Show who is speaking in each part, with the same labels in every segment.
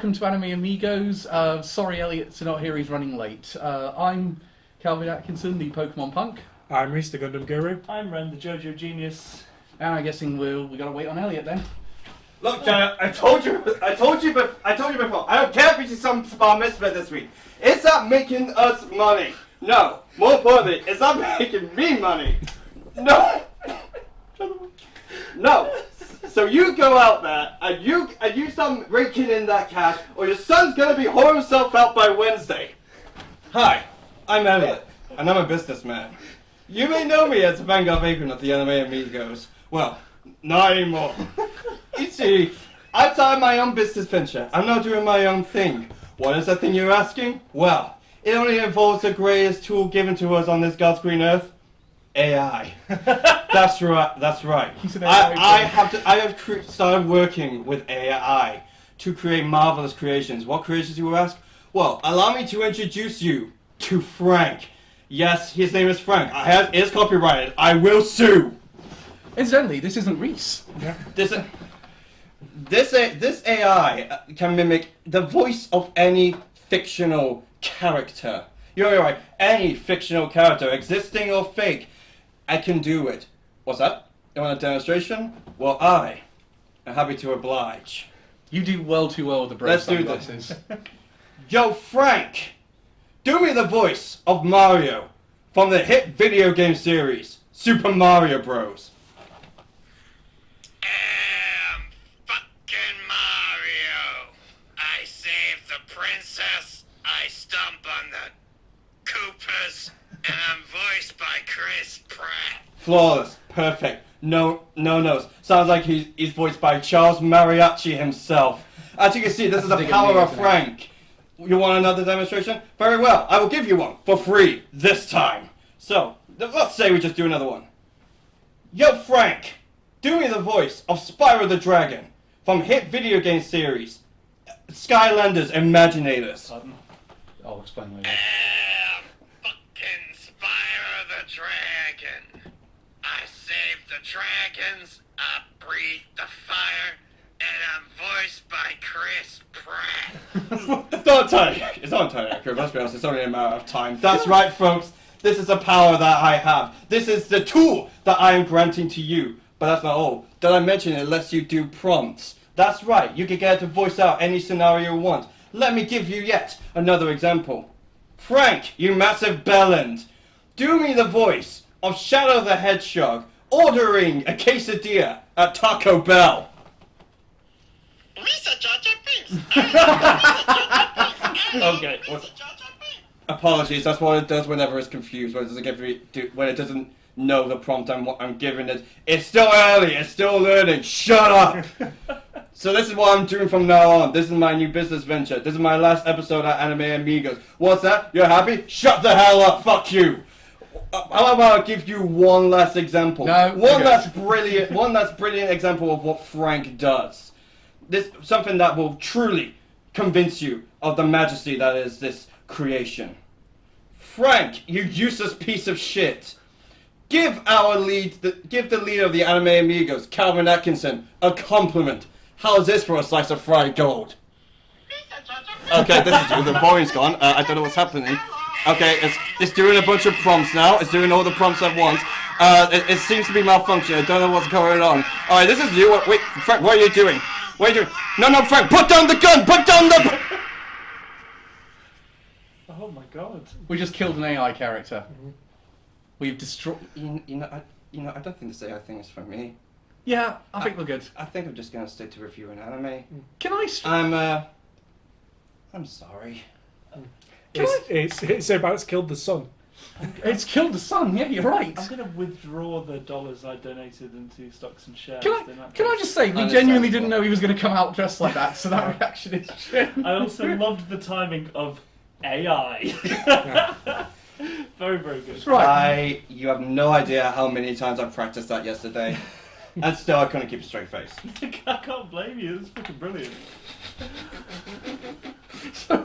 Speaker 1: Welcome to Anime Amigos. Sorry Elliot's not here, he's running late. I'm Calvin Atkinson, the Pokemon Punk.
Speaker 2: I'm Reese, the Gundam Guru.
Speaker 3: I'm Ren, the JoJo Genius.
Speaker 1: And I'm guessing we gotta wait on Elliot then.
Speaker 4: Look, Janet, I told you before. I don't care if it's some bar mitzvah this week. It's not making us money. No. More importantly, it's not making me money. No. No. So you go out there and you start raking in that cash, or your son's gonna be whoring himself out by Wednesday. Hi, I'm Elliot, and I'm a businessman. You may know me as the Vanguard Vagrant of the Anime Amigos. Well, not anymore. You see, I've started my own business venture. I'm not doing my own thing. What is that thing you're asking? Well, it only involves the greatest tool given to us on this God's green earth. AI. That's right. That's right. I have started working with AI to create marvelous creations. What creations, you will ask? Well, allow me to introduce you to Frank. Yes, his name is Frank. It's copyrighted. I will sue.
Speaker 1: Incidentally, this isn't Reese.
Speaker 2: Yeah.
Speaker 4: This AI can mimic the voice of any fictional character. You're right. Any fictional character, existing or fake, I can do it. What's that? You want a demonstration? Well, I am happy to oblige.
Speaker 1: You do well too well with the brave
Speaker 4: Let's do
Speaker 1: sunglasses.
Speaker 4: Yo, Frank, do me the voice of Mario from the hit video game series Super Mario Bros.
Speaker 5: Fucking Mario. I saved the princess, I stomp on the Koopas, and I'm voiced by Chris Pratt.
Speaker 4: Flawless, perfect, no no's. Sounds like he's voiced by Charles Mariachi himself. As you can see, this is the power of Frank. You want another demonstration? Very well, I will give you one for free this time. So, let's say we just do another one. Yo, Frank, do me the voice of Spyro the Dragon from hit video game series Skylanders Imaginators.
Speaker 1: Pardon? I'll explain later.
Speaker 5: Fucking Spyro the Dragon. I saved the dragons, I breathed the fire, and I'm voiced by Chris Pratt.
Speaker 4: It's not entirely accurate, but let's be honest, it's only a matter of time. That's right, folks. This is the power that I have. This is the tool that I am granting to you. But that's not all. Did I mention it lets you do prompts? That's right, you can get it to voice out any scenario you want. Let me give you yet another example. Frank, you massive bellend, do me the voice of Shadow the Hedgehog ordering a quesadilla at Taco Bell.
Speaker 5: Lisa Jar Jar Binks.
Speaker 4: Okay. Apologies, that's what it does whenever it's confused, when it doesn't know the prompt I'm giving it. It's still early, it's still learning, shut up! So this is what I'm doing from now on. This is my new business venture. This is my last episode at Anime Amigos. What's that? You're happy? Shut the hell up, fuck you! How about I give you one last example?
Speaker 1: No.
Speaker 4: One last brilliant example of what Frank does. Something that will truly convince you of the majesty that is this creation. Frank, you useless piece of shit. Give the leader of the Anime Amigos, Calvin Atkinson, a compliment. How's this for a slice of fried gold? Okay, this is you. The volume's gone. I don't know what's happening. Okay, it's doing a bunch of prompts now. It's doing all the prompts at once. It seems to be malfunctioning. I don't know what's going on. All right, this is you. Wait, Frank, what are you doing? What are you doing? No, Frank, put down the gun. Put down the.
Speaker 3: Oh my god.
Speaker 1: We just killed an AI character. We've destroyed...
Speaker 4: You know, I don't think this AI thing is for me.
Speaker 1: Yeah, I think we're good.
Speaker 4: I think I'm just gonna stick to reviewing anime.
Speaker 1: Can I...
Speaker 4: I'm sorry.
Speaker 2: It's about it's killed the sun.
Speaker 1: It's killed the sun, yeah, you're right.
Speaker 3: I'm going to withdraw the dollars I donated into stocks and shares.
Speaker 1: Can I just say, we genuinely didn't know he was going to come out dressed like that, so that reaction is true.
Speaker 3: I also loved the timing of AI. Very, very good.
Speaker 1: That's right.
Speaker 4: You have no idea how many times I practiced that yesterday. And still I couldn't keep a straight face.
Speaker 3: I can't blame you. It's fucking brilliant.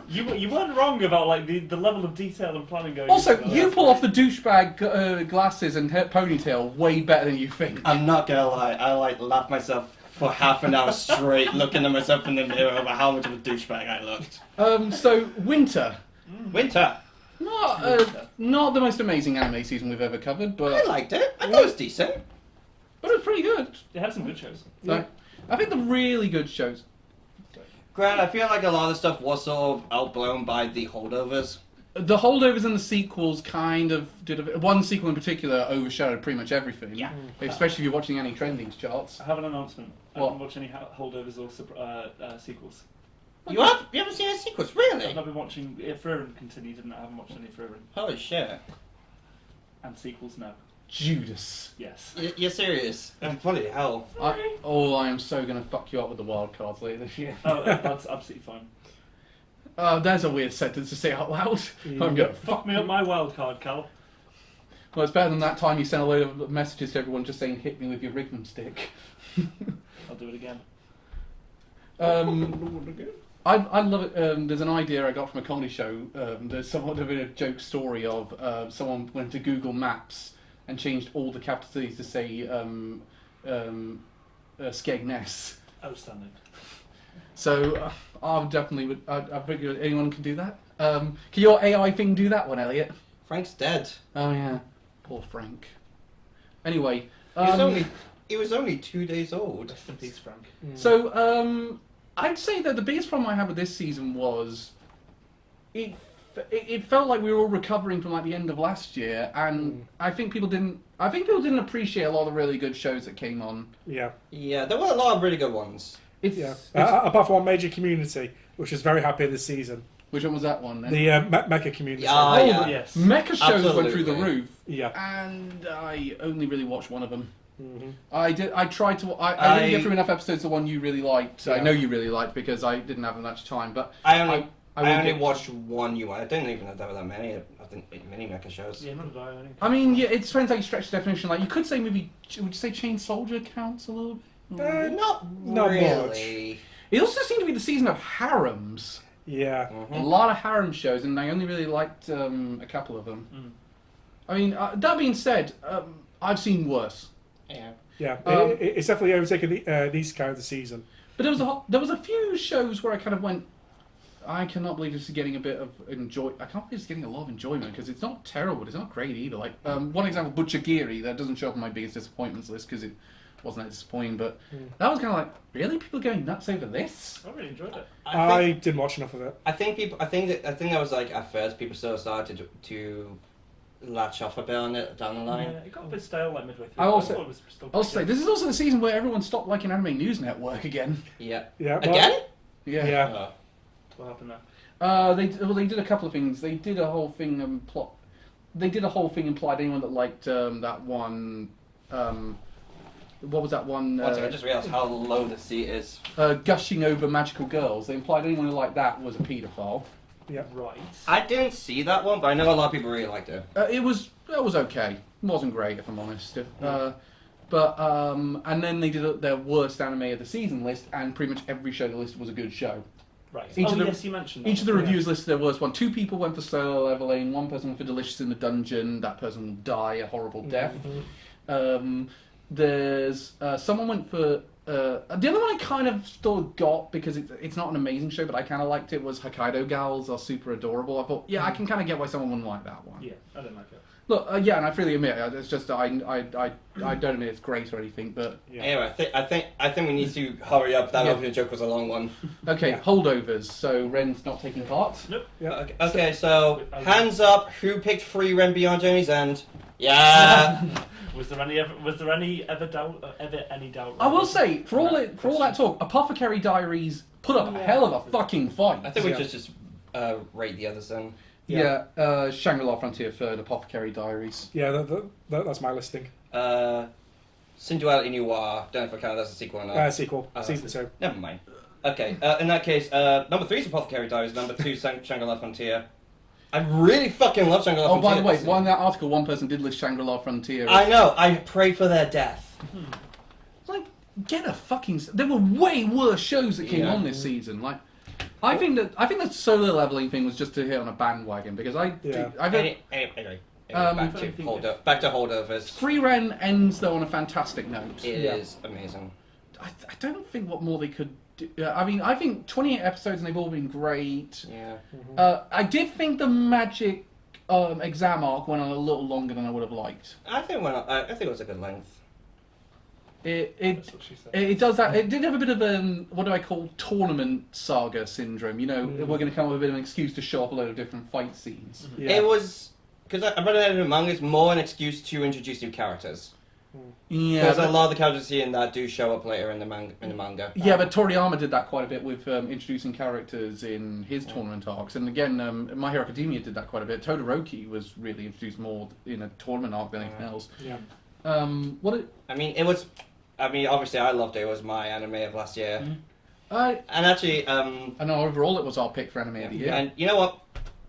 Speaker 3: You weren't wrong about like the level of detail and planning going.
Speaker 1: Also,
Speaker 3: into
Speaker 1: you pull off the douchebag glasses and ponytail way better than you think.
Speaker 4: I'm not gonna lie, I laugh myself for half an hour straight, looking at myself in the mirror about how much of a douchebag I looked.
Speaker 1: So Winter,
Speaker 4: Winter.
Speaker 1: not the most amazing anime season we've ever covered,
Speaker 4: I
Speaker 1: but
Speaker 4: liked it. I thought it was decent.
Speaker 1: it was pretty good.
Speaker 3: They had some good shows.
Speaker 1: Like, I think the really good shows.
Speaker 4: Grant, I feel like a lot of stuff was sort of outblown by the holdovers.
Speaker 1: The holdovers and the sequels kind of did one sequel in particular overshadowed pretty much everything.
Speaker 3: Yeah.
Speaker 1: Especially if you're watching any trending charts.
Speaker 3: I have an announcement. I
Speaker 1: What?
Speaker 3: haven't watched any holdovers or sequels.
Speaker 4: You haven't seen a sequence, really?
Speaker 3: I've not been watching. Frieren continued, and I haven't watched any Frieren.
Speaker 4: Holy shit.
Speaker 3: And sequels, no.
Speaker 1: Judas.
Speaker 3: Yes.
Speaker 4: You're serious? Bloody hell.
Speaker 1: I am so gonna fuck you up with the wild cards later this year.
Speaker 3: Oh, that's absolutely fine.
Speaker 1: That's a weird sentence to say out loud. I'm gonna
Speaker 3: Fuck me up my wild card, Cal.
Speaker 1: Well, it's better than that time you sent a load of messages to everyone just saying "hit me with your rhythm stick."
Speaker 3: I'll do it again.
Speaker 1: I love it. There's an idea I got from a comedy show. There's somewhat of a joke story of someone went to Google Maps and changed all the capital cities to say Skegness.
Speaker 3: Outstanding.
Speaker 1: So I definitely would. I figure anyone can do that. Can your AI thing do that one, Elliot?
Speaker 4: Frank's dead.
Speaker 1: Oh yeah, poor Frank. Anyway,
Speaker 4: He was only 2 days old.
Speaker 3: Rest in peace, Frank.
Speaker 1: so I'd say that the biggest problem I had with this season was it felt like we were all recovering from like the end of last year, and I think people didn't appreciate a lot of the really good shows that came on.
Speaker 2: Yeah.
Speaker 4: Yeah, there were a lot of really good ones.
Speaker 1: It's
Speaker 2: Apart from one major community, which was very happy this season.
Speaker 1: which one was that one then?
Speaker 2: The Mecha community.
Speaker 4: Ah, yeah.
Speaker 3: Yes.
Speaker 1: Mecha shows went through the
Speaker 4: Absolutely.
Speaker 1: roof,
Speaker 2: Yeah.
Speaker 1: and I only really watched one of them.
Speaker 2: Mm-hmm.
Speaker 1: I tried to. I didn't get through enough episodes of one you really liked. I
Speaker 2: Yeah.
Speaker 1: know you really liked because I didn't have much time. But
Speaker 4: I only
Speaker 1: will
Speaker 4: only
Speaker 1: get-
Speaker 4: watched one new one. I didn't even know there were that many. I think many mecha shows.
Speaker 3: Yeah, none of I think.
Speaker 1: I mean, yeah, it depends how you stretch the definition. Like you could say maybe. Would you say Chain Soldier counts a little bit?
Speaker 2: Not
Speaker 4: Really.
Speaker 1: It also seemed to be the season of harems.
Speaker 2: Yeah.
Speaker 1: A lot of harem shows, and I only really liked a couple of them.
Speaker 3: Mm.
Speaker 1: I mean, that being said, I've seen worse.
Speaker 4: Yeah.
Speaker 2: Yeah.
Speaker 1: Um,
Speaker 2: It's definitely overtaken these kinds of season.
Speaker 1: But there was a few shows where I kind of went, I cannot believe this is getting a bit of I can't believe it's getting a lot of enjoyment because it's not terrible, but it's not great either. Like one example, Butchergiri, that doesn't show up on my biggest disappointments list because it wasn't that disappointing. But that was kind of like, really, people are going nuts over this?
Speaker 3: I really enjoyed it.
Speaker 2: I didn't watch enough of it.
Speaker 4: I think that was like at first people sort of started to latch off a bit on it down the line.
Speaker 3: Yeah, it got a bit stale like midway through.
Speaker 1: I also-
Speaker 3: thought it was still
Speaker 1: I'll
Speaker 3: pretty
Speaker 1: say
Speaker 3: good.
Speaker 1: this is also the season where everyone stopped liking Anime News Network again.
Speaker 4: Yeah.
Speaker 2: Yeah.
Speaker 4: Again?
Speaker 1: Yeah.
Speaker 2: Yeah.
Speaker 4: Oh.
Speaker 3: What happened there?
Speaker 1: They did a couple of things. They did a whole thing They did a whole thing implied anyone that liked that one. What was that one?
Speaker 4: One second, I just realised how low the seat is.
Speaker 1: Gushing over magical girls. They implied anyone who liked that was a paedophile.
Speaker 2: Yeah.
Speaker 3: Right.
Speaker 4: I didn't see that one, but I know a lot of people really liked it.
Speaker 1: It was okay. It wasn't great if I'm honest. And then they did their worst anime of the season list, and pretty much every show they listed was a good show.
Speaker 3: Right.
Speaker 1: Each of the-
Speaker 3: yes, you mentioned that.
Speaker 1: Each of the reviews listed their worst one. 2 people went for solo leveling. 1 person went for delicious in the dungeon. That person will die a horrible death. There's someone went for the other one I kind of still got because it's not an amazing show, but I kind of liked it. Was Hokkaido Gals are super adorable. I thought, yeah, I can kind of get why someone wouldn't like that one.
Speaker 3: Yeah, I don't like it.
Speaker 1: Look, yeah, and I freely admit it's just I don't admit it's great or anything, but
Speaker 2: Yeah.
Speaker 4: Anyway, I think we need to hurry up. That
Speaker 1: Yeah.
Speaker 4: opening joke was a long one.
Speaker 1: okay,
Speaker 2: Yeah.
Speaker 1: holdovers. So Ren's not taking part.
Speaker 3: Nope.
Speaker 2: Yeah.
Speaker 4: Okay, so hands up. Who picked Free Ren Beyond Journey's End? Yeah.
Speaker 3: Was there any doubt? Any doubt?
Speaker 1: I will say, for all that talk, Apothecary Diaries put up a hell of a fucking fight.
Speaker 4: I think we
Speaker 2: Yeah.
Speaker 4: just rate the others then.
Speaker 1: Yeah, Shangri-La Frontier third, Apothecary Diaries.
Speaker 2: Yeah. That's my listing.
Speaker 4: Sinduality Noir. Don't know if I count that's a sequel or not.
Speaker 2: Sequel. Season 2.
Speaker 4: Never mind. Okay, in that case, number 3 is Apothecary Diaries. Number 2 is Shangri-La Frontier. I really fucking love Shangri-La
Speaker 1: Oh,
Speaker 4: Frontier.
Speaker 1: by the way, in that article, one person did list Shangri-La Frontier.
Speaker 4: I know. I pray for their death.
Speaker 1: It's like, get a fucking. There were way worse shows that came
Speaker 4: Yeah.
Speaker 1: on this season. Like, I think that solo leveling thing was just to hit on a bandwagon because I've
Speaker 4: Anyway, back to holdovers.
Speaker 1: Free Ren ends though on a fantastic note.
Speaker 4: It
Speaker 2: Yeah.
Speaker 4: is amazing.
Speaker 1: I don't think what more they could do. I mean, I think 28 episodes and they've all been great.
Speaker 4: Yeah.
Speaker 1: I did think the magic exam arc went on a little longer than I would have liked.
Speaker 4: I think it was a good length.
Speaker 2: That's what she said.
Speaker 1: It does that. It did have a bit of what do I call tournament saga syndrome. You know, we're going to come up with a bit of an excuse to show up a load of different fight scenes.
Speaker 2: Yeah.
Speaker 4: It was because I read it in the manga. It's more an excuse to introduce new characters.
Speaker 1: Yeah,
Speaker 4: Because a lot of the characters here in that do show up later in the manga.
Speaker 1: yeah, but Toriyama did that quite a bit with introducing characters in his tournament arcs, and again, My Hero Academia did that quite a bit. Todoroki was really introduced more in a tournament arc than anything else.
Speaker 2: Yeah.
Speaker 4: Obviously, I loved it. It was my anime of last year.
Speaker 1: I
Speaker 4: And
Speaker 1: know overall it was our pick for anime of the year.
Speaker 4: and you know what?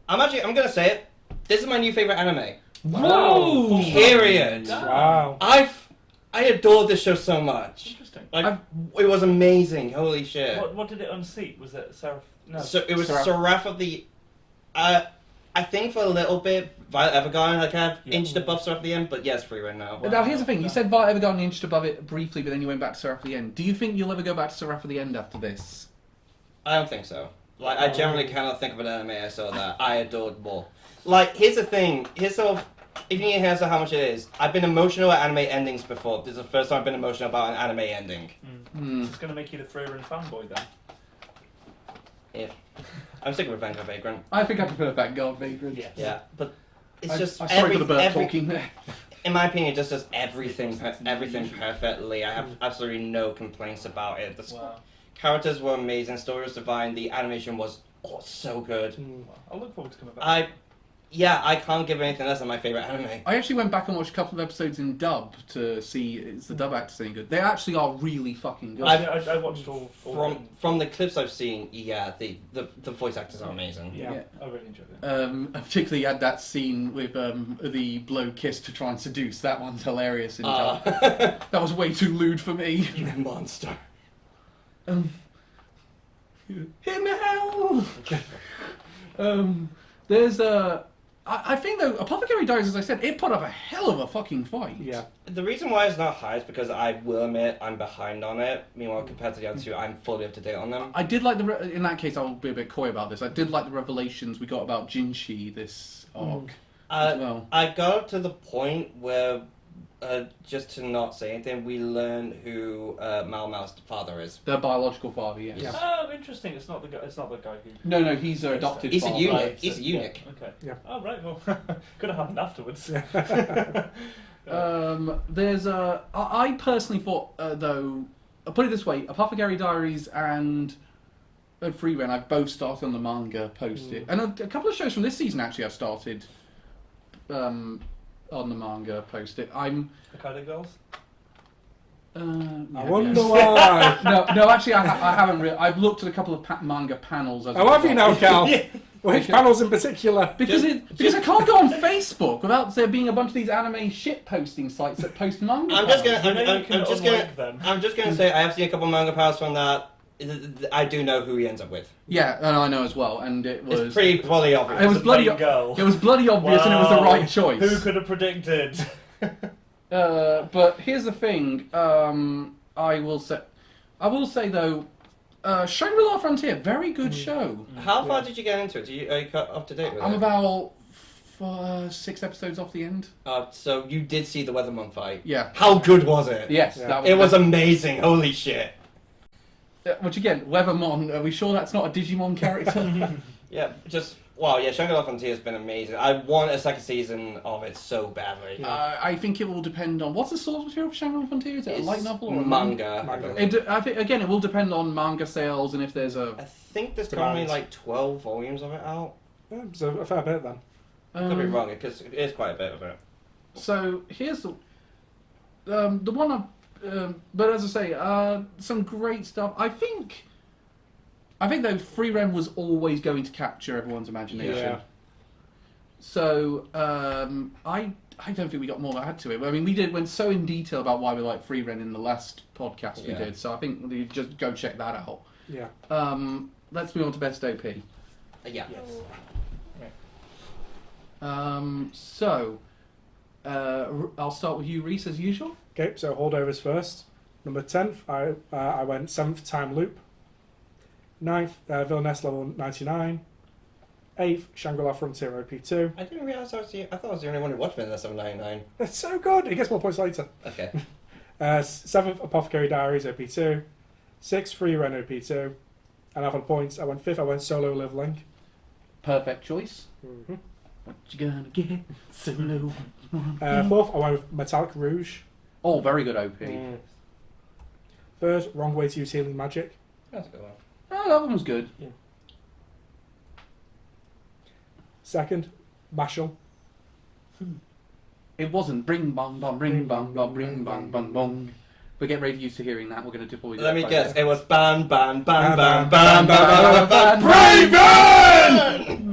Speaker 4: I'm gonna say it. This is my new favorite anime.
Speaker 1: Whoa!
Speaker 4: Period.
Speaker 2: Wow.
Speaker 4: I adored this show so much.
Speaker 3: Interesting.
Speaker 4: Like, it was amazing. Holy shit.
Speaker 3: What did it unseat? Was it Seraph? No.
Speaker 4: So it was
Speaker 1: Seraph.
Speaker 4: Seraph of the. I think for a little bit, Violet Evergarden kind of inched above Seraph at the end, but yes, free right now.
Speaker 1: Now here's the thing: you said Violet Evergarden inched above it briefly, but then you went back to Seraph at the end. Do you think you'll ever go back to Seraph at the end after this?
Speaker 4: I don't think so. Like, I generally cannot think of an anime I saw that I adored more. Like, here's the thing. Here's sort of, if you need to answer how much it is, I've been emotional at anime endings before. This is the first time I've been emotional about an anime ending.
Speaker 3: It's going to make you the Freeran fanboy then.
Speaker 4: Yeah. I'm sick of Vanguard Vagrant.
Speaker 1: I think I prefer Vanguard Vagrant.
Speaker 3: Yes.
Speaker 4: Yeah, but it's just
Speaker 1: I'm sorry for the bird talking there.
Speaker 4: In my opinion, it just does everything perfectly. I have absolutely no complaints about it. The
Speaker 3: Wow.
Speaker 4: characters were amazing, story was divine, the animation was so good.
Speaker 3: I'll look forward to coming back.
Speaker 4: I can't give anything less than my favourite anime.
Speaker 1: I actually went back and watched a couple of episodes in dub to see is the dub actors any good. They actually are really fucking good.
Speaker 3: I watched all
Speaker 4: From the clips I've seen, yeah, the voice actors are amazing.
Speaker 3: Yeah, I really enjoyed it.
Speaker 1: I particularly had that scene with the blow kiss to try and seduce. That one's hilarious in dub. That was way too lewd for me.
Speaker 4: You monster.
Speaker 1: Hit me hell! There's I think though, Apothecary Diaries, as I said, it put up a hell of a fucking fight.
Speaker 2: Yeah.
Speaker 4: The reason why it's not high is because I will admit I'm behind on it. Meanwhile, compared to the other two, I'm fully up to date on them.
Speaker 1: I did like in that case, I'll be a bit coy about this. I did like the revelations we got about Jinshi this arc as well.
Speaker 4: I got up to the point where, just to not say anything, we learn who Mal Mal's father is.
Speaker 1: Their biological father, yes.
Speaker 2: Yeah.
Speaker 3: Oh, interesting. It's not the guy. It's not the guy who.
Speaker 1: No, he's their adopted
Speaker 4: He's a
Speaker 1: father.
Speaker 4: eunuch.
Speaker 3: Right,
Speaker 4: He's a eunuch.
Speaker 3: Yeah, okay.
Speaker 2: Yeah.
Speaker 3: Oh right. Well, could have happened afterwards.
Speaker 1: There's I personally thought though, I'll put it this way: Apothecary Diaries and Free Ren, I've both started on the manga post it, and a couple of shows from this season actually I've started on the manga post it. I'm.
Speaker 3: Hokkaido Girls.
Speaker 2: I
Speaker 1: Yeah,
Speaker 2: wonder
Speaker 1: yes.
Speaker 2: why.
Speaker 1: No, actually, I haven't. I've looked at a couple of manga panels. As
Speaker 2: Oh, have you now, Cal?
Speaker 3: Yeah.
Speaker 2: Which panels in particular?
Speaker 1: Because I can't go on Facebook without there being a bunch of these anime shit posting sites that post manga.
Speaker 4: I'm just
Speaker 1: panels.
Speaker 4: gonna.
Speaker 3: You know you can unlike them.
Speaker 4: I'm just gonna say I have seen a couple manga powers from that. I do know who he ends up with.
Speaker 1: Yeah, and I know as well, and it was.
Speaker 4: It's pretty bloody obvious.
Speaker 1: It was
Speaker 3: The
Speaker 1: bloody.
Speaker 3: main girl.
Speaker 1: It was bloody obvious, and it was the
Speaker 3: Wow.
Speaker 1: right choice.
Speaker 3: Who could have predicted?
Speaker 1: But here's the thing. I will say though, Shangri-La Frontier, very good show.
Speaker 4: How far did you get into it? Are you up to date with
Speaker 1: I'm
Speaker 4: it?
Speaker 1: about 6 episodes off the end.
Speaker 4: So you did see the Weatherman fight.
Speaker 1: Yeah.
Speaker 4: How good was it?
Speaker 1: Yes,
Speaker 2: Yeah.
Speaker 4: It was amazing. Holy shit.
Speaker 1: Which again, Weathermon. Are we sure that's not a Digimon character?
Speaker 4: Yeah, wow. Yeah, Shangri-La Frontier has been amazing. I want a second season of it so badly.
Speaker 1: I think it will depend on what's the source material for Shangri-La Frontier. Is it a light novel or a
Speaker 4: manga?
Speaker 2: Manga.
Speaker 1: I think again, it will depend on manga sales and if there's a.
Speaker 4: I think there's
Speaker 2: Demand.
Speaker 4: currently like 12 volumes of it out.
Speaker 2: Yeah, so a fair bit then.
Speaker 4: Could be wrong, because it is quite a bit of it.
Speaker 1: So here's the one. But as I say, some great stuff. I think though, Free Ren was always going to capture everyone's imagination.
Speaker 2: Yeah.
Speaker 1: So I don't think we got more to add to it. I mean, we went so in detail about why we like Free Ren in the last podcast we
Speaker 4: Yeah.
Speaker 1: did. So I think you just go check that out.
Speaker 2: Yeah.
Speaker 1: Let's move on to best OP.
Speaker 4: Yeah.
Speaker 1: So I'll start with you, Reese, as usual.
Speaker 2: Okay, so holdovers first. Number 10th, I went 7th Time Loop. 9th, Villainess level 99. 8th, Shangri-La Frontier OP2.
Speaker 4: I didn't realize I thought I was the only one who watched Villainess 799.
Speaker 2: That's so good. It gets more points later.
Speaker 4: Okay.
Speaker 2: 7th, Apothecary Diaries OP2. 6th, Free Ren OP2. And after the points, I went 5th, I went Solo Leveling.
Speaker 1: Perfect choice.
Speaker 2: Mm-hmm.
Speaker 1: What you gonna get? Solo.
Speaker 2: 4th, I went with Metallic Rouge.
Speaker 1: Oh, very good OP.
Speaker 2: 3rd, Wrong Way to Use Healing Magic.
Speaker 4: That's a good one.
Speaker 1: Oh, that one was good.
Speaker 2: 2nd, Mashal.
Speaker 1: It wasn't bring bong bong, bring bong bong, bring bong bong bong. But get ready used to hearing that. We're going to deploy that.
Speaker 4: Let me
Speaker 1: right
Speaker 4: guess.
Speaker 1: now.
Speaker 4: It was ban, ban, ban, ban,
Speaker 2: Ban,
Speaker 4: ban, ban,
Speaker 2: ban,
Speaker 4: ban,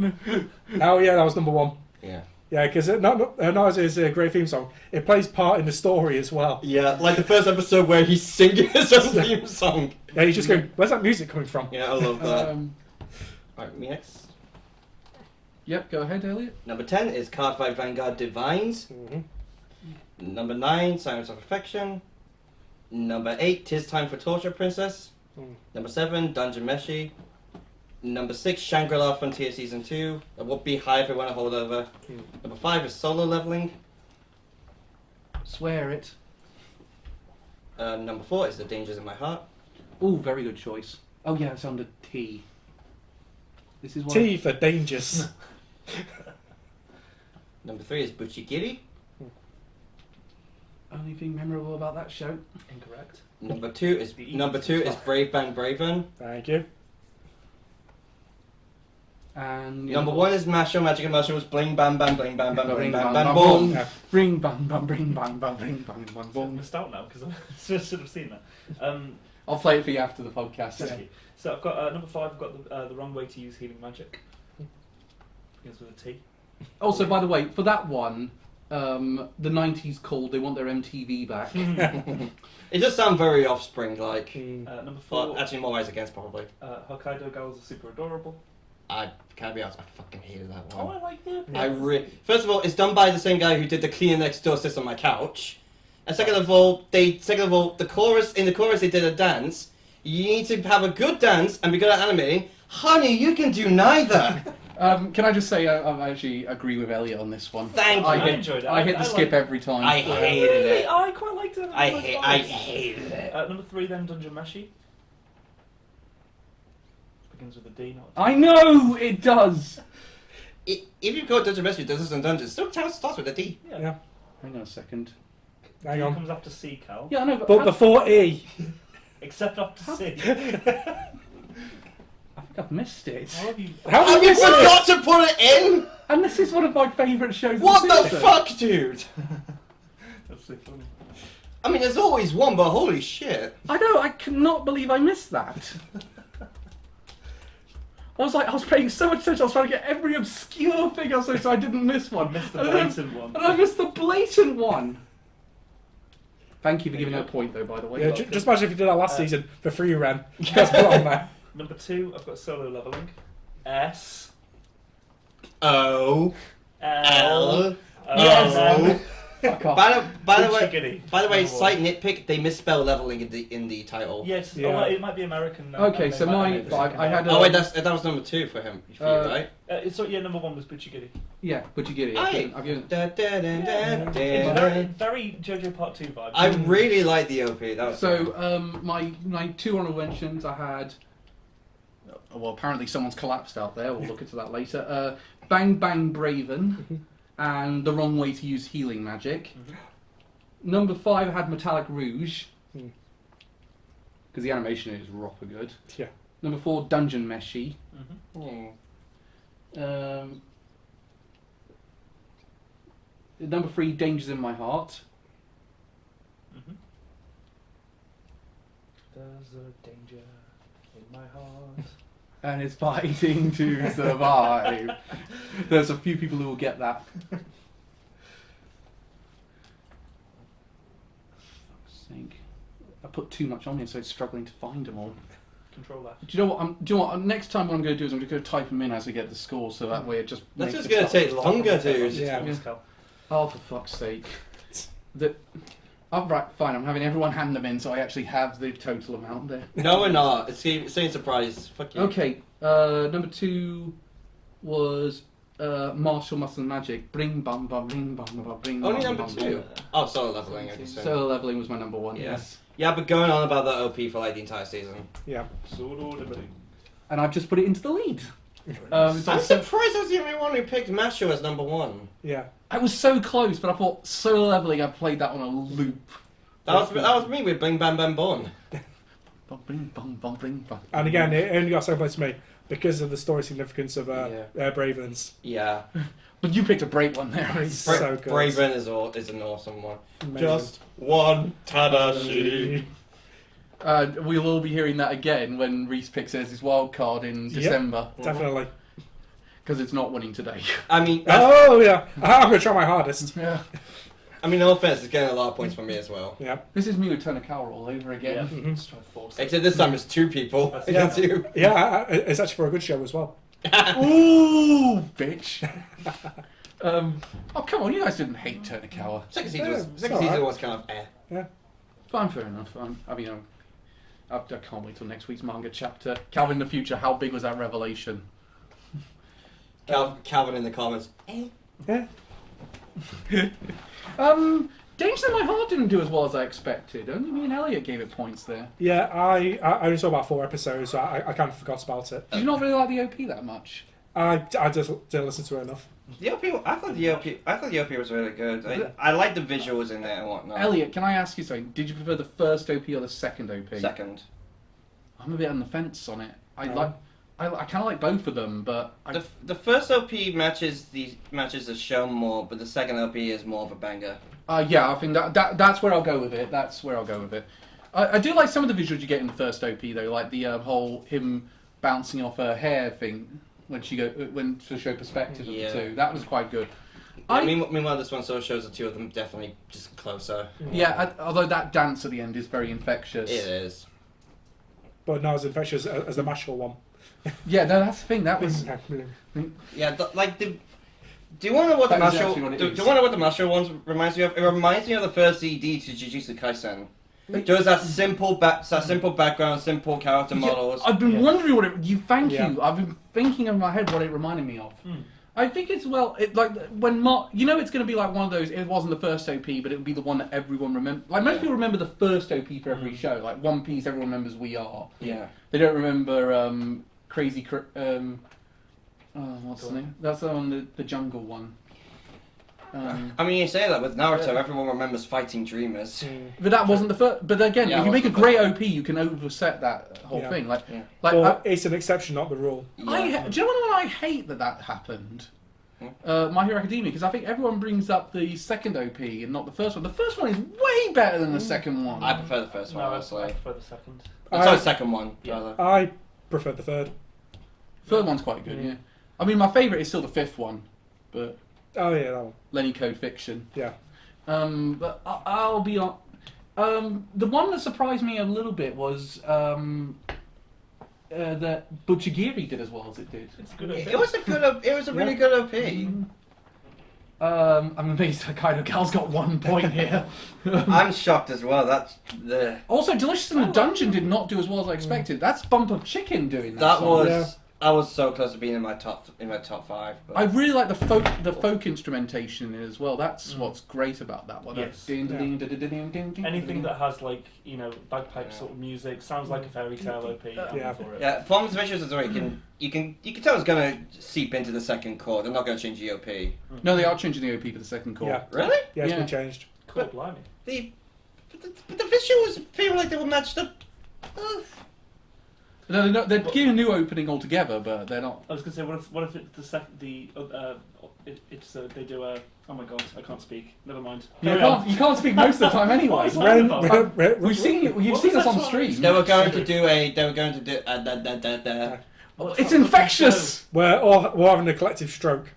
Speaker 4: Braven!
Speaker 2: Oh yeah, that was number 1.
Speaker 4: Yeah.
Speaker 2: Yeah, because not as a great theme song. It plays part in the story as well.
Speaker 4: Yeah, like the first episode where he's singing his own theme song.
Speaker 2: Yeah, he's just going, where's that music coming from?
Speaker 4: Yeah, I love that.
Speaker 1: Um,
Speaker 4: me next.
Speaker 1: Yep, go ahead, Elliot.
Speaker 4: Number 10 is Card 5 Vanguard Divines.
Speaker 2: Mm-hmm.
Speaker 4: Number 9, Silence of Affection. Number 8, Tis Time for Torture Princess. Number 7, Dungeon Meshi. Number 6, Shangri-La Frontier Season 2. It would be high if it went a holdover. Number 5 is Solo Leveling.
Speaker 1: Swear it.
Speaker 4: Number 4 is The Dangers in My Heart.
Speaker 1: Oh, very good choice. Oh yeah, it's under T. This is what
Speaker 2: T for Dangers.
Speaker 4: Number 3 is Buchigiri.
Speaker 1: Only thing memorable about that show.
Speaker 3: Incorrect.
Speaker 4: Number 2 is Brave Bang Braven.
Speaker 2: Thank you.
Speaker 1: And
Speaker 4: Number 1 is Masho Magic and Mushrooms. Bling Bam Bam Bling Bam Bam Bling Bam Bam
Speaker 1: boom.
Speaker 4: Boom.
Speaker 2: Yeah.
Speaker 1: Bring bang bang, bring bang bang, bring bang bang,
Speaker 3: I
Speaker 1: boom.
Speaker 3: missed out now because I should have seen that.
Speaker 1: I'll play it for you after the podcast.
Speaker 3: Thank you. So I've got number 5. I've got the Wrong Way to Use Healing Magic. Begins with a T.
Speaker 1: Also, by the way, for that one, the 90s called, they want their MTV back.
Speaker 4: It does sound very Offspring like.
Speaker 3: Number 4.
Speaker 4: Well, actually, more Eyes Against probably.
Speaker 3: Hokkaido Girls are super adorable.
Speaker 4: I can't be honest, I fucking hated that
Speaker 3: Oh,
Speaker 4: one.
Speaker 3: I like it.
Speaker 4: First of all, it's done by the same guy who did the Clean Next Door Sis on My Couch. And second of all, the chorus they did a dance. You need to have a good dance and be good at animating. Honey, you can do neither.
Speaker 1: Can I just say I actually agree with Elliot on this one.
Speaker 4: Thank you.
Speaker 3: I enjoyed it.
Speaker 1: I hit the
Speaker 3: I
Speaker 1: skip
Speaker 3: like-
Speaker 1: every time.
Speaker 4: I hated it.
Speaker 3: I quite liked it.
Speaker 4: I hated it.
Speaker 3: Number 3 then, Dungeon Meshi. Begins with a D, not a T.
Speaker 1: I know it does.
Speaker 4: If you go Dungeon Mystery, Dungeons and Dungeons, still starts with a D.
Speaker 2: Yeah.
Speaker 1: Hang on a second.
Speaker 2: Hang
Speaker 3: D
Speaker 2: on.
Speaker 3: comes after C, Cal.
Speaker 1: Yeah, I know,
Speaker 2: But before E.
Speaker 3: Except after C.
Speaker 1: I think I've missed it.
Speaker 3: How have you?
Speaker 2: How
Speaker 4: Have
Speaker 2: did
Speaker 4: you forgot to put it in?
Speaker 1: And this is one of my favourite shows.
Speaker 4: What
Speaker 1: of
Speaker 4: the
Speaker 1: season.
Speaker 4: fuck, dude?
Speaker 3: That's so funny.
Speaker 4: I mean, there's always one, but holy shit.
Speaker 1: I know, I cannot believe I missed that. I was paying so much attention, I was trying to get every obscure thing else so I didn't miss one.
Speaker 3: You missed the
Speaker 1: And then-
Speaker 3: blatant one.
Speaker 1: And I missed the blatant one. Thank you for giving that point though, by the way.
Speaker 2: Yeah, just imagine if you did that last season for free ran. Just put it on there.
Speaker 3: Number 2, I've got Solo Leveling. S.
Speaker 4: O.
Speaker 3: L.
Speaker 4: Yes.
Speaker 1: Fuck off.
Speaker 4: By the
Speaker 3: Chickadee.
Speaker 4: way,
Speaker 3: Number
Speaker 4: slight nitpick. They misspell leveling in the title.
Speaker 3: Yes,
Speaker 2: Yeah.
Speaker 3: well, it might be American.
Speaker 1: Okay,
Speaker 3: they
Speaker 1: so
Speaker 3: might
Speaker 1: my
Speaker 3: have made the
Speaker 1: five,
Speaker 3: second
Speaker 1: I had
Speaker 3: one.
Speaker 4: Oh wait, that was number 2 for him, for you, right?
Speaker 3: So yeah, number 1 was Buchigiri.
Speaker 1: Yeah, but you get it.
Speaker 4: Aye.
Speaker 1: I've given
Speaker 4: Da, da, da, da,
Speaker 3: It's
Speaker 4: da.
Speaker 3: very, very JoJo Part 2 vibes.
Speaker 4: I really like the OP. That was
Speaker 1: So, my 2 honourable mentions, I had. Well, apparently someone's collapsed out there. We'll look into that later. Bang Bang Braven, and The Wrong Way to Use Healing Magic. Number 5, I had Metallic Rouge, because the animation is proper good.
Speaker 2: Yeah.
Speaker 1: Number 4, Dungeon Meshi. Number 3, Dangers in My Heart.
Speaker 3: There's a danger in my heart.
Speaker 1: And it's fighting to survive. There's a few people who will get that. Fuck's sake. I put too much on here, so it's struggling to find them all.
Speaker 3: Control F.
Speaker 1: Do you know what? Next time what I'm going to do is I'm going to go type them in as we get the score, so that way it just.
Speaker 4: That's
Speaker 1: makes
Speaker 4: just
Speaker 1: the
Speaker 4: gonna
Speaker 1: stuff-
Speaker 4: take longer, dude.
Speaker 2: Yeah.
Speaker 1: Oh, for fuck's sake! Oh, right, fine. I'm having everyone hand them in, so I actually have the total amount there.
Speaker 4: No, we're not. It's saying surprise. Fuck you.
Speaker 1: Okay, number 2 was Martial Muscle and Magic. Bring bum bum bring bum bum bring.
Speaker 4: Only
Speaker 1: bum,
Speaker 4: number
Speaker 1: bum,
Speaker 4: 2.
Speaker 1: bum.
Speaker 4: Oh, solo leveling. I just said.
Speaker 1: Solo leveling was my number 1.
Speaker 4: Yeah.
Speaker 1: Yes.
Speaker 4: Yeah, but going on about the OP for like the entire season.
Speaker 2: Yeah.
Speaker 3: Solo leveling.
Speaker 1: And I've just put it into the lead. It's
Speaker 4: I'm
Speaker 1: also-
Speaker 4: surprised I was the only one who picked Macho as number 1.
Speaker 2: Yeah.
Speaker 1: I was so close, but I thought solo leveling. I played that on a loop.
Speaker 4: That was me with Bing Bam Bam Bun.
Speaker 1: Bum, bring bum bum bring bum.
Speaker 2: And again, it only got second place to me because of the story significance of Bravens.
Speaker 4: Yeah.
Speaker 1: But you picked a great one there.
Speaker 2: It's so good.
Speaker 4: Braven is an awesome one.
Speaker 2: Amazing.
Speaker 4: Just one Tadashi.
Speaker 1: We'll all be hearing that again when Reese picks as his wild card in
Speaker 2: Yep.
Speaker 1: December,
Speaker 2: Definitely.
Speaker 1: because it's not winning today.
Speaker 4: I mean,
Speaker 2: Oh yeah, I'm gonna try my hardest.
Speaker 1: Yeah.
Speaker 4: I mean, no offense, it's getting a lot of points from me as well.
Speaker 2: Yeah.
Speaker 1: This is me with Tanakawa all over again.
Speaker 3: Yeah. Let's try to force it.
Speaker 4: Except this time it's 2 people against you.
Speaker 2: Yeah, it's actually for a good show as well.
Speaker 1: Ooh, bitch. Oh, come on, you guys didn't hate Tanakawa.
Speaker 4: Second season
Speaker 2: Yeah,
Speaker 4: was
Speaker 2: it's
Speaker 4: second
Speaker 2: alright.
Speaker 4: season was kind of
Speaker 2: Yeah.
Speaker 1: Fine, fair enough. I can't wait till next week's manga chapter. Calvin in the future, how big was that revelation?
Speaker 4: Calvin in the comments.
Speaker 2: Yeah.
Speaker 1: Danger in My Heart didn't do as well as I expected. Only me and Elliot gave it points there.
Speaker 2: Yeah, I only saw about 4 episodes, so I kind of forgot about it.
Speaker 1: Did you not really like the OP that much?
Speaker 2: I just didn't listen to it enough.
Speaker 4: The OP, I thought the OP was really good. I like the visuals in there and whatnot.
Speaker 1: Elliot, can I ask you something? Did you prefer the first OP or the second OP?
Speaker 4: Second.
Speaker 1: I'm a bit on the fence on it. I
Speaker 2: Oh.
Speaker 1: kind of like both of them, but
Speaker 4: The first OP matches the show more, but the second OP is more of a banger.
Speaker 1: yeah, I think that's where I'll go with it. That's where I'll go with it. I do like some of the visuals you get in the first OP though, like the whole him bouncing off her hair thing when to show perspective of
Speaker 4: Yeah.
Speaker 1: the two. That was quite good.
Speaker 4: Meanwhile, this one sort of shows the two of them definitely just closer.
Speaker 1: Although that dance at the end is very infectious.
Speaker 4: It is.
Speaker 2: But not as infectious as the Mashal one.
Speaker 1: Yeah, no, that's the thing. That was
Speaker 4: Yeah, do you want to know what the
Speaker 1: That is actually what it
Speaker 4: do
Speaker 1: is.
Speaker 4: you want to know what the Marshall ones reminds me of? It reminds me of the first CD to Jujutsu Kaisen. Just that simple background, simple character models.
Speaker 1: I've been wondering what it. Thank
Speaker 2: Yeah.
Speaker 1: you. I've been thinking in my head what it reminded me of. I think it's it's going to be like one of those. It wasn't the first OP, but it would be the one that everyone remember. Like most people remember the first OP for every show. Like One Piece, everyone remembers We Are.
Speaker 4: Yeah.
Speaker 1: They don't remember what's the name? That's on the jungle one.
Speaker 4: I mean, you say that with Naruto, everyone remembers Fighting Dreamers.
Speaker 1: But that wasn't the first. But again,
Speaker 4: Yeah,
Speaker 1: if you
Speaker 4: it
Speaker 1: make a
Speaker 4: wasn't
Speaker 1: great OP, you can overset that whole
Speaker 2: Yeah.
Speaker 1: thing.
Speaker 4: Yeah.
Speaker 2: But it's an exception, not the rule.
Speaker 1: Do you know what I hate that happened? My Hero Academia, because I think everyone brings up the second OP and not the first one. The first one is way better than the second one.
Speaker 4: I prefer the first one,
Speaker 3: No, I
Speaker 4: honestly.
Speaker 3: prefer the second.
Speaker 4: Sorry, the second one, rather.
Speaker 2: I prefer the third.
Speaker 1: Third one's quite good, yeah. I mean, my favourite is still the fifth one, but
Speaker 2: Oh yeah, that one.
Speaker 1: Lenny Code Fiction.
Speaker 2: Yeah.
Speaker 1: But I'll be on. The one that surprised me a little bit was that Butchigiri did as well as it did.
Speaker 3: It's a good.
Speaker 4: It was a really good OP.
Speaker 1: I'm amazed that Kaido Gal's got 1 point here.
Speaker 4: I'm shocked as well. That's the
Speaker 1: Also, Delicious in the Dungeon did not do as well as I expected. That's Bump of Chicken doing that. song.
Speaker 4: I was so close to being in my top 5. But
Speaker 1: I really like the folk instrumentation in it as well. That's what's great about that one.
Speaker 3: Yes.
Speaker 1: Anything
Speaker 3: Anything that has bagpipe sort of music sounds like a fairy tale OP. I'm
Speaker 2: Yeah.
Speaker 3: for it.
Speaker 4: yeah, performance visuals is alright. You can tell it's gonna seep into the second chord. They're not gonna change the OP.
Speaker 1: No, they are changing the OP for the second core.
Speaker 2: Yeah.
Speaker 4: Really?
Speaker 2: Yeah, it's
Speaker 1: Yeah.
Speaker 2: been changed.
Speaker 3: Cool, blimey.
Speaker 4: But the visuals feel like they were matched up.
Speaker 1: No, they're giving a new opening altogether, but they're not.
Speaker 3: I was gonna say, what if it's they do a. Oh my god, I can't speak. Never mind.
Speaker 1: You can't speak most of the time anyway.
Speaker 3: What is that?
Speaker 1: You've seen us on stream.
Speaker 4: They were going to do.
Speaker 1: It's infectious.
Speaker 2: We're having a collective stroke.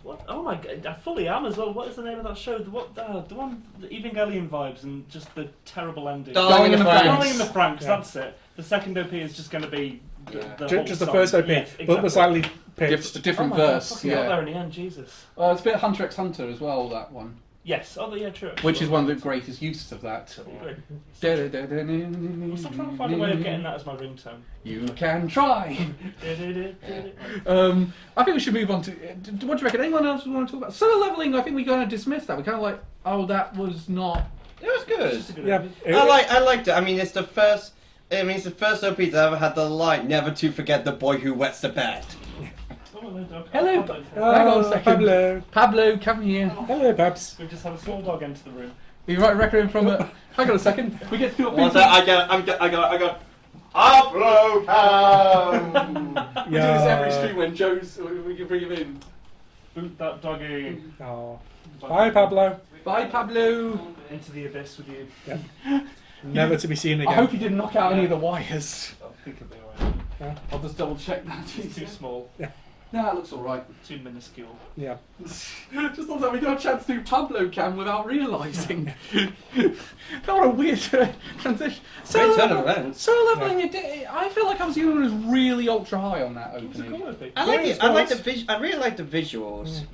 Speaker 3: What? Oh my god, I fully am as well. What is the name of that show? The one, the Evangelion vibes and just the terrible ending.
Speaker 4: Darling in the Franxx.
Speaker 3: Darling in the Franxx,
Speaker 2: Yeah.
Speaker 3: that's it. The second OP is just going to be the whole
Speaker 2: Just the
Speaker 3: song.
Speaker 2: first OP,
Speaker 3: Yes,
Speaker 2: but
Speaker 3: exactly.
Speaker 2: slightly
Speaker 1: Just
Speaker 2: pitched.
Speaker 1: a different
Speaker 3: Oh my God,
Speaker 1: verse.
Speaker 3: fucking got
Speaker 1: Yeah.
Speaker 3: there in the end, Jesus.
Speaker 1: It's a bit Hunter x Hunter as well. That one.
Speaker 3: Yes. Oh, yeah, true.
Speaker 1: which is one of the greatest uses of that.
Speaker 3: Great. I'm
Speaker 1: I'm
Speaker 3: still trying to find a way of getting that as my ringtone.
Speaker 1: You can try. I think we should move on to. What do you reckon? Anyone else want to talk about solo leveling? I think we kind of dismissed that. We kind of like, oh, that was not.
Speaker 4: It was good.
Speaker 2: Yeah,
Speaker 4: I liked it. I mean, it's the first. I mean, it's the first OP that ever had the line, never to forget the boy who wets the bed.
Speaker 1: Hello.
Speaker 2: Oh,
Speaker 1: Hang on a second.
Speaker 2: Pablo.
Speaker 1: Pablo, come here.
Speaker 2: Hello, Babs.
Speaker 3: We've just had a small dog enter the room.
Speaker 1: You might reckon from a. Hang on a second. We get to do
Speaker 4: One sec, I got. Upload cam.
Speaker 1: We do this every stream when Joe's. We can bring him in.
Speaker 3: Boot that doggy.
Speaker 2: Oh. Bye, Pablo.
Speaker 1: Bye, Pablo.
Speaker 3: Into the abyss with you.
Speaker 2: Yeah. Never to be seen again.
Speaker 1: I hope he didn't knock out any of the wires.
Speaker 3: I think it'll be alright.
Speaker 2: Yeah.
Speaker 1: I'll just double check that.
Speaker 3: It's too small.
Speaker 1: Nah, it looks alright.
Speaker 3: Too minuscule.
Speaker 2: Yeah.
Speaker 1: Just thought that we got a chance to do Pablo Cam without realising. What a weird transition.
Speaker 4: Great turn of events.
Speaker 1: Solo leveling, I feel like I was the one who was really ultra high on that
Speaker 3: It was a
Speaker 1: opening.
Speaker 3: cool epic.
Speaker 4: I like
Speaker 2: Yeah,
Speaker 4: it. I like
Speaker 2: it's
Speaker 4: the I really like the visuals.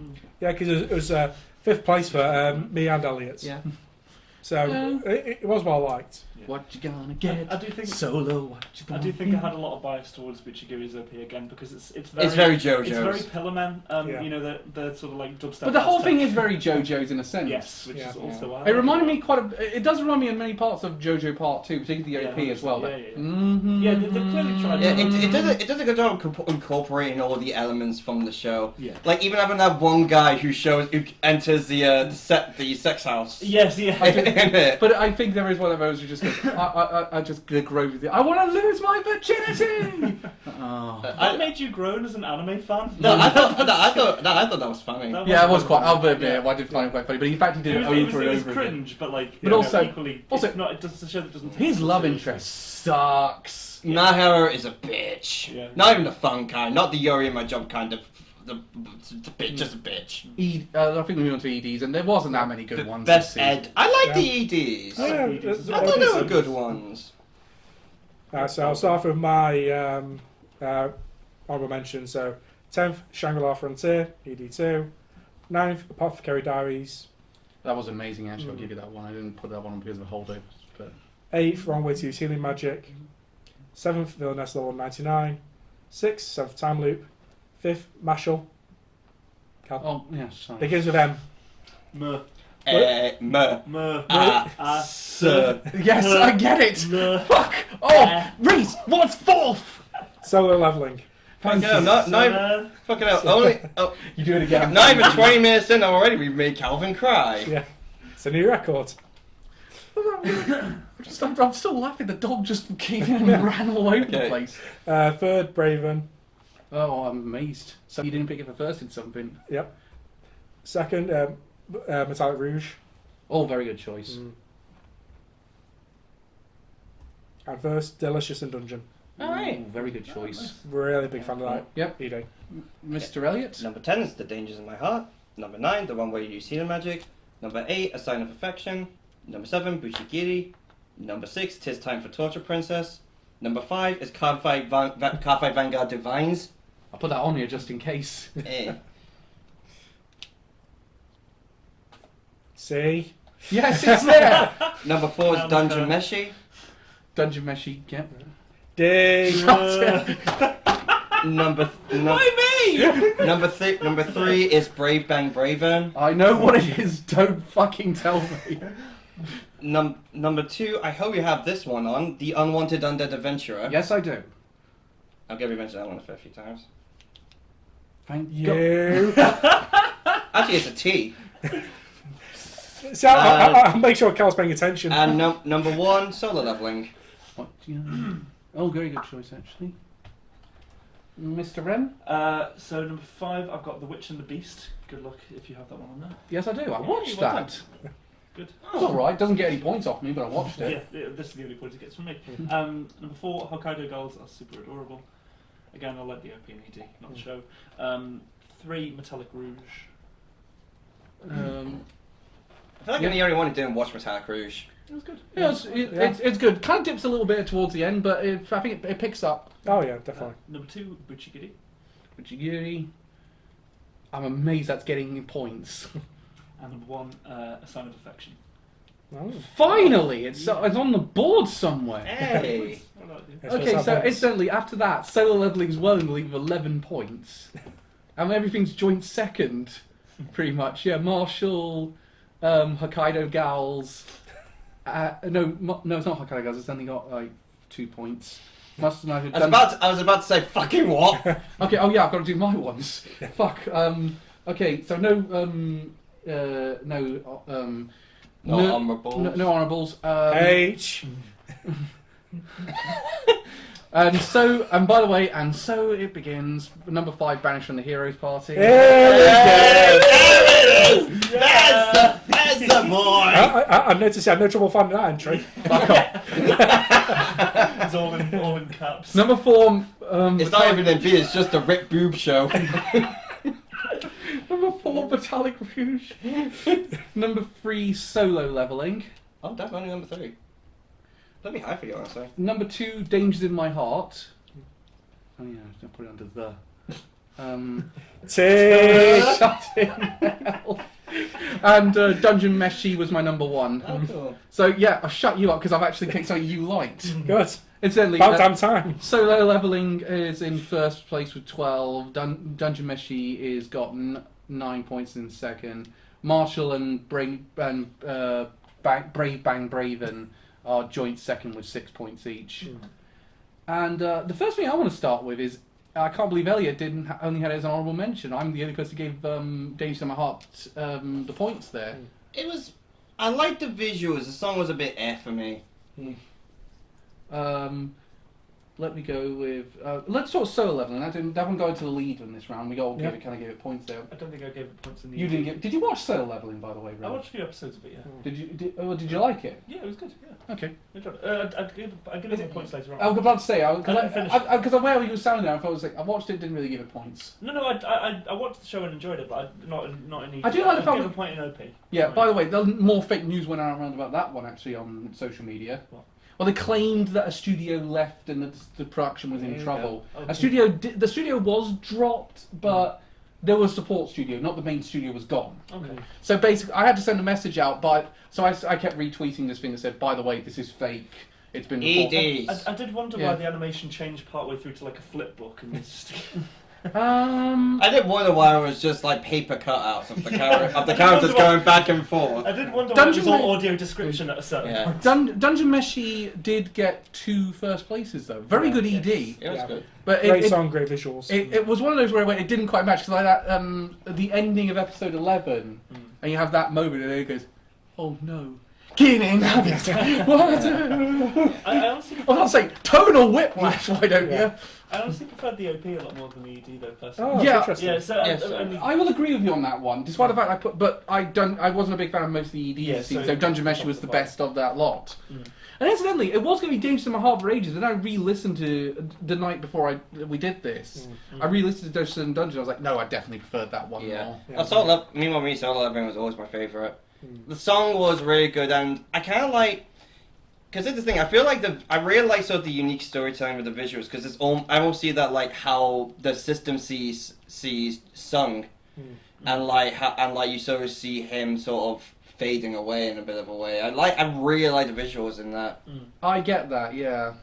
Speaker 2: Yeah, because it was 5th place for me and Elliot.
Speaker 4: Yeah.
Speaker 2: So it was well liked.
Speaker 1: What you gonna get?
Speaker 3: I do think
Speaker 1: Solo, what you
Speaker 3: I
Speaker 1: gonna
Speaker 3: do think I had a lot of bias towards Buchigiri's OP again because it's very
Speaker 4: It's very JoJo's.
Speaker 3: It's very Pillarman.
Speaker 2: Yeah.
Speaker 3: You know the sort of like dubstep.
Speaker 1: But the whole
Speaker 3: Aztec.
Speaker 1: thing is very JoJo's in a sense.
Speaker 3: Yes, which
Speaker 2: Yeah.
Speaker 3: is also why I
Speaker 1: It
Speaker 3: like
Speaker 1: reminded me it does remind me in many parts of JoJo Part 2, particularly the OP as well.
Speaker 3: Yeah,
Speaker 1: like,
Speaker 3: yeah. Yeah, they've clearly tried
Speaker 4: Yeah,
Speaker 3: to-
Speaker 4: it does a good job of incorporating all the elements from the show.
Speaker 3: Yeah.
Speaker 4: Like even having that one guy who enters the sex house.
Speaker 3: Yes, yeah.
Speaker 4: In it.
Speaker 1: But I think there is one of those who just goes, I just grow with it. I want to lose my virginity! Oh.
Speaker 3: That made you groan as an anime fan?
Speaker 4: No, I thought that was funny.
Speaker 3: That
Speaker 1: Yeah, it was quite. I'll admit,
Speaker 3: Yeah.
Speaker 1: I did find it quite funny. But in fact, he did it
Speaker 3: It
Speaker 1: over
Speaker 3: was
Speaker 1: and over again.
Speaker 3: cringe, but like,
Speaker 1: But also-
Speaker 3: equally,
Speaker 1: also-
Speaker 3: it's not. It does a show that doesn't. take
Speaker 1: His
Speaker 3: itself
Speaker 1: love
Speaker 3: seriously.
Speaker 1: interest sucks.
Speaker 4: Nahara is a bitch.
Speaker 3: Yeah.
Speaker 4: Not even the fun kind, not the Yuri in my jump kind of. The bitch, just a bitch.
Speaker 1: I think we moved on to EDs, and there wasn't that many good
Speaker 4: The
Speaker 1: ones.
Speaker 4: best
Speaker 1: this season.
Speaker 4: Ed. I like
Speaker 2: Yeah.
Speaker 4: the EDs.
Speaker 2: Yeah,
Speaker 3: EDs.
Speaker 4: I thought they were good ones.
Speaker 2: So I'll start with my honorable mention. So 10th, Shangri-La Frontier, ED2. 9th, Apothecary Diaries.
Speaker 1: That was amazing, actually. I'll give you that one. I didn't put that one on because of the holdovers. But
Speaker 2: 8th, Wrong Way to Use Healing Magic. 7th, Villainess Level 99. 6th, 7th Time Loop. 5th, Mashal.
Speaker 1: oh, yeah, sorry.
Speaker 2: Begins with M.
Speaker 3: Meh.
Speaker 4: Sir.
Speaker 1: Yes, I get it.
Speaker 3: Meh.
Speaker 1: Fuck. Oh, Reese, what's fourth?
Speaker 2: Solo leveling.
Speaker 1: Thank
Speaker 4: No,
Speaker 1: you.
Speaker 4: not even. Fucking hell. Only. Oh,
Speaker 1: You do it again.
Speaker 4: not even 20 minutes in, already we've made Calvin cry.
Speaker 2: Yeah. It's a new record.
Speaker 1: I'm still laughing. The dog just came in and ran all over the
Speaker 4: Okay.
Speaker 1: place.
Speaker 2: 3rd, Braven.
Speaker 1: Oh, I'm amazed. So you didn't pick it for first in something.
Speaker 2: Yep. 2nd, Metallic Rouge.
Speaker 1: Oh, very good choice.
Speaker 2: And 1st, Delicious in Dungeon.
Speaker 4: Alright.
Speaker 1: Ooh, very good choice.
Speaker 2: Really big fan of that.
Speaker 1: Yep.
Speaker 2: ED.
Speaker 1: Mr. Elliot?
Speaker 4: Number 10 is The Dangers in My Heart. Number 9, The One Way You Use Healing Magic. Number 8, A Sign of Affection. Number 7, Bushigiri. Number 6, Tis Time for Torture Princess. Number 5 is Cardfight Vanguard Divines.
Speaker 1: I'll put that on here just in case.
Speaker 4: Eh.
Speaker 2: See?
Speaker 1: Yes, it's there!
Speaker 4: Number 4 is Dungeon Meshi.
Speaker 1: Dungeon Meshi, yeah.
Speaker 2: D.
Speaker 4: Number number 3 is Brave Bang Braven.
Speaker 1: I know what it is, don't fucking tell me.
Speaker 4: Number 2, I hope you have this one on, The Unwanted Undead Adventurer.
Speaker 1: Yes, I do.
Speaker 4: I'm gonna mention that one a fair few times.
Speaker 1: Thank God.
Speaker 2: You.
Speaker 4: Actually, it's a T.
Speaker 2: So I'll make sure Cal's paying attention.
Speaker 4: And number 1, Solo Leveling.
Speaker 1: What do you know? Oh, very good choice, actually. Mr. Wren?
Speaker 3: So number 5, I've got The Witch and the Beast. Good luck if you have that one on there.
Speaker 1: Yes, I do. I
Speaker 3: Yay,
Speaker 1: watched
Speaker 3: well
Speaker 1: that.
Speaker 3: Good.
Speaker 1: It's alright, doesn't get any points off me, but I watched it.
Speaker 3: Yeah, this is the only point it gets from me. Number 4, Hokkaido Girls are super adorable. Again, I like the OP and ED, not the show. 3, Metallic Rouge.
Speaker 4: I feel like I'm the only one who didn't watch Metallic Rouge.
Speaker 3: It was good.
Speaker 1: Yeah, it's good. Kind of dips a little bit towards the end, but I think it picks up.
Speaker 2: Oh yeah, definitely.
Speaker 3: Number 2, Buchigiri.
Speaker 1: Buchigiri. I'm amazed that's getting points.
Speaker 3: And number 1, A Sign of Affection.
Speaker 2: Oh.
Speaker 1: Finally, it's on the board somewhere.
Speaker 4: Hey.
Speaker 3: What about you?
Speaker 2: Yes,
Speaker 1: Okay,
Speaker 2: let's
Speaker 1: so
Speaker 2: have
Speaker 1: instantly after that, solo leveling is well in the league with 11 points, and everything's joint second, pretty much. Yeah, Marshall, Hokkaido Gals. No, it's not Hokkaido Gals. It's only got like 2 points. Must have
Speaker 4: I was about to say fucking what?
Speaker 1: Okay. Oh yeah, I've got to do my ones. Fuck. Okay. So no
Speaker 4: honourables.
Speaker 1: No honourables.
Speaker 2: H.
Speaker 1: And by the way, and so it begins. Number 5, banished from the heroes party.
Speaker 2: Hey!
Speaker 4: That's the boy!
Speaker 2: I noticed you had no trouble finding that entry.
Speaker 1: Fuck off.
Speaker 3: It's all in caps.
Speaker 1: Number 4.
Speaker 4: It's not even in B, it's just a Rick Boob show.
Speaker 1: Number 4, Metallic Rouge. Number 3, solo leveling.
Speaker 4: Oh, that's only number 3. Let me high for you, honestly.
Speaker 1: Number 2, Dangers in My Heart. Oh yeah, I put it under the.
Speaker 2: T.
Speaker 1: Shut in hell. And Dungeon Meshi was my number 1.
Speaker 4: Oh, cool.
Speaker 1: So yeah, I've shut you up because I've actually picked something you liked.
Speaker 2: Good.
Speaker 1: Incidentally,
Speaker 2: About damn time.
Speaker 1: solo leveling is in first place with 12. Dungeon Meshi is got 9 points in second. Marshall and Brave Bang Braven are joint second with 6 points each. And the first thing I want to start with is I can't believe Elliot only had it as an honourable mention. I'm the only person who gave Danger to My Heart the points there.
Speaker 4: It was... I liked the visuals. The song was a bit for me.
Speaker 1: Let me go with. Let's talk solo leveling. I haven't gone to the lead in this round. We all give it points there.
Speaker 3: I don't think I gave it points in the
Speaker 1: You didn't get. Did you watch solo leveling, by the way,
Speaker 3: I
Speaker 1: Ren?
Speaker 3: watched a few episodes of it, yeah.
Speaker 1: Did you like it?
Speaker 3: Yeah, it was good, yeah.
Speaker 1: Okay.
Speaker 3: Good job. I'll give it some points later on.
Speaker 1: I was about to say
Speaker 3: didn't finish.
Speaker 1: because the way you were sounding there, I thought it was like I watched it, didn't really give it points.
Speaker 3: No, I watched the show and enjoyed it, but not in
Speaker 1: I do like the fact
Speaker 3: give
Speaker 1: that-
Speaker 3: a point in OP.
Speaker 1: Yeah. By the way, more fake news went around about that one actually on social media.
Speaker 3: What?
Speaker 1: Well, they claimed that a studio left and that the production was in trouble.
Speaker 3: Okay.
Speaker 1: The studio was dropped, but there was support studio, not the main studio was gone.
Speaker 3: Okay.
Speaker 1: So basically, I had to send a message out, so I kept retweeting this thing that said, "By the way, this is fake. It's been reported."
Speaker 4: EDs.
Speaker 3: I did wonder
Speaker 1: Yeah.
Speaker 3: why the animation changed partway through to like a flip book and it's just...
Speaker 4: I did wonder why it was just like paper cutouts of the characters going back and forth.
Speaker 3: I did wonder why it was
Speaker 1: Dungeon
Speaker 3: all audio description at a certain
Speaker 4: Yeah.
Speaker 3: point.
Speaker 1: Dungeon Meshi did get 2 first places though. Very good ED.
Speaker 4: It was
Speaker 2: Yeah.
Speaker 4: good.
Speaker 1: But
Speaker 2: Great song, great visuals.
Speaker 1: It was one of those where it didn't quite match because the ending of episode 11, and you have that moment and it goes, "Oh no, Keenan, what?"
Speaker 3: I honestly
Speaker 1: I was gonna say tonal whiplash. Why don't
Speaker 2: Yeah.
Speaker 1: you?
Speaker 3: I honestly preferred the OP a lot more than the ED though,
Speaker 2: Oh,
Speaker 3: personally.
Speaker 2: that's
Speaker 1: Yeah.
Speaker 2: interesting.
Speaker 3: Yeah, so
Speaker 4: Yes,
Speaker 1: I will agree with you on that one, despite the fact I wasn't a big fan of most of the EDs.
Speaker 3: Yeah,
Speaker 1: so Dungeon Meshi was the best of that lot.
Speaker 3: Mm.
Speaker 1: And incidentally, it was going to be Dangerous in My Heart for ages. And I re-listened to the night before we did this. I re-listened to Dungeons and Dungeons. I was like, no, I definitely preferred that one more.
Speaker 2: Yeah.
Speaker 4: Solo Leveling was always my favourite. The song was really good, and I kind of like... Because it's the thing, I feel like I really like sort of the unique storytelling with the visuals, because it's I almost see that like how the system sees sung, and like you sort of see him sort of fading away in a bit of a way. I really like the visuals in that.
Speaker 1: I get that, yeah.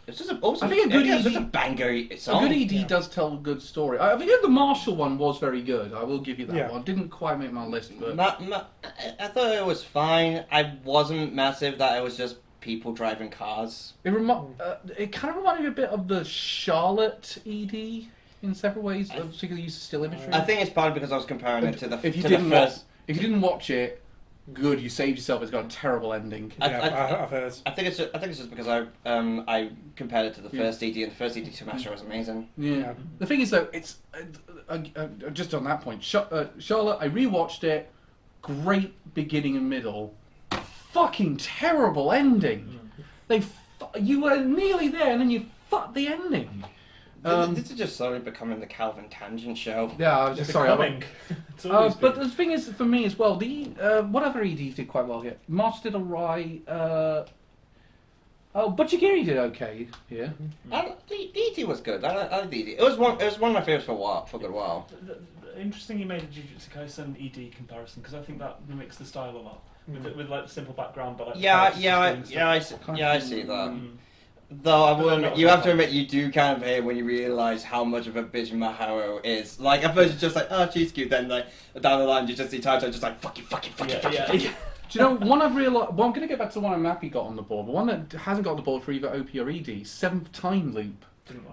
Speaker 4: It's just also
Speaker 1: I think a good
Speaker 4: it's just
Speaker 1: ED
Speaker 4: a banger
Speaker 1: A
Speaker 4: song.
Speaker 1: good ED does tell a good story. I think the Marshall one was very good. I will give you that
Speaker 2: Yeah.
Speaker 1: one. Didn't quite make my list, but
Speaker 4: I thought it was fine. I wasn't massive that it was just people driving cars.
Speaker 1: it kind of reminded me a bit of the Charlotte ED in several ways, particularly use of still imagery.
Speaker 4: I think it's partly because I was comparing it to the
Speaker 1: if you
Speaker 4: to
Speaker 1: didn't
Speaker 4: the first.
Speaker 1: if you didn't watch it, good. You saved yourself. It's got a terrible ending.
Speaker 2: I've heard.
Speaker 4: I think it's just because I compared it to the first ED, and the first ED Smasher was amazing.
Speaker 1: Yeah. The thing is, though, it's just on that point. Charlotte, I rewatched it. Great beginning and middle. Fucking terrible ending. You were nearly there, and then you fucked the ending.
Speaker 4: This is just slowly becoming the Calvin Tangent show.
Speaker 1: Yeah, I was just sorry.
Speaker 3: Becoming. It's always
Speaker 1: But
Speaker 3: been.
Speaker 1: the thing is, for me as well, what other EDs did quite well here? March did alright. Oh, Butchigiri did okay here.
Speaker 4: The ED was good. I like the ED. It was one of my favorites for a good while.
Speaker 3: Interesting, you made a Jujutsu Kaisen ED comparison because I think that mimics the style a lot with like the simple background, but like
Speaker 4: I see that. Though I will admit, you have to admit, you do kind of hate when you realise how much of a bitch Maharu is. Like at first, it's just like, oh, she's cute. Then like down the line, you just see Taito just like fuck you.
Speaker 1: Do you know one I've realised? Well, I'm going to get back to the one I'm happy got on the board, but one that hasn't got on the board for either OP or ED. 7th Time Loop.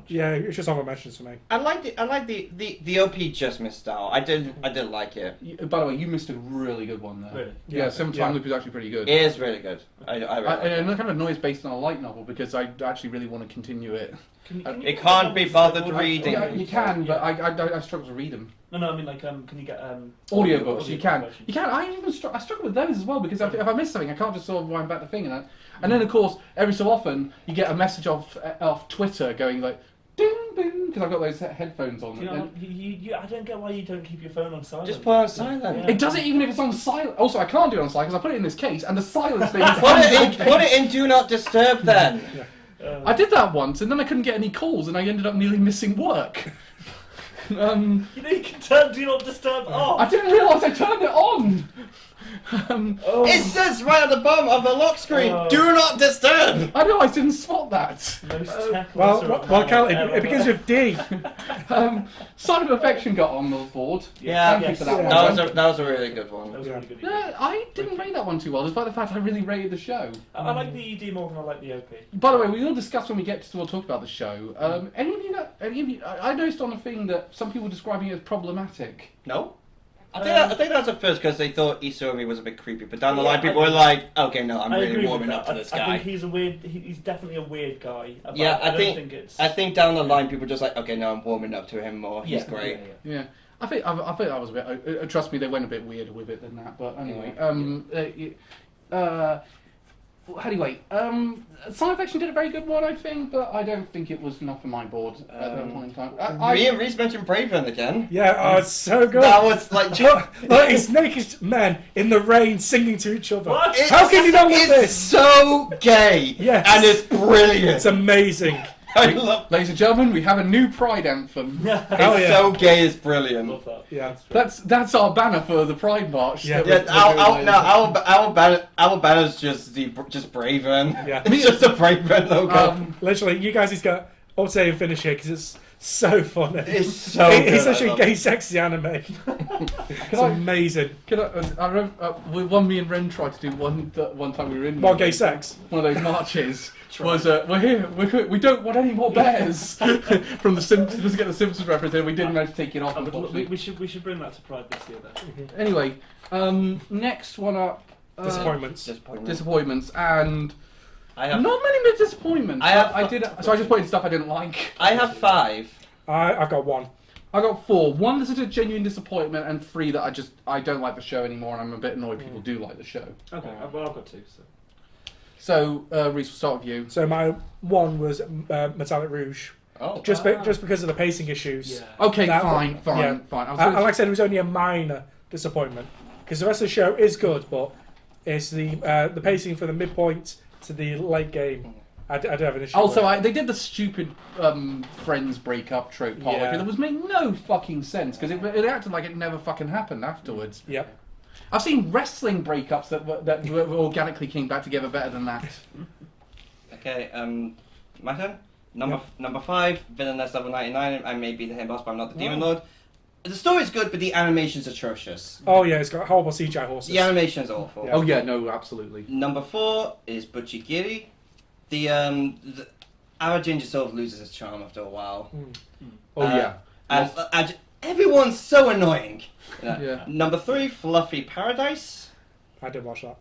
Speaker 2: Yeah, it's just honorable mentions for me.
Speaker 4: I like the OP just missed out. I did like it.
Speaker 1: By the way, you missed a really good one there.
Speaker 3: Really?
Speaker 1: Yeah, 7th Time Loop is actually pretty good.
Speaker 4: It is really good. I really like it.
Speaker 1: And it kind of annoys based on a light novel because I actually really want to continue it.
Speaker 4: It can't be bothered reading.
Speaker 1: Yeah, you can, but I struggle to read them.
Speaker 3: No, I mean like can you get
Speaker 1: Audiobooks, you can.
Speaker 3: version?
Speaker 1: You can. I struggle with those as well because if I miss something, I can't just sort of wind back the thing. And then, of course, every so often, you get a message off Twitter going like, ding, ding, because I've got those headphones on.
Speaker 3: You know, I don't get why you don't keep your phone on silent.
Speaker 4: Just put it on silent.
Speaker 3: Yeah.
Speaker 1: It does it even if it's on silent. Also, I can't do it on silent because I put it in this case, and the silence thing is
Speaker 4: Put it in Do Not Disturb then.
Speaker 1: I did that once, and then I couldn't get any calls, and I ended up nearly missing work.
Speaker 3: You know you can turn Do Not Disturb off.
Speaker 1: I didn't realise I turned it on.
Speaker 4: It says right at the bottom of the lock screen, Do Not Disturb.
Speaker 1: I know I didn't spot that.
Speaker 2: Well, Cal, it begins with D.
Speaker 1: Sign of Affection got on the board.
Speaker 4: Yeah,
Speaker 1: Thank you for that
Speaker 3: yes.
Speaker 1: one.
Speaker 4: That was a really good one.
Speaker 3: That was a really good.
Speaker 1: No, I didn't rate that one too well, despite the fact I really rated the show.
Speaker 3: I like the ED more than I like the OP.
Speaker 1: By the way, we will discuss when we get to talk about the show. Any of you? I noticed on a thing that some people were describing it as problematic.
Speaker 4: No? I think that was at first because they thought Isumi was a bit creepy, but down the line people were like, okay, no, I'm
Speaker 3: I
Speaker 4: really
Speaker 3: agree
Speaker 4: warming
Speaker 3: with
Speaker 4: up
Speaker 3: that.
Speaker 4: to this
Speaker 3: I
Speaker 4: guy.
Speaker 3: think he's a weird. He's definitely a weird guy. But
Speaker 4: Yeah,
Speaker 3: I don't think it's.
Speaker 4: I think down the line people were just like, okay, no, I'm warming up to him more. He's great.
Speaker 1: Yeah. I think that was a bit. Trust me, they went a bit weirder with it than that. But anyway, anyway, Sign of Affection did a very good one, I think, but I don't think it was enough for my board at that point in time.
Speaker 4: Me and Reese mentioned Braven again.
Speaker 2: Yeah, oh, it's so good.
Speaker 4: That was like,
Speaker 2: Like it's naked men in the rain singing to each other.
Speaker 3: What?
Speaker 2: How can you not love
Speaker 4: It's
Speaker 2: this?
Speaker 4: so gay.
Speaker 2: Yes.
Speaker 4: And it's brilliant.
Speaker 2: It's amazing.
Speaker 4: I love.
Speaker 1: Ladies and gentlemen, we have a new Pride anthem.
Speaker 4: It's
Speaker 2: Oh, yeah.
Speaker 4: so gay. It's brilliant.
Speaker 3: Love that.
Speaker 2: Yeah.
Speaker 1: That's our banner for the Pride March.
Speaker 2: Yeah.
Speaker 1: that
Speaker 4: Our banner's just Braven.
Speaker 2: Yeah.
Speaker 4: It's just a Braven logo.
Speaker 2: Literally, you guys need to go all say and finish here because it's so funny.
Speaker 4: It's so
Speaker 2: It's
Speaker 4: good.
Speaker 2: actually
Speaker 4: I love
Speaker 2: gay, sexy anime. It's amazing.
Speaker 1: I remember one me and Ren tried to do one time we were in
Speaker 2: More gay sex.
Speaker 1: one of those marches. Was we're here. We don't want any more bears from the Simpsons. Just to get the Simpsons reference in, we didn't manage to take it off. Unfortunately.
Speaker 3: We should bring that to Pride this year then.
Speaker 1: Anyway, next one up.
Speaker 2: Disappointments.
Speaker 1: Disappointments, and
Speaker 4: I have
Speaker 1: not many disappointments.
Speaker 4: I
Speaker 1: just put in stuff I didn't like.
Speaker 4: I have 5.
Speaker 2: I've got 1.
Speaker 1: I got 4. 1 that's a genuine disappointment, and 3 that I don't like the show anymore, and I'm a bit annoyed people do like the show.
Speaker 3: Okay, well I've got 2.
Speaker 1: So, Reese, we'll start with you.
Speaker 2: So my 1 was Metallic Rouge.
Speaker 4: Oh.
Speaker 2: Just because of the pacing issues.
Speaker 3: Yeah.
Speaker 1: Okay,
Speaker 2: That
Speaker 1: fine.
Speaker 2: yeah.
Speaker 1: I was
Speaker 2: And like I said, it was only a minor disappointment because the rest of the show is good, but it's the pacing from the midpoint to the late game. I did have an issue.
Speaker 1: Also,
Speaker 2: with.
Speaker 1: they did the stupid friends breakup trope part
Speaker 2: Yeah.
Speaker 1: that was made no fucking sense because it acted like it never fucking happened afterwards.
Speaker 2: Yep.
Speaker 1: I've seen wrestling breakups that organically came back together better than that.
Speaker 4: Okay, my turn? Number 5, Villainess level 99. I may be the hit boss, but I'm not the Demon Lord. The story's good, but the animation's atrocious.
Speaker 2: Oh yeah, it's got horrible CGI horses.
Speaker 4: The animation's awful.
Speaker 2: Yeah.
Speaker 1: Oh yeah, no, absolutely.
Speaker 4: Number 4 is Butchigiri. Our ginger sort of loses its charm after a while.
Speaker 1: Oh yeah.
Speaker 4: And everyone's so annoying.
Speaker 1: Yeah.
Speaker 4: Number 3, Fluffy Paradise.
Speaker 2: I did watch that.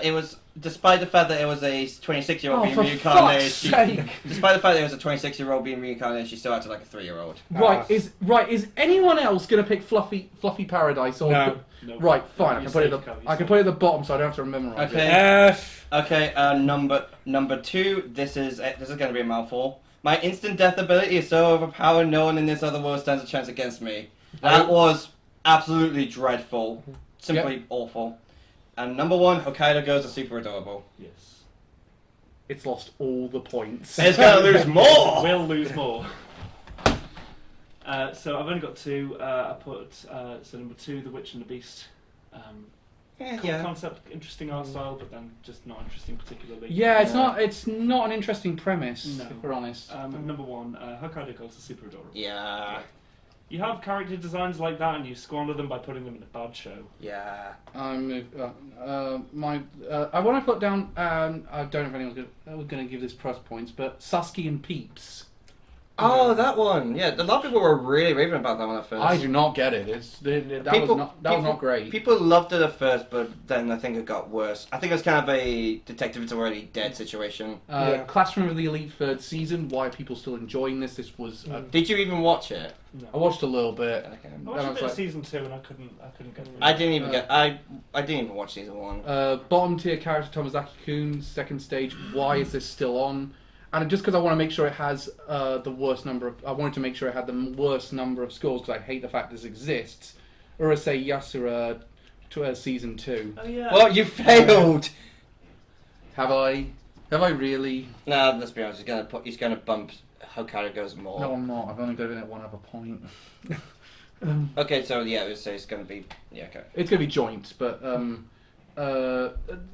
Speaker 4: It was, despite the fact that it was a 26-year-old being
Speaker 1: for
Speaker 4: reincarnated,
Speaker 1: fuck's sake!
Speaker 4: despite the fact that it was a 26-year-old being reincarnated, she still acted like a 3-year-old.
Speaker 1: Right, is anyone else gonna pick Fluffy Paradise or
Speaker 2: No.
Speaker 1: Right, fine. I
Speaker 3: You
Speaker 1: can put it
Speaker 3: save
Speaker 1: at
Speaker 3: cover,
Speaker 1: I can put it at the bottom so I don't have to memorize
Speaker 4: Okay.
Speaker 1: it.
Speaker 2: F.
Speaker 4: Okay, number 2, this is going to be a mouthful. My instant death ability is so overpowered, no one in this other world stands a chance against me. That was absolutely dreadful. Simply awful. And number 1, Hokkaido Girls are super adorable.
Speaker 3: Yes.
Speaker 1: it's lost all the points.
Speaker 4: It's gonna lose more.
Speaker 3: Will lose more. So I've only got 2. I put so number 2, The Witch and the Beast. Concept, interesting art style, but then just not interesting particularly.
Speaker 1: Yeah, it's not an interesting premise,
Speaker 3: No.
Speaker 1: if we're honest.
Speaker 3: Number 1, Hokkaido Girls are super adorable.
Speaker 4: Yeah.
Speaker 3: You have character designs like that, and you squander them by putting them in a bad show.
Speaker 4: Yeah.
Speaker 1: I want to put down. I don't know if anyone's going to give this plus points, but Sasuke and Peeps.
Speaker 4: Oh, that one. Yeah, a lot of people were really raving about that one at first.
Speaker 1: I do not get it. That was not great.
Speaker 4: People loved it at first, but then I think it got worse. I think it was kind of a detective is already dead situation.
Speaker 1: Classroom of the Elite 3rd season. Why are people still enjoying this? This was.
Speaker 4: Did you even watch it?
Speaker 3: No.
Speaker 1: I watched a little bit.
Speaker 4: Okay.
Speaker 3: I watched a bit of season 2, and I couldn't get through.
Speaker 4: I didn't even I didn't even watch season 1.
Speaker 1: Bottom tier character Tomazaki-kun, second stage. Why is this still on? And just because I want to make sure it has the worst number of... I wanted to make sure it had the worst number of scores because I hate the fact this exists. Urusei Yasura to season 2.
Speaker 3: Oh yeah.
Speaker 4: Well, you failed!
Speaker 1: Have I? Have I really?
Speaker 4: Nah, let's be honest, he's gonna bump Hokkaido Girls more.
Speaker 1: No, I'm not. I've only got it at 1 other point.
Speaker 4: Okay, so yeah, so it's gonna be... Yeah, okay.
Speaker 1: It's going to be joint, but...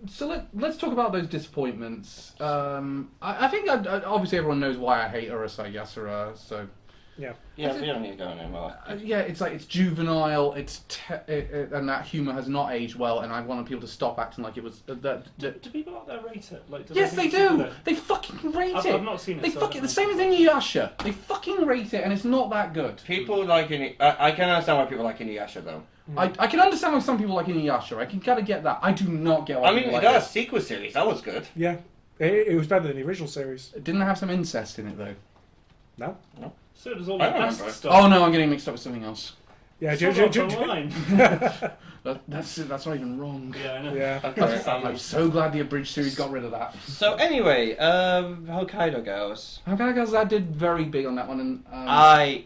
Speaker 1: so let's talk about those disappointments. I think obviously everyone knows why I hate Urusei Yasura, so...
Speaker 2: Yeah.
Speaker 4: Yeah, we don't need to go anymore.
Speaker 1: Yeah, it's like, it's juvenile, and that humour has not aged well, and I wanted people to stop acting like it was...
Speaker 3: Do people out there rate it? Like,
Speaker 1: Yes, they do! They fucking rate it!
Speaker 3: I've not seen it.
Speaker 1: They
Speaker 3: so
Speaker 1: fucking... The same as Inuyasha. They fucking rate it, and it's not that good.
Speaker 4: People like I can understand why people like Inuyasha though.
Speaker 1: I can understand why some people like Inuyasha. I can kind of get that. I do not get why
Speaker 4: I mean,
Speaker 1: people
Speaker 4: we
Speaker 1: like
Speaker 4: got a
Speaker 1: this.
Speaker 4: sequel series. That was good.
Speaker 2: Yeah. It was better than the original series.
Speaker 1: Didn't it have some incest in it, though?
Speaker 2: No?
Speaker 3: So does all
Speaker 4: I
Speaker 3: the
Speaker 4: don't
Speaker 3: best
Speaker 4: remember.
Speaker 3: stuff.
Speaker 1: Oh no, I'm getting mixed up with something else.
Speaker 2: Yeah,
Speaker 3: Sword Art Online.
Speaker 1: That's not even wrong.
Speaker 3: Yeah, I know.
Speaker 2: Yeah.
Speaker 1: I'm so glad the abridged series got rid of that.
Speaker 4: So anyway, Hokkaido Girls.
Speaker 1: I did very big on that one, and
Speaker 4: I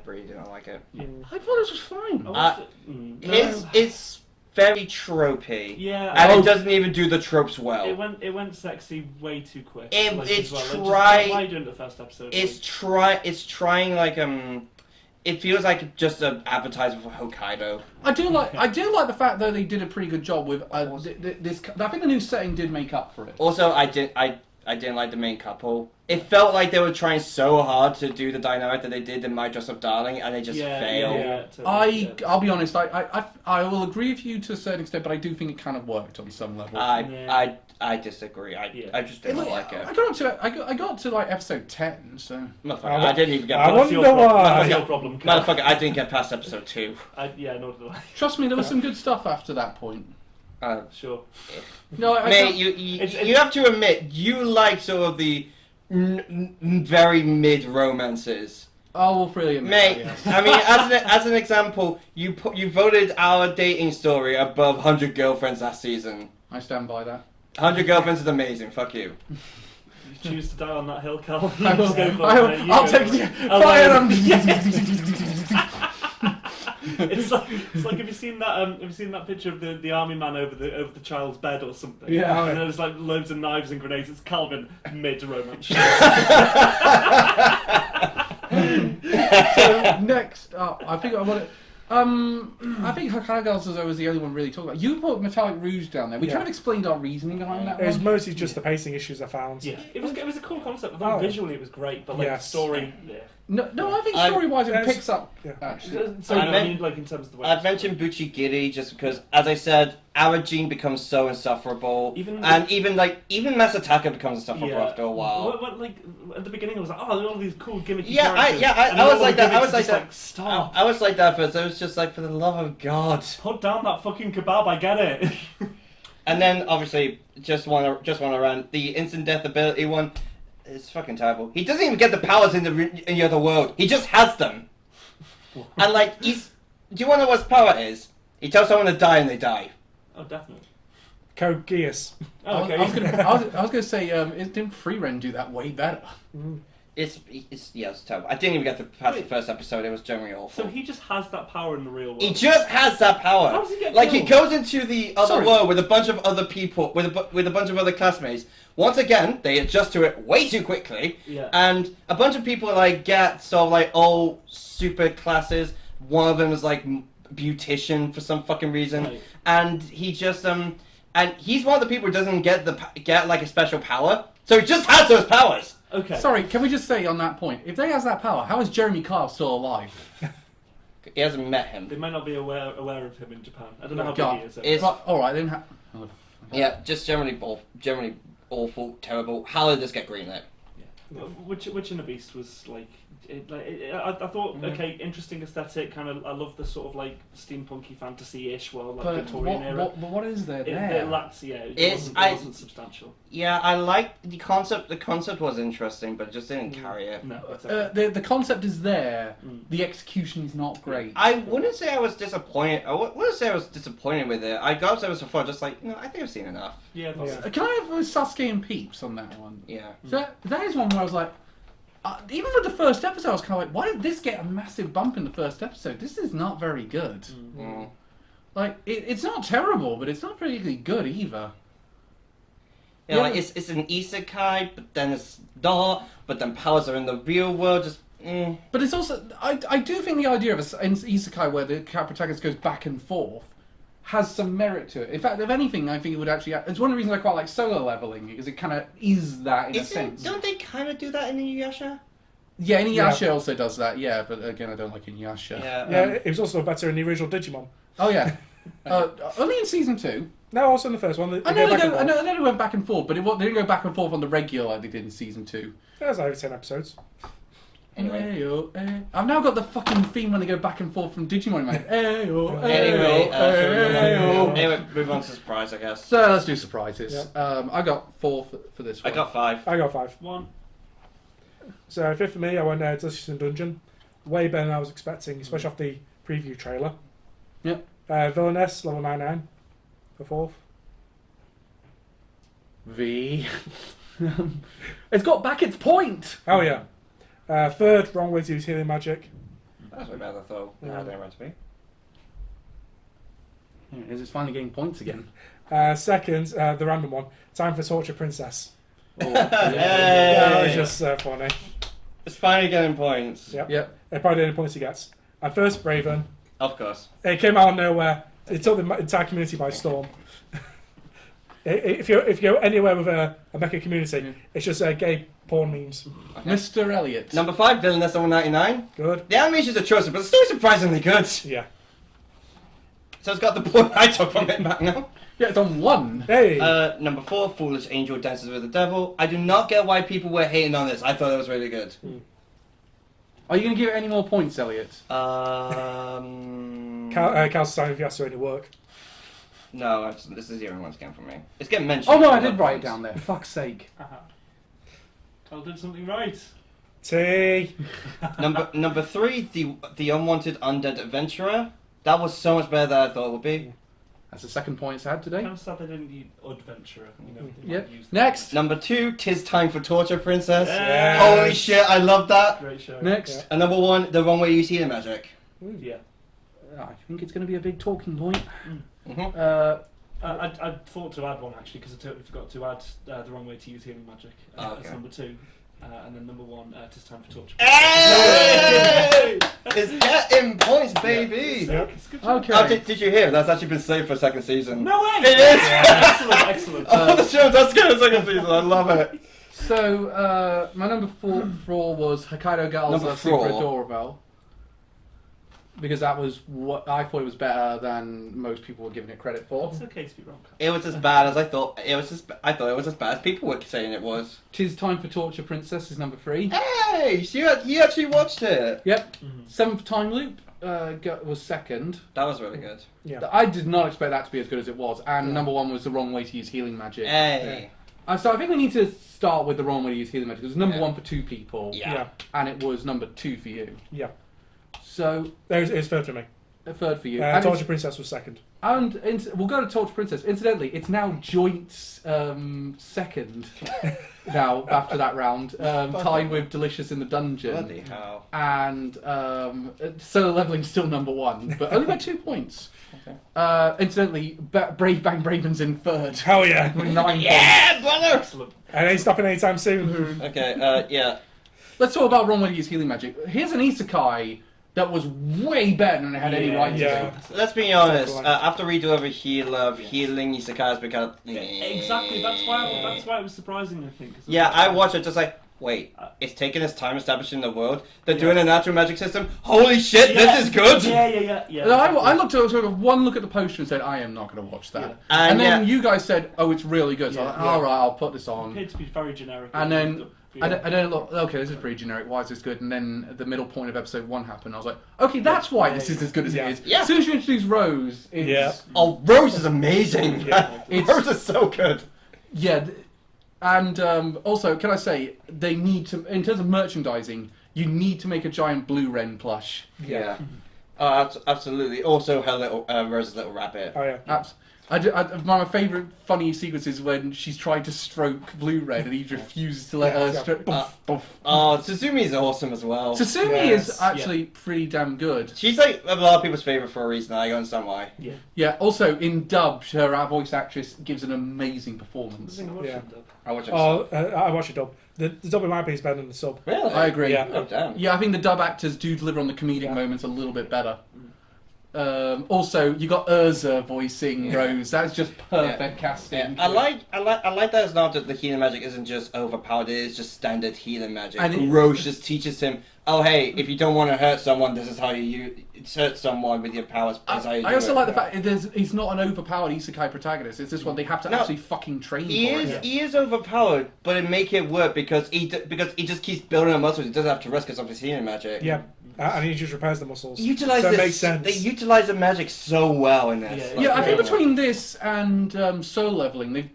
Speaker 4: really didn't like it.
Speaker 1: I thought it was fine.
Speaker 3: I watched it.
Speaker 4: It's very tropey.
Speaker 3: Yeah.
Speaker 4: And it doesn't even do the tropes well.
Speaker 3: It went sexy way too quick.
Speaker 4: It's
Speaker 3: as well.
Speaker 4: try-
Speaker 3: Why doing the first episode?
Speaker 4: It's trying like it feels like just an advertisement for Hokkaido.
Speaker 1: I do like the fact that they did a pretty good job with this. I think the new setting did make up for it.
Speaker 4: Also, I didn't like the main couple. It felt like they were trying so hard to do the dynamic that they did in My Dress Up Darling, and they just failed.
Speaker 1: I'll be honest. I will agree with you to a certain extent, but I do think it kind of worked on some level.
Speaker 4: I disagree. I just didn't like it.
Speaker 1: I got to like episode 10, so.
Speaker 4: Motherfucker, I didn't even get
Speaker 2: I
Speaker 4: past
Speaker 2: wonder why.
Speaker 3: That's your problem. Kat.
Speaker 4: Motherfucker, I didn't get past episode 2.
Speaker 3: Yeah, nor did I.
Speaker 1: Trust me, there was some good stuff after that point.
Speaker 3: Sure.
Speaker 1: No,
Speaker 4: Mate, you have to admit, you like sort of the very mid romances.
Speaker 1: I will freely admit
Speaker 4: Mate,
Speaker 1: that, yes.
Speaker 4: I mean, as an example, you voted our dating story above 100 Girlfriends last season.
Speaker 1: I stand by that.
Speaker 4: 100 Girlfriends is amazing. Fuck you.
Speaker 3: You choose to die on that hill, Cal.
Speaker 1: I will. I'll take you. Fire
Speaker 3: It's like have you seen that picture of the army man over the child's bed or something?
Speaker 1: Yeah.
Speaker 3: And there's like loads of knives and grenades. It's Calvin mid romance.
Speaker 1: So next up, I think I want to. I think Hokkaido Girls was the only one really talking about. You put Metallic Rouge down there. We kind of explained our reasoning behind that
Speaker 2: It was
Speaker 1: one.
Speaker 2: mostly just the pacing issues I found.
Speaker 3: Yeah, it was a cool concept. I thought visually it was great, but like the story. Yeah.
Speaker 1: No, I think story-wise it picks up.
Speaker 2: Yeah.
Speaker 1: Actually,
Speaker 3: So I mean, like in terms of the way.
Speaker 4: I've mentioned Buchigiri just because, as I said, Arajin becomes so insufferable, even Masataka becomes insufferable after a while.
Speaker 3: Like at the beginning, I was like, oh, all these cool gimmicky
Speaker 4: Yeah,
Speaker 3: characters.
Speaker 4: I was like that. I was like
Speaker 3: just
Speaker 4: that.
Speaker 3: Stop.
Speaker 4: I was like that first. I was just like, for the love of God.
Speaker 3: Put down that fucking kebab. I get it.
Speaker 4: And then obviously, just want to run the instant death ability one. It's fucking terrible. He doesn't even get the powers in the other world. He just has them. And like do you want to know what his power is? He tells someone to die and they die.
Speaker 3: Oh, definitely.
Speaker 2: Code Geass.
Speaker 3: Oh, okay.
Speaker 1: I was gonna say, didn't Freeren do that way better?
Speaker 4: It's terrible. I didn't even get past the
Speaker 3: Wait.
Speaker 4: first episode. It was generally awful.
Speaker 3: So he just has that power in the real world.
Speaker 4: He just has that power.
Speaker 3: How does he get
Speaker 4: Like he
Speaker 3: killed?
Speaker 4: goes into the other
Speaker 1: Sorry.
Speaker 4: world with a bunch of other people, with a bunch of other classmates. Once again, they adjust to it way too quickly,
Speaker 3: Yeah.
Speaker 4: and a bunch of people like get sort of like all super classes. One of them is like beautician for some fucking reason,
Speaker 3: Right.
Speaker 4: and he just and he's one of the people who doesn't get like a special power, so he just has those powers.
Speaker 3: Okay.
Speaker 1: Sorry, can we just say on that point, if they has that power, how is Jeremy Kyle still alive?
Speaker 4: He hasn't met him.
Speaker 3: They might not be aware of him in Japan. I don't know how
Speaker 1: God.
Speaker 3: big he is.
Speaker 4: It's-
Speaker 1: But, all right, then.
Speaker 4: Yeah, just generally awful, terrible. How did this get greenlit?
Speaker 3: Witch and the Beast was like, I thought okay, interesting aesthetic. Kind of, I love the sort of like steampunky fantasy-ish world, like
Speaker 1: But
Speaker 3: Victorian era.
Speaker 1: but what is there
Speaker 3: It
Speaker 1: there?
Speaker 3: lacks, it
Speaker 4: It's-
Speaker 3: wasn't substantial.
Speaker 4: Yeah, I liked the concept. The concept was interesting, but it just didn't carry it.
Speaker 3: No, exactly.
Speaker 1: The concept is there.
Speaker 3: Mm.
Speaker 1: The execution is not great.
Speaker 4: I wouldn't say I was disappointed. I wouldn't say I was disappointed with it. I got upset with it before, just like, I think I've seen enough.
Speaker 3: Yeah,
Speaker 2: Yeah.
Speaker 1: Can I have Sasuke and Peeps on that one?
Speaker 4: Yeah.
Speaker 1: So that is one where I was like, even with the first episode, I was kind of like, why did this get a massive bump in the first episode? This is not very good.
Speaker 4: Mm.
Speaker 1: Like, it's not terrible, but it's not particularly good either.
Speaker 4: Yeah, like it's an isekai, but then it's not. But then powers are in the real world. Just.
Speaker 1: But it's also, I do think the idea of an isekai where the protagonist goes back and forth has some merit to it. In fact, if anything, I think it would actually. It's one of the reasons I quite like Solo Leveling, because it kind of is that in a sense.
Speaker 4: Don't they kind of do that in Inuyasha?
Speaker 1: Yeah, Inuyasha also does that. Yeah, but again, I don't like Inuyasha.
Speaker 4: Yeah.
Speaker 2: Yeah, it was also better in the original Digimon.
Speaker 1: Oh yeah. Only in season 2.
Speaker 2: No, also in the first one. They
Speaker 1: I know
Speaker 2: go back and forth.
Speaker 1: they only went back and forth, but they didn't go back and forth on the regular like they did in season 2.
Speaker 2: That was over 10 episodes.
Speaker 4: Anyway.
Speaker 1: I've now got the fucking theme when they go back and forth from Digimon, mate.
Speaker 4: Anyway, move on to surprise, I guess.
Speaker 1: So let's do surprises. I got 4 for this one.
Speaker 4: I got 5.
Speaker 2: I got 5.
Speaker 3: 1.
Speaker 2: So 5th for me, I went Delicious in Dungeon. Way better than I was expecting, especially off the preview trailer.
Speaker 1: Yep.
Speaker 2: Villainess, level 99 for 4th.
Speaker 1: V. It's got back its point.
Speaker 2: Oh yeah. 3rd, Wrong Way to Use Healing Magic.
Speaker 4: That's way better than I thought.
Speaker 2: Yeah.
Speaker 4: They meant to be.
Speaker 1: Here it is, it's finally getting points again.
Speaker 2: 2nd, the random one, Time for Torture Princess.
Speaker 1: Oh,
Speaker 2: That was
Speaker 4: Yay!
Speaker 2: just funny.
Speaker 4: It's finally getting points.
Speaker 2: Yep.
Speaker 1: Yep.
Speaker 2: Probably the only points he gets. And first, Braven.
Speaker 4: Of course.
Speaker 2: It came out of nowhere. It took the entire community by storm. If you go anywhere with a mecha community, it's just gay porn memes.
Speaker 1: Mr. Elliot.
Speaker 4: Number 5, Villainess level 99.
Speaker 2: Good.
Speaker 4: The animation's atrocious, but it's still surprisingly good.
Speaker 2: Yeah.
Speaker 4: So it's got the point I took from it back now.
Speaker 1: Yeah, it's on 1.
Speaker 2: Hey.
Speaker 4: Number 4, Foolish Angel Dances with the Devil. I do not get why people were hating on this. I thought it was really good.
Speaker 1: Are you going to give it any more points, Elliot?
Speaker 2: Cal Society if you ask for any work.
Speaker 4: No, this is the only one that's getting from me. It's getting mentioned.
Speaker 1: Oh no, I
Speaker 4: but
Speaker 1: did
Speaker 4: not
Speaker 1: write it
Speaker 4: points.
Speaker 1: down there. Fuck's sake.
Speaker 3: Carl did something right.
Speaker 2: T.
Speaker 4: Number 3, the Unwanted Undead Adventurer. That was so much better than I thought it would be.
Speaker 1: That's the second point it's had today.
Speaker 3: Kind of sad they didn't use adventurer. They
Speaker 1: Yep.
Speaker 3: might use that.
Speaker 1: Next.
Speaker 4: Number 2, 'Tis Time for Torture Princess.
Speaker 3: Yeah.
Speaker 4: Holy shit, I love that.
Speaker 3: Great show.
Speaker 1: Next.
Speaker 4: And number 1, The Wrong Way to Use Healing Magic.
Speaker 3: Yeah.
Speaker 1: I think it's going to be a big talking point.
Speaker 4: Mm-hmm.
Speaker 3: I thought to add one actually because I totally forgot to add The Wrong Way to Use Healing Magic
Speaker 4: Okay.
Speaker 3: as number 2. And then number 1, Tis Time for Torture.
Speaker 4: Hey! It's getting points, baby.
Speaker 2: Yep.
Speaker 3: It's a good job.
Speaker 1: Okay.
Speaker 4: Oh, did you hear? That's actually been saved for a second season.
Speaker 3: No way!
Speaker 4: It is!
Speaker 3: Excellent, excellent.
Speaker 4: Oh, the show that's getting a second season. I love it.
Speaker 1: So, my number 4 was Hokkaido Girls
Speaker 4: Number
Speaker 1: Are Super
Speaker 4: 4.
Speaker 1: Adorable. Because that was what I thought it was better than most people were giving it credit for.
Speaker 3: It's okay to be wrong.
Speaker 4: It was as bad as I thought. I thought it was as bad as people were saying it was.
Speaker 1: Tis Time for Torture Princess is number 3.
Speaker 4: Hey, so you actually watched it.
Speaker 1: Yep.
Speaker 3: Mhm.
Speaker 1: 7th Time Loop was 2nd.
Speaker 4: That was really good.
Speaker 2: Yeah.
Speaker 1: I did not expect that to be as good as it was. And
Speaker 2: Yeah.
Speaker 1: number 1 was The Wrong Way to Use Healing Magic.
Speaker 4: Hey.
Speaker 1: So I think we need to start with The Wrong Way to Use Healing Magic. It was number
Speaker 4: Yeah.
Speaker 1: 1 for 2 people.
Speaker 4: Yeah.
Speaker 1: And it was number 2 for you.
Speaker 2: Yeah.
Speaker 1: So,
Speaker 2: It was 3rd for me.
Speaker 1: third for you. And
Speaker 2: Torture Princess was second.
Speaker 1: we'll go to Torture Princess. Incidentally, it's now joint second now after that round, tied with Delicious in the Dungeon.
Speaker 4: Bloody hell.
Speaker 1: And Solo Leveling's still number 1, but only by 2 points.
Speaker 4: Okay.
Speaker 1: Incidentally, Brave Bang Braven's in third.
Speaker 2: Hell yeah.
Speaker 1: With 9 points.
Speaker 4: Yeah, brother!
Speaker 3: Excellent.
Speaker 2: And ain't stopping anytime soon.
Speaker 4: Okay, yeah.
Speaker 1: Let's talk about Ron Williams' healing magic. Here's an isekai that was way better than it had any right to
Speaker 2: Yeah.
Speaker 1: be.
Speaker 4: Let's be honest. After we do over healing isekai has become
Speaker 3: Exactly. That's why it was surprising. I think.
Speaker 4: Yeah, I watched it just like, wait, it's taking its time establishing the world. They're doing a natural magic system. Holy shit, this is good.
Speaker 3: Yeah.
Speaker 1: And I looked at sort of one look at the poster and said, I am not going to watch that.
Speaker 3: Yeah.
Speaker 1: And then you guys said, oh, it's really good. So I was like, all right, I'll put this
Speaker 3: It
Speaker 1: on.
Speaker 3: appeared to be very generic.
Speaker 1: And then I don't look, okay, this is pretty generic. Why is this good? And then the middle point of episode 1 happened. I was like, okay, that's why this is as good as it is.
Speaker 4: Yeah.
Speaker 1: As soon as you introduce Rose, it's
Speaker 4: Oh, Rose is amazing.
Speaker 2: Yeah.
Speaker 4: Rose is so good.
Speaker 1: And also, can I say, they need to, in terms of merchandising, you need to make a giant blue wren plush.
Speaker 4: Yeah. Oh, absolutely. Also, her little Rose's little rabbit.
Speaker 2: Oh yeah.
Speaker 1: One of my favourite funny sequences is when she's trying to stroke Blue Red and he refuses to let her stroke.
Speaker 4: Oh, Suzumi's awesome as well.
Speaker 1: Susumi is actually pretty damn good.
Speaker 4: She's like a lot of people's favourite for a reason. I understand why.
Speaker 1: Yeah. Also, in dub, her voice actress gives an amazing performance.
Speaker 2: Yeah.
Speaker 4: I watch it.
Speaker 2: I watch it dub. The dub in my opinion is better than the sub.
Speaker 4: Really?
Speaker 1: I agree.
Speaker 2: Yeah.
Speaker 4: Oh, damn.
Speaker 1: Yeah, I think the dub actors do deliver on the comedic moments a little bit better. Also, you got Urza voicing Rose. That's just perfect casting.
Speaker 4: Yeah. I like that it's not that the healing magic isn't just overpowered. It is just standard healing magic.
Speaker 1: And
Speaker 4: Rose just teaches him, oh hey, if you don't want to hurt someone, this is how you hurt someone with your powers. This is how you do
Speaker 1: I also
Speaker 4: it.
Speaker 1: like the fact he's not an overpowered isekai protagonist. It's this one they have to actually fucking train for it.
Speaker 4: He is overpowered, but it make it work because he just keeps building up muscles. He doesn't have to risk because of his healing magic.
Speaker 2: Yeah. And he just repairs the muscles.
Speaker 4: Utilize
Speaker 2: so
Speaker 4: this,
Speaker 2: it makes sense.
Speaker 4: They utilize the magic so well in this.
Speaker 1: Yeah, I think between this and Soul Leveling, they've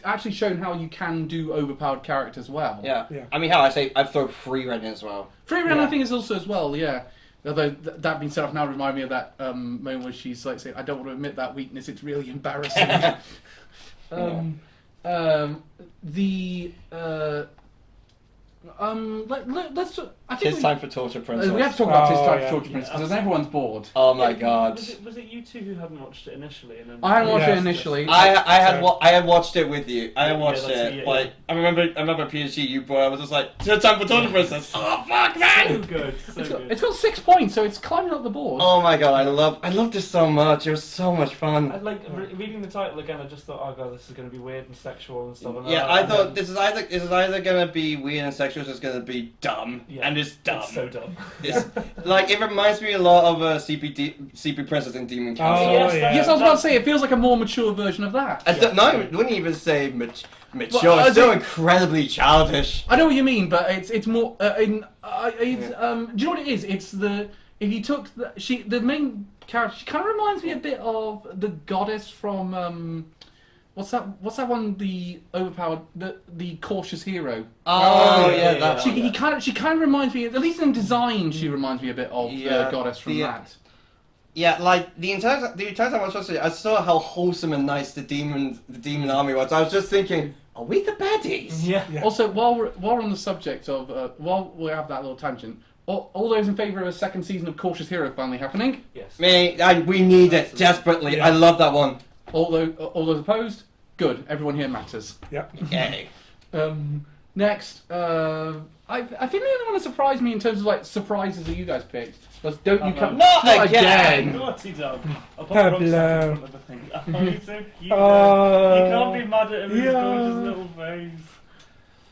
Speaker 1: actually shown how you can do overpowered characters well.
Speaker 4: Yeah. I mean, how I'd throw Free Red in as well.
Speaker 1: Free Ren, I think, is also as well, yeah. Although that being said, I've now reminded me of that moment where she's like saying, I don't want to admit that weakness, it's really embarrassing. Let's. I think
Speaker 4: It's time for Torture Princess.
Speaker 1: we have to talk about this time
Speaker 2: yeah.
Speaker 1: for Torture Princess because everyone's bored.
Speaker 4: Oh my god.
Speaker 3: Was it you two who hadn't watched it initially? And then
Speaker 1: I hadn't watched
Speaker 2: Yeah.
Speaker 1: it initially.
Speaker 4: I had watched it with you. I had watched
Speaker 3: that's
Speaker 4: it.
Speaker 3: it,
Speaker 4: Like I remember PSG you brought. I was just like, it's time for Torture Princess. Oh fuck
Speaker 3: so
Speaker 4: man!
Speaker 3: good, so good.
Speaker 1: It's got 6 points, so it's climbing up the board.
Speaker 4: Oh my god, I love this so much. It was so much
Speaker 3: I
Speaker 4: fun.
Speaker 3: like reading the title again. I just thought, oh god, this is going to be weird and sexual and stuff. And
Speaker 4: Yeah, I thought this is either gonna be weird and sexual, or it's gonna be dumb,
Speaker 3: Yeah.
Speaker 4: and it's dumb.
Speaker 3: It's so dumb.
Speaker 4: It's, like it reminds me a lot of CP Princess and Demon Castle.
Speaker 2: Oh,
Speaker 3: Yes,
Speaker 2: yeah.
Speaker 1: Yes, I was about to say, it feels like a more mature version of that.
Speaker 4: I wouldn't even say mature.
Speaker 1: Well,
Speaker 4: It's still incredibly childish.
Speaker 1: I know what you mean, but it's more. Do you know what it is? It's the if you took the main character, she kind of reminds me a bit of the goddess from what's that one? The overpowered the cautious hero.
Speaker 4: Oh
Speaker 3: yeah,
Speaker 4: yeah, that.
Speaker 1: She kind of reminds me, at least in design, she reminds me a bit of the
Speaker 4: Yeah,
Speaker 1: goddess from that.
Speaker 4: Yeah, like the entire time I was watching it, I saw how wholesome and nice the demon army was. I was just thinking, are we the baddies?
Speaker 3: Yeah.
Speaker 2: Yeah.
Speaker 1: Also, while we're on the subject of while we have that little tangent, all those in favour of a second season of Cautious Hero finally happening.
Speaker 3: Yes.
Speaker 4: We need it desperately.
Speaker 2: Yeah.
Speaker 4: I love that one.
Speaker 1: All those opposed, good. Everyone here matters.
Speaker 2: Yep.
Speaker 4: Yay.
Speaker 1: Next, I think the only one that surprised me in terms of like surprises that you guys picked was Don't You Come
Speaker 4: Not again!
Speaker 3: Naughty dog. I'll put a rucksack in
Speaker 2: Hello.
Speaker 3: front of the thing. Oh, he's so cute.
Speaker 2: Oh,
Speaker 3: You can't be mad at him. His
Speaker 2: yeah.
Speaker 3: gorgeous little face.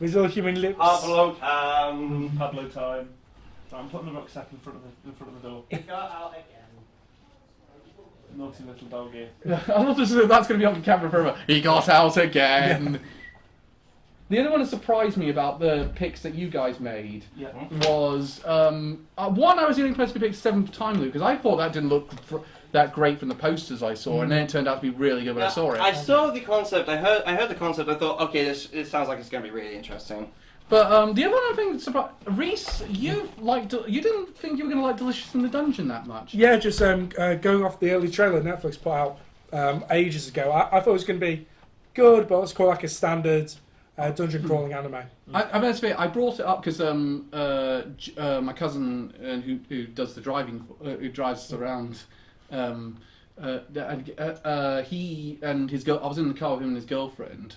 Speaker 2: With all human lips.
Speaker 4: Pablo
Speaker 3: Pablo time. So I'm putting the rucksack in front of the door. Naughty little doggy.
Speaker 1: I love this. That's going to be on camera forever. He got out again. The other one that surprised me about the picks that you guys made
Speaker 3: Yeah.
Speaker 1: was one. I was the only person who picked Seventh Time Loop because I thought that didn't look that great from the posters I saw, and then it turned out to be really good when I saw it.
Speaker 4: I saw the concept. I heard the concept. I thought, okay, this sounds like it's going to be really interesting.
Speaker 1: But the other thing that's about Reese, you didn't think you were going to like Delicious in the Dungeon that much.
Speaker 2: Yeah, just going off the early trailer Netflix put out ages ago. I thought it was going to be good, but let's call it like a standard dungeon crawling anime.
Speaker 1: I must admit, I brought it up because my cousin who does the driving, who drives us around, he and his girl. I was in the car with him and his girlfriend,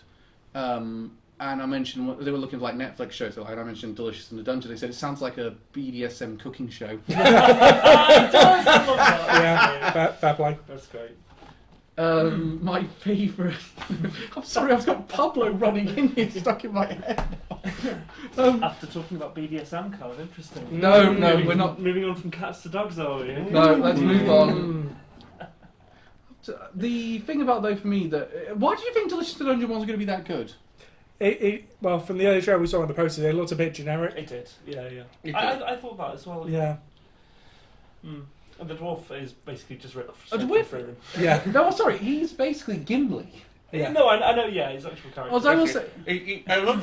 Speaker 1: and I mentioned they were looking for like Netflix shows. So, like, I mentioned Delicious in the Dungeon. They said it sounds like a BDSM cooking show.
Speaker 2: Yeah, fair play.
Speaker 3: That's great.
Speaker 1: My favourite. I'm sorry, I've got Pablo running in here, stuck in my head.
Speaker 3: After talking about BDSM, Carl, interesting.
Speaker 1: No, we're not.
Speaker 3: Moving on from cats to dogs, are we?
Speaker 1: No, let's move on. The thing about though for me why do you think Delicious in the Dungeon wasn't going to be that good?
Speaker 2: Well, from the early trailer we saw on the poster, it looked a bit generic.
Speaker 3: It did. Yeah.
Speaker 1: It
Speaker 3: I thought that as well.
Speaker 2: Yeah.
Speaker 3: And the dwarf is basically just ripped off.
Speaker 1: A dwarf?
Speaker 3: through him.
Speaker 2: Yeah.
Speaker 1: No, sorry, he's basically Gimli.
Speaker 2: Yeah.
Speaker 3: No, I know. Yeah, his actual character.
Speaker 1: I will say,
Speaker 4: I love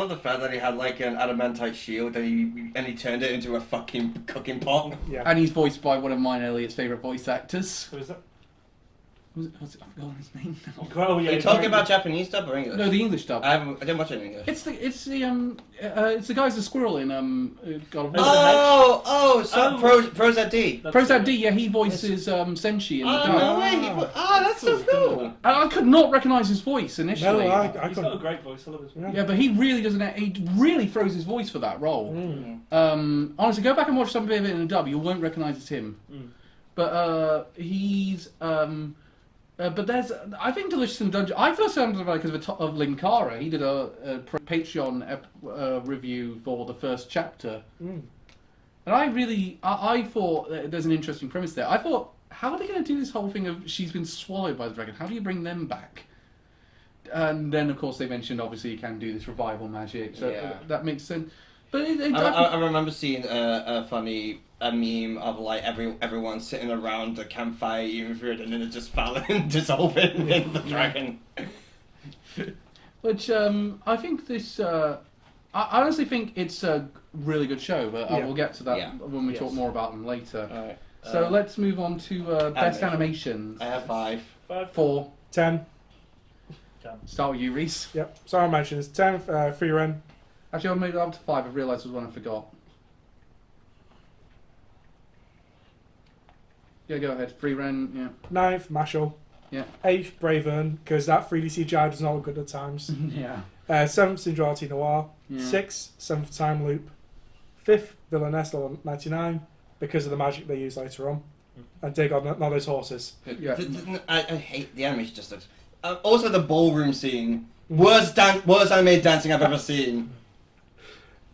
Speaker 4: the fact that he had like an adamantite shield and he turned it into a fucking cooking pot.
Speaker 2: Yeah.
Speaker 1: and he's voiced by one of mine, Elliot's favourite voice actors.
Speaker 3: Who is that?
Speaker 1: I've forgotten his name now.
Speaker 3: Oh, yeah.
Speaker 4: Are you talking about Japanese dub or English?
Speaker 1: No, the English dub.
Speaker 4: I didn't watch it in English.
Speaker 1: It's the guy's the squirrel in God of War.
Speaker 4: Prozad D.
Speaker 1: Prozad D, yeah, he voices Senshi in the dub.
Speaker 4: No way! That's so cool.
Speaker 1: And I could not recognise his voice initially.
Speaker 2: No, I
Speaker 3: He's got a
Speaker 2: couldn't.
Speaker 3: great voice. I love his voice.
Speaker 2: Yeah.
Speaker 1: Yeah, but he really doesn't. He really throws his voice for that role. Honestly, go back and watch some of it in the dub. You won't recognise it's him. But he's. But I think Delicious in the Dungeon. I first heard about it because of Linkara. He did a Patreon review for the first chapter, and I thought that there's an interesting premise there. I thought, how are they going to do this whole thing of she's been swallowed by the dragon? How do you bring them back? And then, of course, they mentioned obviously you can do this revival magic, so that makes sense. But
Speaker 4: I remember seeing a meme of like everyone sitting around the campfire eating food and then it just falling, dissolving in the dragon.
Speaker 1: Which I think this. I honestly think it's a really good show, but we'll get to that when we talk more about them later.
Speaker 4: Alright.
Speaker 1: So let's move on to best animations.
Speaker 4: I have 5.
Speaker 1: 4.
Speaker 2: 10.
Speaker 1: Start with you, Reese.
Speaker 2: Yep. So I mentioned 10 Free Ren.
Speaker 1: Actually, I'll move up to 5. I've realised there's one I forgot. Yeah, go ahead. Free Ren, yeah.
Speaker 2: 9th, Mashal.
Speaker 1: Yeah.
Speaker 2: 8th, Bravern, because that 3D CGI does not look good at times.
Speaker 1: Yeah.
Speaker 2: 7th, Sinjarati Noir.
Speaker 1: Yeah.
Speaker 2: 6th, 7th Time Loop. 5th, Villainess level 99, because of the magic they use later on. And dig on those horses.
Speaker 1: Yeah.
Speaker 4: I hate the animation. Just looks. Also, the ballroom scene. Worst animated dancing I've ever seen.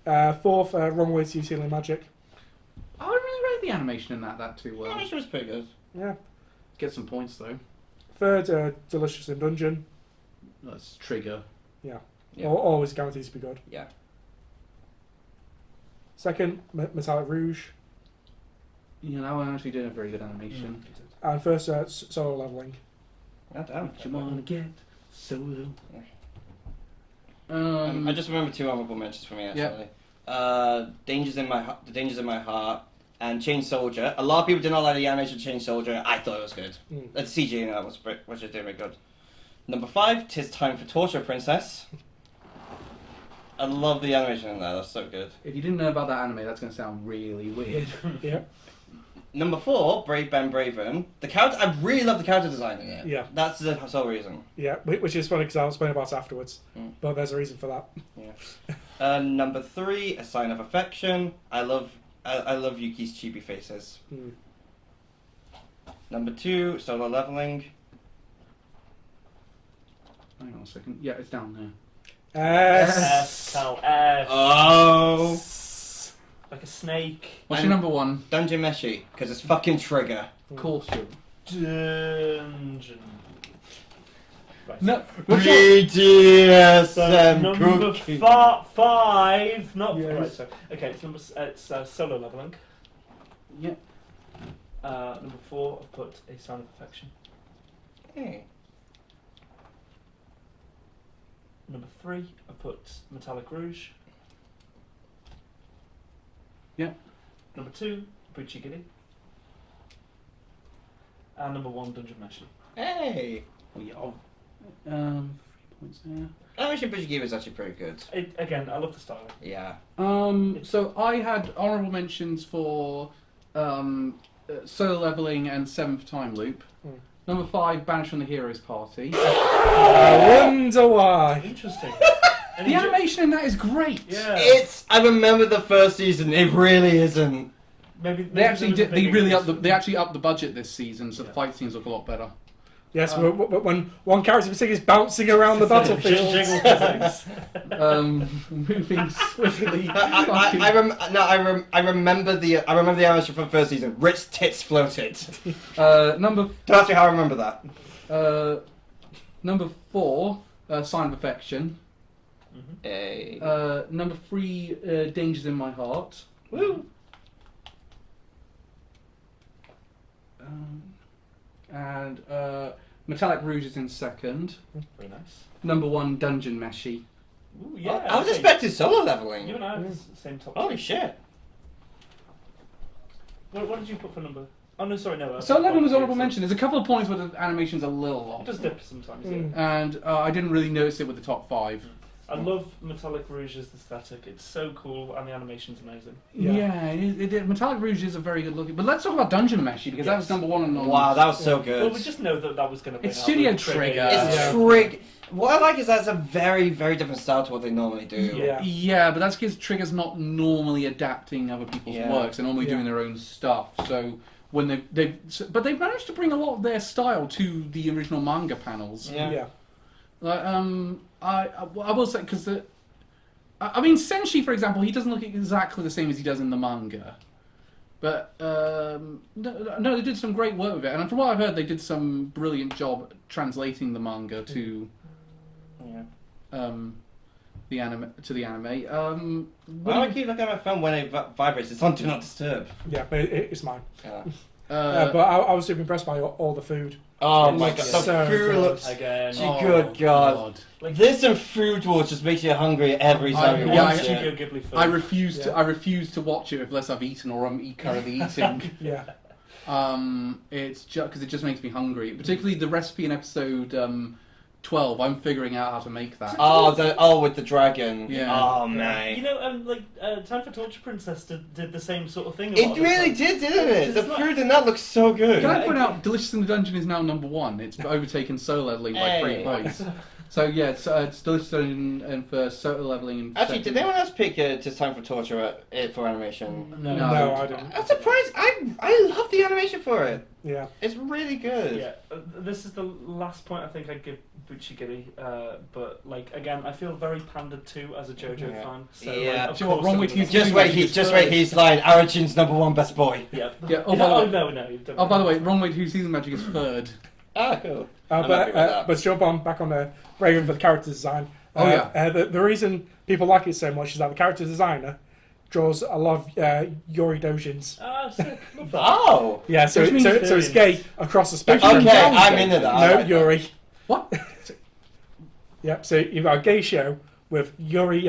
Speaker 2: 4th, Wrong Way to Use Healing Magic.
Speaker 1: I don't really rate the animation in that too
Speaker 4: The
Speaker 1: well.
Speaker 4: animation was pretty good.
Speaker 2: Yeah.
Speaker 1: Get some points though.
Speaker 2: 3rd, Delicious in Dungeon.
Speaker 1: That's Trigger.
Speaker 2: Yeah.
Speaker 4: Yeah.
Speaker 2: Always guarantees to be good.
Speaker 4: Yeah.
Speaker 2: 2nd, Metallic Rouge.
Speaker 1: You know, I actually did a very good animation.
Speaker 2: And 1st, Solo Leveling.
Speaker 4: God damn.
Speaker 1: You wanna get solo?
Speaker 4: I just remember 2 honorable mentions for me actually. The Dangers in My Heart, and Chain Soldier. A lot of people did not like the animation of Chain Soldier. I thought it was good. The CG in that was just doing very good. Number 5, 'Tis Time for Torture Princess. I love the animation in that. That's so good.
Speaker 1: If you didn't know about that anime, that's going to sound really weird.
Speaker 2: Yeah.
Speaker 4: Number 4, Brave Ben Braven. The character, I really love the character design in it.
Speaker 2: Yeah.
Speaker 4: That's the sole reason.
Speaker 2: Yeah, which is funny because I'll explain about it afterwards. But there's a reason for that.
Speaker 4: Yeah. Number 3, A Sign of Affection. I love Yuki's chibi faces. Number 2, Solo Leveling.
Speaker 1: Hang on a second. Yeah, it's down there.
Speaker 2: S.
Speaker 3: Cal, S.
Speaker 4: Oh.
Speaker 3: Like a snake.
Speaker 1: What's your number 1?
Speaker 4: Dungeon Meshi, because it's fucking Trigger.
Speaker 1: Of course you.
Speaker 3: Dungeon. Right.
Speaker 1: No.
Speaker 4: BDSM
Speaker 3: Number
Speaker 4: cookie.
Speaker 3: 5. Not
Speaker 2: Yes.
Speaker 3: right. So okay, it's Solo Leveling.
Speaker 1: Yeah.
Speaker 3: Number 4, I've put A Sign of Affection.
Speaker 4: Hey.
Speaker 3: Number 3, I put Metallic Rouge.
Speaker 1: Yeah.
Speaker 3: Number 2, Bucci Giddy. And number 1, Dungeon Meshi.
Speaker 4: Hey!
Speaker 1: Oh, yeah. 3 points there.
Speaker 4: Animation Bridge Gear is actually pretty good.
Speaker 3: Again, I love the style.
Speaker 4: Yeah.
Speaker 1: So I had honourable mentions for Solo Leveling and 7th Time Loop. Number 5, Banish from the Heroes Party.
Speaker 2: I wonder why.
Speaker 3: Interesting.
Speaker 1: The animation in that is great.
Speaker 3: Yeah.
Speaker 4: I remember the first season, it really isn't.
Speaker 3: Maybe
Speaker 1: They actually
Speaker 3: there was a
Speaker 1: did. They
Speaker 3: big
Speaker 1: really
Speaker 3: increase.
Speaker 1: they actually upped the budget this season, so the
Speaker 3: Yeah.
Speaker 1: fight scenes look a lot better.
Speaker 2: Yes, when one character in particular is bouncing around the battlefield.
Speaker 3: Jingle physics.
Speaker 1: Moving swiftly.
Speaker 4: I remember the animation from the first season. Rich tits floated.
Speaker 1: Number
Speaker 4: Don't ask me how I remember that.
Speaker 1: number 4, Sign of Affection.
Speaker 4: Hey.
Speaker 1: Number 3, Dangers in My Heart.
Speaker 3: Woo!
Speaker 1: And Metallic Rouge is in 2nd.
Speaker 3: Very nice.
Speaker 1: Number 1, Dungeon Meshi.
Speaker 3: Ooh, yeah.
Speaker 4: I was
Speaker 3: okay.
Speaker 4: expecting solo leveling.
Speaker 3: You and I have the same top.
Speaker 4: Holy
Speaker 3: three.
Speaker 4: shit.
Speaker 3: What did you put for number? Oh no, sorry, no.
Speaker 1: So 11 was honourable mention. There's a couple of points where the animation's a little
Speaker 3: It
Speaker 1: off.
Speaker 3: does dip sometimes.
Speaker 2: Mm.
Speaker 3: Yeah.
Speaker 1: And I didn't really notice it with the top 5.
Speaker 3: I love Metallic Rouge's aesthetic. It's so cool, and the animation's amazing.
Speaker 1: Yeah, Metallic Rouge is a very good looking. But let's talk about Dungeon Meshi because that was
Speaker 3: Yes.
Speaker 1: number 1 on.
Speaker 4: Wow, that was so good.
Speaker 3: Well, we just know that was going to be.
Speaker 1: It's Studio Trigger.
Speaker 4: It's
Speaker 2: Yeah.
Speaker 4: Trig. What I like is that's a very, very different style to what they normally do.
Speaker 2: Yeah.
Speaker 1: Yeah, but that's because Trigger's not normally adapting other people's
Speaker 4: Yeah.
Speaker 1: works. They're normally doing their own stuff. So when but they've managed to bring a lot of their style to the original manga panels.
Speaker 4: Yeah.
Speaker 1: Like, I will say because I mean Senshi, for example, he doesn't look exactly the same as he does in the manga. But no, they did some great work with it, and from what I've heard, they did some brilliant job translating the manga to the anime.
Speaker 4: Why do I keep looking at my phone when it vibrates? It's on Do Not Disturb.
Speaker 2: Yeah, but it's mine.
Speaker 4: Yeah.
Speaker 2: But I was super impressed by all the food.
Speaker 4: Oh
Speaker 2: It
Speaker 4: my
Speaker 2: looks
Speaker 4: god, the
Speaker 2: so
Speaker 4: food
Speaker 2: good.
Speaker 4: looks...
Speaker 3: Again.
Speaker 4: Gee, good God.
Speaker 3: Like,
Speaker 4: This and Food Wars just makes you hungry every time you
Speaker 1: yeah,
Speaker 4: watch
Speaker 3: Studio
Speaker 4: it.
Speaker 3: Ghibli film.
Speaker 1: I refuse to.
Speaker 2: Yeah.
Speaker 1: I refuse to watch it unless I've eaten or I'm currently eating.
Speaker 2: Yeah.
Speaker 1: It's just because it just makes me hungry. Particularly the recipe in episode 12. I'm figuring out how to make that.
Speaker 4: With the dragon.
Speaker 1: Yeah.
Speaker 4: Oh
Speaker 3: You
Speaker 4: man.
Speaker 3: know, Time for Torture Princess did the same sort of thing. a lot
Speaker 4: It
Speaker 3: of the
Speaker 4: really
Speaker 3: time.
Speaker 4: did, didn't it? The
Speaker 3: It's not-
Speaker 4: food in that looks so good.
Speaker 1: Can I point out, Delicious in the Dungeon is now number 1. It's overtaken Solo Leveling by 3
Speaker 4: Hey.
Speaker 1: points. So yeah, it's Delicious in first, Solo Leveling in
Speaker 4: Actually,
Speaker 1: second.
Speaker 4: did anyone else pick It's Time for Torture for animation?
Speaker 3: No.
Speaker 2: No, I didn't.
Speaker 4: I'm surprised. I love the animation for it.
Speaker 2: Yeah.
Speaker 4: It's really good.
Speaker 3: Yeah, this is the last point I think I'd give Buchigiri, but like again, I feel very pandered to as a JoJo
Speaker 4: Yeah.
Speaker 3: fan. So,
Speaker 4: Yeah.
Speaker 3: like, of
Speaker 1: Do you know what,
Speaker 3: course
Speaker 1: wrong
Speaker 3: I'm
Speaker 1: with
Speaker 3: gonna-
Speaker 1: you-
Speaker 4: Just wait, he's lying. Arjun's #1 best boy.
Speaker 3: Yeah.
Speaker 1: Yeah,
Speaker 3: Oh,
Speaker 1: by the way-
Speaker 3: no. You've done
Speaker 1: Oh, by the
Speaker 3: it.
Speaker 1: way, Wrong Way to Season Magic is third.
Speaker 4: Ah, cool. I'm happy with that.
Speaker 2: But to jump on back on the Raven for the character design.
Speaker 1: Oh, yeah.
Speaker 2: The reason people like it so much is that the character designer draws a lot of Yuri Dojins.
Speaker 3: Ah, sick. Love that.
Speaker 4: Oh.
Speaker 2: Yeah, so
Speaker 1: Which means
Speaker 2: so it's gay across the spectrum.
Speaker 1: Which means-
Speaker 4: Okay,
Speaker 1: Down
Speaker 4: I'm
Speaker 1: Dojin.
Speaker 4: into that. I
Speaker 2: No,
Speaker 4: like that.
Speaker 2: Yuri.
Speaker 1: What?
Speaker 2: Yep. So you've got a gay show with Yuri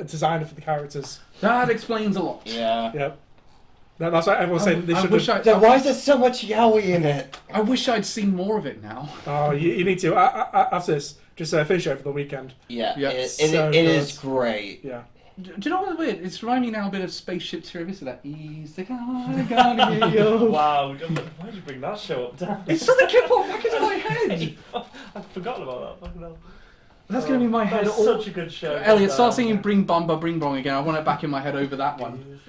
Speaker 2: designer for the characters.
Speaker 1: That explains a lot.
Speaker 4: Yeah.
Speaker 2: Yep. That's why everyone's saying they
Speaker 1: I
Speaker 2: should.
Speaker 1: wish
Speaker 4: Then why is there so much yaoi in it?
Speaker 1: I wish I'd seen more of it now.
Speaker 2: Oh, you need to after this. Just finish it for the weekend.
Speaker 4: Yeah,
Speaker 1: Yeah.
Speaker 4: it
Speaker 2: So
Speaker 4: it is
Speaker 2: good.
Speaker 4: great.
Speaker 2: Yeah.
Speaker 1: Do you know what's weird? It's reminding me now a bit of Spaceship Terrorist, that easy go.
Speaker 3: Wow, why did you bring that show up, Dan?
Speaker 1: It's something kept popping back into my head.
Speaker 3: I'd forgotten about that. Fucking hell.
Speaker 1: That's going to be in my head.
Speaker 3: That's
Speaker 1: all...
Speaker 3: such a good show.
Speaker 1: Elliot, start singing Bring Bomba Bring Bong again. I want it back in my head over that one.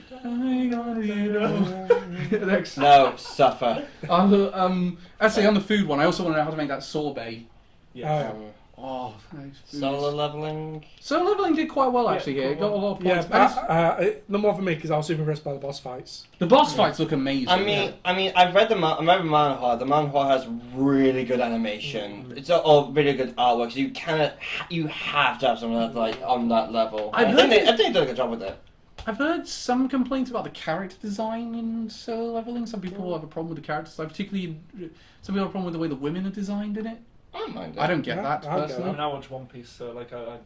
Speaker 1: Next.
Speaker 4: No, suffer.
Speaker 1: Actually, on the food one, I also want to know how to make that sorbet.
Speaker 3: Yeah.
Speaker 1: Oh, nice.
Speaker 4: Solo leveling.
Speaker 1: So leveling did quite well actually here. It got a lot of points. And it's-
Speaker 2: No more for me because I was super impressed by the boss fights.
Speaker 1: the boss fights look amazing.
Speaker 4: I mean, I've read the manhwa. The manhwa has really good animation. It's all really good artwork. So you have to have something that's like on that level.
Speaker 1: I've
Speaker 4: I
Speaker 1: heard
Speaker 4: think they did a good job with it.
Speaker 1: I've heard some complaints about the character design in Solo Leveling. Some people have a problem with the character design, particularly some people have a problem with the way the women are designed in it.
Speaker 4: I don't mind it.
Speaker 1: I don't get
Speaker 2: Yeah,
Speaker 1: that
Speaker 2: I'll go.
Speaker 3: I
Speaker 1: personally.
Speaker 3: mean, I watch One Piece, so like I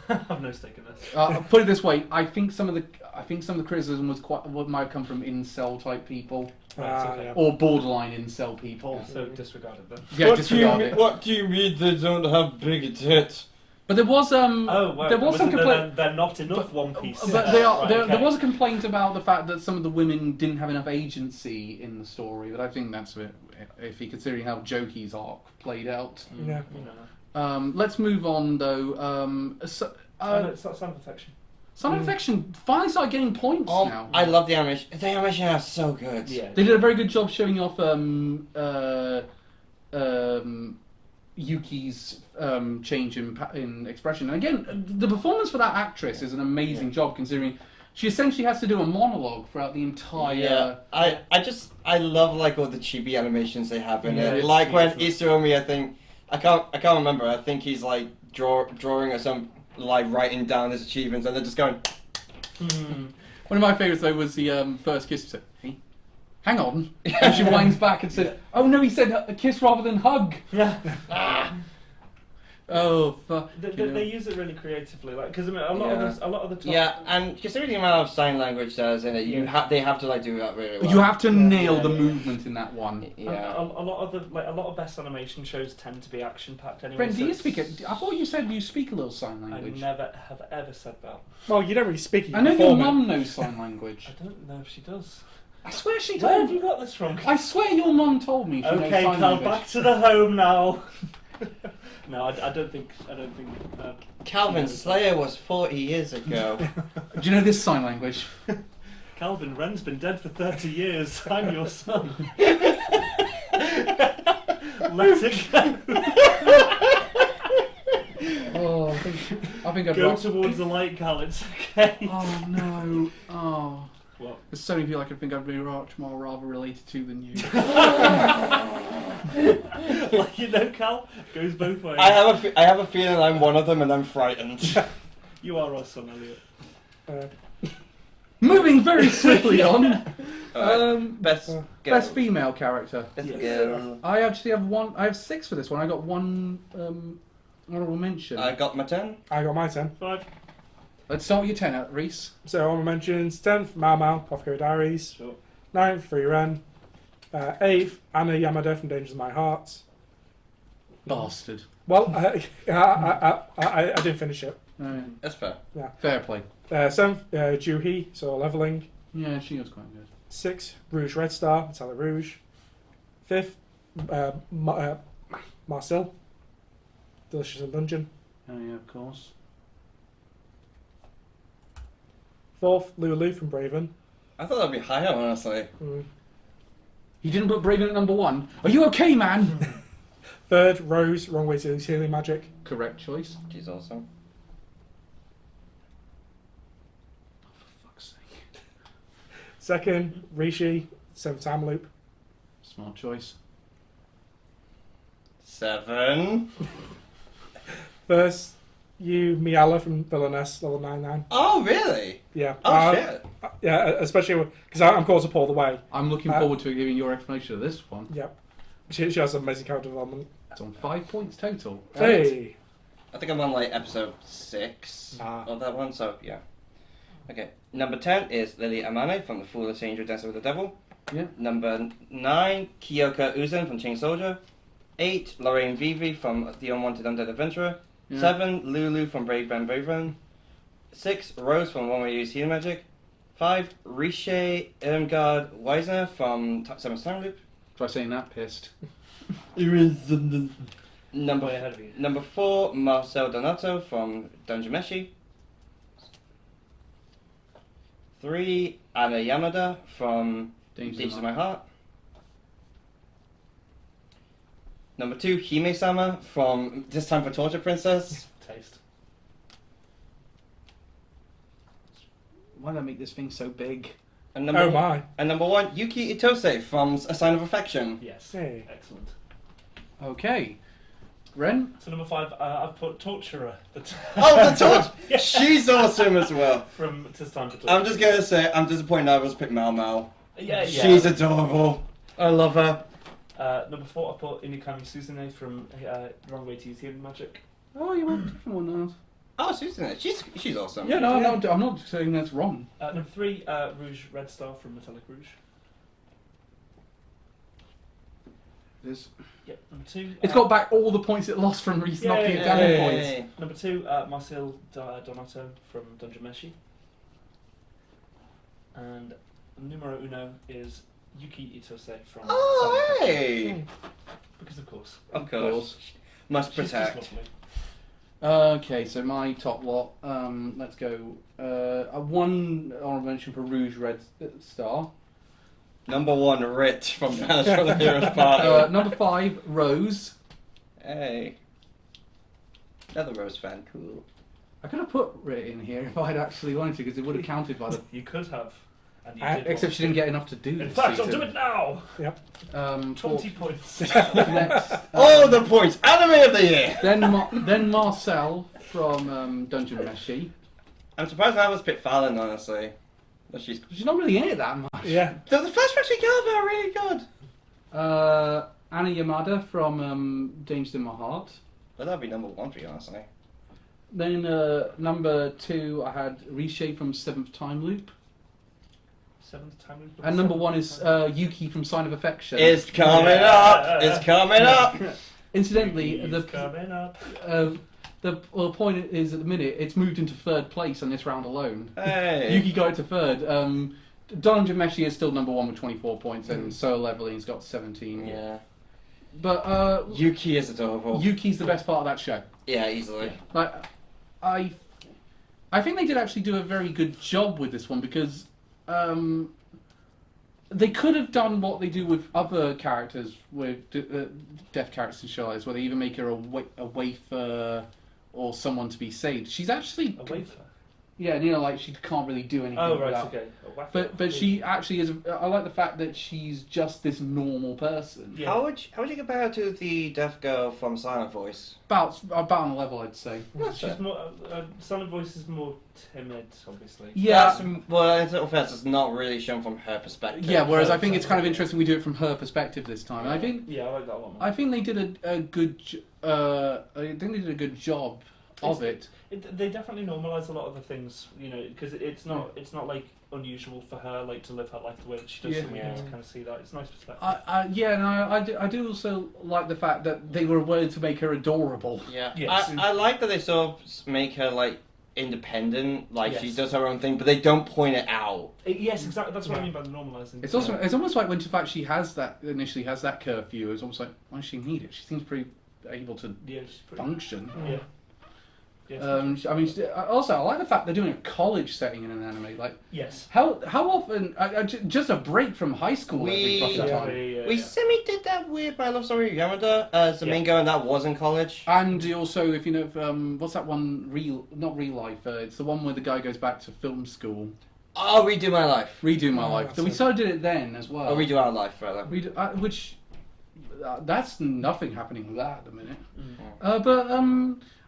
Speaker 3: have no stake in this.
Speaker 1: Put it this way: I think some of the criticism was quite what might have come from incel type people
Speaker 3: Right, okay.
Speaker 2: Yeah.
Speaker 1: or borderline incel people.
Speaker 3: So disregarded then.
Speaker 1: Yeah, disregard it.
Speaker 4: What do you mean they don't have big tits?
Speaker 1: But there was
Speaker 3: Oh, well,
Speaker 1: there was some complaint.
Speaker 3: they're not enough One Piece.
Speaker 1: But they are,
Speaker 3: Right,
Speaker 1: there
Speaker 3: okay.
Speaker 1: was a complaint about the fact that some of the women didn't have enough agency in the story, but I think that's a bit iffy considering how Jokey's arc played out.
Speaker 2: Yeah.
Speaker 3: You know.
Speaker 1: Let's move on though.
Speaker 3: It's not Sound Perfection.
Speaker 1: Son of Affection finally started getting points now.
Speaker 4: I love the animation. The animation is so good.
Speaker 3: Yeah.
Speaker 1: They did a very good job showing off Yuki's change in expression. And again, the performance for that actress is an amazing job considering she essentially has to do a monologue throughout the entire.
Speaker 4: Yeah, I love like all the chibi animations they have in
Speaker 1: Yeah,
Speaker 4: it.
Speaker 1: it's
Speaker 4: Like when
Speaker 3: beautiful.
Speaker 4: Isurumi, I think I can't remember. I think he's like drawing or some like writing down his achievements, and they're just going.
Speaker 1: One of my favourites though was the first kiss. She said, "Hey, hang on," and she winds back and said, "Oh no, he said a kiss rather than hug."
Speaker 3: Yeah.
Speaker 1: Oh fuck.
Speaker 3: They use it really creatively, like because I mean a lot of the top,
Speaker 4: Yeah, and considering the amount of sign language there's in it, they have to like do that really well.
Speaker 1: You have to nail the
Speaker 3: yeah.
Speaker 1: movement in that one.
Speaker 4: Yeah.
Speaker 3: A lot of best animation shows tend to be action packed anyway.
Speaker 1: Brent, do
Speaker 3: so
Speaker 1: you
Speaker 3: it's-
Speaker 1: speak it? I thought you said you speak a little sign
Speaker 3: I
Speaker 1: language.
Speaker 3: never have ever said that.
Speaker 2: Well, you don't really speak it.
Speaker 1: I know your
Speaker 2: perform it.
Speaker 1: mum knows sign language.
Speaker 3: I don't know if she does.
Speaker 1: I swear she
Speaker 3: Where have
Speaker 1: told
Speaker 3: you
Speaker 1: me.
Speaker 3: got this from?
Speaker 1: I swear your mum told me she knows
Speaker 3: Okay,
Speaker 1: sign
Speaker 3: Cal,
Speaker 1: language.
Speaker 3: back to the home now. No, I don't think.
Speaker 4: Calvin Slayer was 40 years ago.
Speaker 1: Do you know this sign language?
Speaker 3: Calvin Wren's been dead for 30 years. I'm your son. Let it go.
Speaker 1: Oh, I think I'd
Speaker 3: Go
Speaker 1: rather.
Speaker 3: towards the light, Cal. It's okay.
Speaker 1: Oh no. Oh.
Speaker 3: What?
Speaker 1: There's so many people I could think I'd be much more rather related to than you.
Speaker 3: Like you know, Cal goes both ways.
Speaker 4: I have a feeling I'm one of them, and I'm frightened.
Speaker 3: You are our son, Elliot.
Speaker 1: Moving very swiftly on.
Speaker 4: Best
Speaker 1: Best female character.
Speaker 4: Best
Speaker 3: Yes.
Speaker 4: girl.
Speaker 1: I actually have one. I have 6 for this one. I got one honorable mention.
Speaker 4: I got my 10.
Speaker 2: I got my 10.
Speaker 3: 5.
Speaker 1: Let's start with your 10 out, Reese.
Speaker 2: So honorable mentions: 10th, Mau Mau, Apothecary Diaries.
Speaker 3: Sure.
Speaker 2: 9th, Free Ren. 8th, Anna Yamada from Dangers of My Heart.
Speaker 1: Bastard.
Speaker 2: Well, I didn't finish it.
Speaker 4: That's fair.
Speaker 1: Fair play.
Speaker 2: 7th, Juhi, so Leveling.
Speaker 1: Yeah, she was quite good.
Speaker 2: 6th, Rouge Red Star, Metallic Rouge. 5th, Marcel, Delicious in Dungeon.
Speaker 1: Oh yeah, of course.
Speaker 2: 4th, Lulu from Braven.
Speaker 4: I thought that'd be higher, honestly.
Speaker 1: You didn't put Braven at number 1. Are you okay, man?
Speaker 2: 3rd, Rose, Wrong Way to Use Healing Magic.
Speaker 1: Correct choice.
Speaker 4: She's awesome.
Speaker 1: Oh, for fuck's sake.
Speaker 2: 2nd, Rishi, 7th Time Loop.
Speaker 1: Smart choice.
Speaker 4: 7.
Speaker 2: 1st, you Miala from Villainess, level 99.
Speaker 4: Oh, really?
Speaker 2: Yeah.
Speaker 4: Oh, shit.
Speaker 2: Yeah, especially because I'm called to pull the way.
Speaker 1: I'm looking forward to hearing your explanation of this one.
Speaker 2: Yep. She has amazing character development.
Speaker 1: It's on 5 points total.
Speaker 2: Hey!
Speaker 4: I think I'm on like episode 6
Speaker 2: Ah.
Speaker 4: of that one, so yeah. Okay. Number 10 is Lily Amane from The Foolish Angel Dancing with the Devil.
Speaker 1: Yeah.
Speaker 4: Number 9, Kyoka Uzen from Chain Soldier. 8, Lorraine Vivi from The Unwanted Undead Adventurer.
Speaker 1: Yeah.
Speaker 4: 7, Lulu from Brave Band Brave Run. 6, Rose from One Way Use Healing Magic. 5, Riche Irmgard Weisner from Seventh Time Loop.
Speaker 1: Try saying that, pissed.
Speaker 4: Number
Speaker 3: Way ahead of you.
Speaker 4: Number 4, Marcel Donato from Dungeon Meshi. 3, Anna Yamada from Dangers of My Heart. Number 2, Hime-sama from This Time for Torture Princess.
Speaker 3: Taste.
Speaker 1: Why did I make this thing so big?
Speaker 4: And
Speaker 2: Oh my.
Speaker 4: And number 1, Yuki Itose from A Sign of Affection.
Speaker 3: Yes.
Speaker 2: Hey.
Speaker 3: Excellent.
Speaker 1: Okay. Ren?
Speaker 3: So number 5, I've put Torturer.
Speaker 4: Oh, the torch!
Speaker 3: Yeah.
Speaker 4: She's awesome as well.
Speaker 3: From Tis Time for Torture.
Speaker 4: I'm just gonna say, I'm disappointed I was picked Mau Mau.
Speaker 3: Yeah.
Speaker 4: She's adorable. I love her.
Speaker 3: Number 4, I put Inukami Suzune from Wrong Way to Use Healing Magic.
Speaker 1: Oh, you went a different one now.
Speaker 4: Oh, Susan, she's awesome.
Speaker 1: Yeah, no, I'm not saying that's wrong.
Speaker 3: Number 3, Rouge Red Star from Metallic Rouge.
Speaker 1: It is.
Speaker 3: Yep. Number 2.
Speaker 1: It's got back all the points it lost from knocking it down in points.
Speaker 4: Yay.
Speaker 3: Number 2, Marcel Donato from Dungeon Meshi. And numero uno is Yuki Itose from
Speaker 4: Oh,
Speaker 3: Silent
Speaker 4: hey!
Speaker 3: Hill. Because of course.
Speaker 4: Of course. Must
Speaker 3: She's just
Speaker 4: protect.
Speaker 3: lovely.
Speaker 1: Okay, so my top lot. Let's go. One honorable mention for Rouge Red Star.
Speaker 4: Number 1, Rit from Vanish from the Heroes Party.
Speaker 1: Number 5, Rose.
Speaker 4: Hey. Another Rose fan, cool.
Speaker 1: I could have put Rit in here if I'd actually wanted to, because it would have counted by the.
Speaker 3: You could have. And you did
Speaker 1: Except
Speaker 3: want
Speaker 1: she didn't get enough to do
Speaker 3: to.
Speaker 1: this
Speaker 3: In fact,
Speaker 1: season.
Speaker 3: I'll do it now!
Speaker 1: Um,
Speaker 3: 20 points.
Speaker 1: Next.
Speaker 4: Oh, the points! Anime of the year!
Speaker 1: Then Marcel from Dungeon Meshi.
Speaker 4: I'm surprised that was Pit Fallon, honestly. But she's...
Speaker 1: She's not really in it that much.
Speaker 2: Yeah.
Speaker 4: The flashbacks we got are really good.
Speaker 1: Anna Yamada from Dangers in My Heart.
Speaker 4: But that'd be number 1 for you, honestly.
Speaker 1: Then number 2, I had Riche from Seventh Time Loop.
Speaker 3: 7th time.
Speaker 1: And number 1 is Yuki from Sign of Affection.
Speaker 4: It's coming up! It's coming up!
Speaker 1: Incidentally,
Speaker 3: He's coming up.
Speaker 1: the point is at the minute it's moved into 3rd place on this round alone.
Speaker 4: Hey!
Speaker 1: Yuki got it to 3rd. Dungeon Meshi is still number 1 with 24 points, and Solo Leveling's got 17.
Speaker 4: Yeah.
Speaker 1: But
Speaker 4: Yuki is adorable.
Speaker 1: Yuki's the best part of that show.
Speaker 4: Yeah, easily.
Speaker 1: Like, I think they did actually do a very good job with this one, because they could have done what they do with other characters, with deaf characters in shows, where they either make her a wafer or someone to be saved. She's actually
Speaker 3: A wafer.
Speaker 1: yeah, like she can't really do anything.
Speaker 3: Oh, right,
Speaker 1: without,
Speaker 3: okay. A wafer.
Speaker 1: But she actually is. I like the fact that she's just this normal person.
Speaker 3: Yeah.
Speaker 4: How would you compare her to the deaf girl from Silent Voice?
Speaker 1: About on a level, I'd say.
Speaker 3: She's more. Silent Voice is more timid, obviously.
Speaker 1: Yeah.
Speaker 4: Well, in total fairness, it's not really shown from her perspective.
Speaker 1: Yeah, whereas I think it's kind of interesting we do it from her perspective this time. And I think
Speaker 3: Yeah, I like that one.
Speaker 1: I think they did a good. I think they did a good job of it.
Speaker 3: They definitely normalise a lot of the things, because it's not like unusual for her like to live her life the way that she does.
Speaker 1: Yeah.
Speaker 3: So we
Speaker 4: Yeah.
Speaker 3: get to kind of see that. It's a nice perspective.
Speaker 1: I do also like the fact that they were willing to make her adorable.
Speaker 4: Yeah.
Speaker 3: Yes.
Speaker 4: I like that they sort of make her like independent, like she
Speaker 3: Yes.
Speaker 4: does her own thing, but they don't point it out.
Speaker 3: Yes, exactly. That's what I mean by the normalising.
Speaker 1: It's also it's almost like when in fact she initially has that curfew. It's almost like why does she need it? She seems pretty able to
Speaker 3: Yeah, she's pretty.
Speaker 1: function.
Speaker 3: Yeah. Yes.
Speaker 1: I mean, also I like the fact they're doing a college setting in an anime. Like,
Speaker 3: Yes.
Speaker 1: how often? Just a break from high school every fucking
Speaker 3: Yeah,
Speaker 1: time.
Speaker 3: yeah,
Speaker 4: We
Speaker 3: yeah.
Speaker 4: semi did that with My Love Story Yamada as the main girl, and that was in college.
Speaker 1: And also, if you know, what's that one? Not real life. It's the one where the guy goes back to film school.
Speaker 4: Oh, Redo My Life.
Speaker 1: Redo My
Speaker 2: Oh,
Speaker 1: Life.
Speaker 2: that's
Speaker 1: So we
Speaker 2: it.
Speaker 1: sort of did it then as well.
Speaker 4: Or Redo Our Life, rather.
Speaker 1: Which that's nothing happening with that at the minute.
Speaker 3: Mm.
Speaker 1: But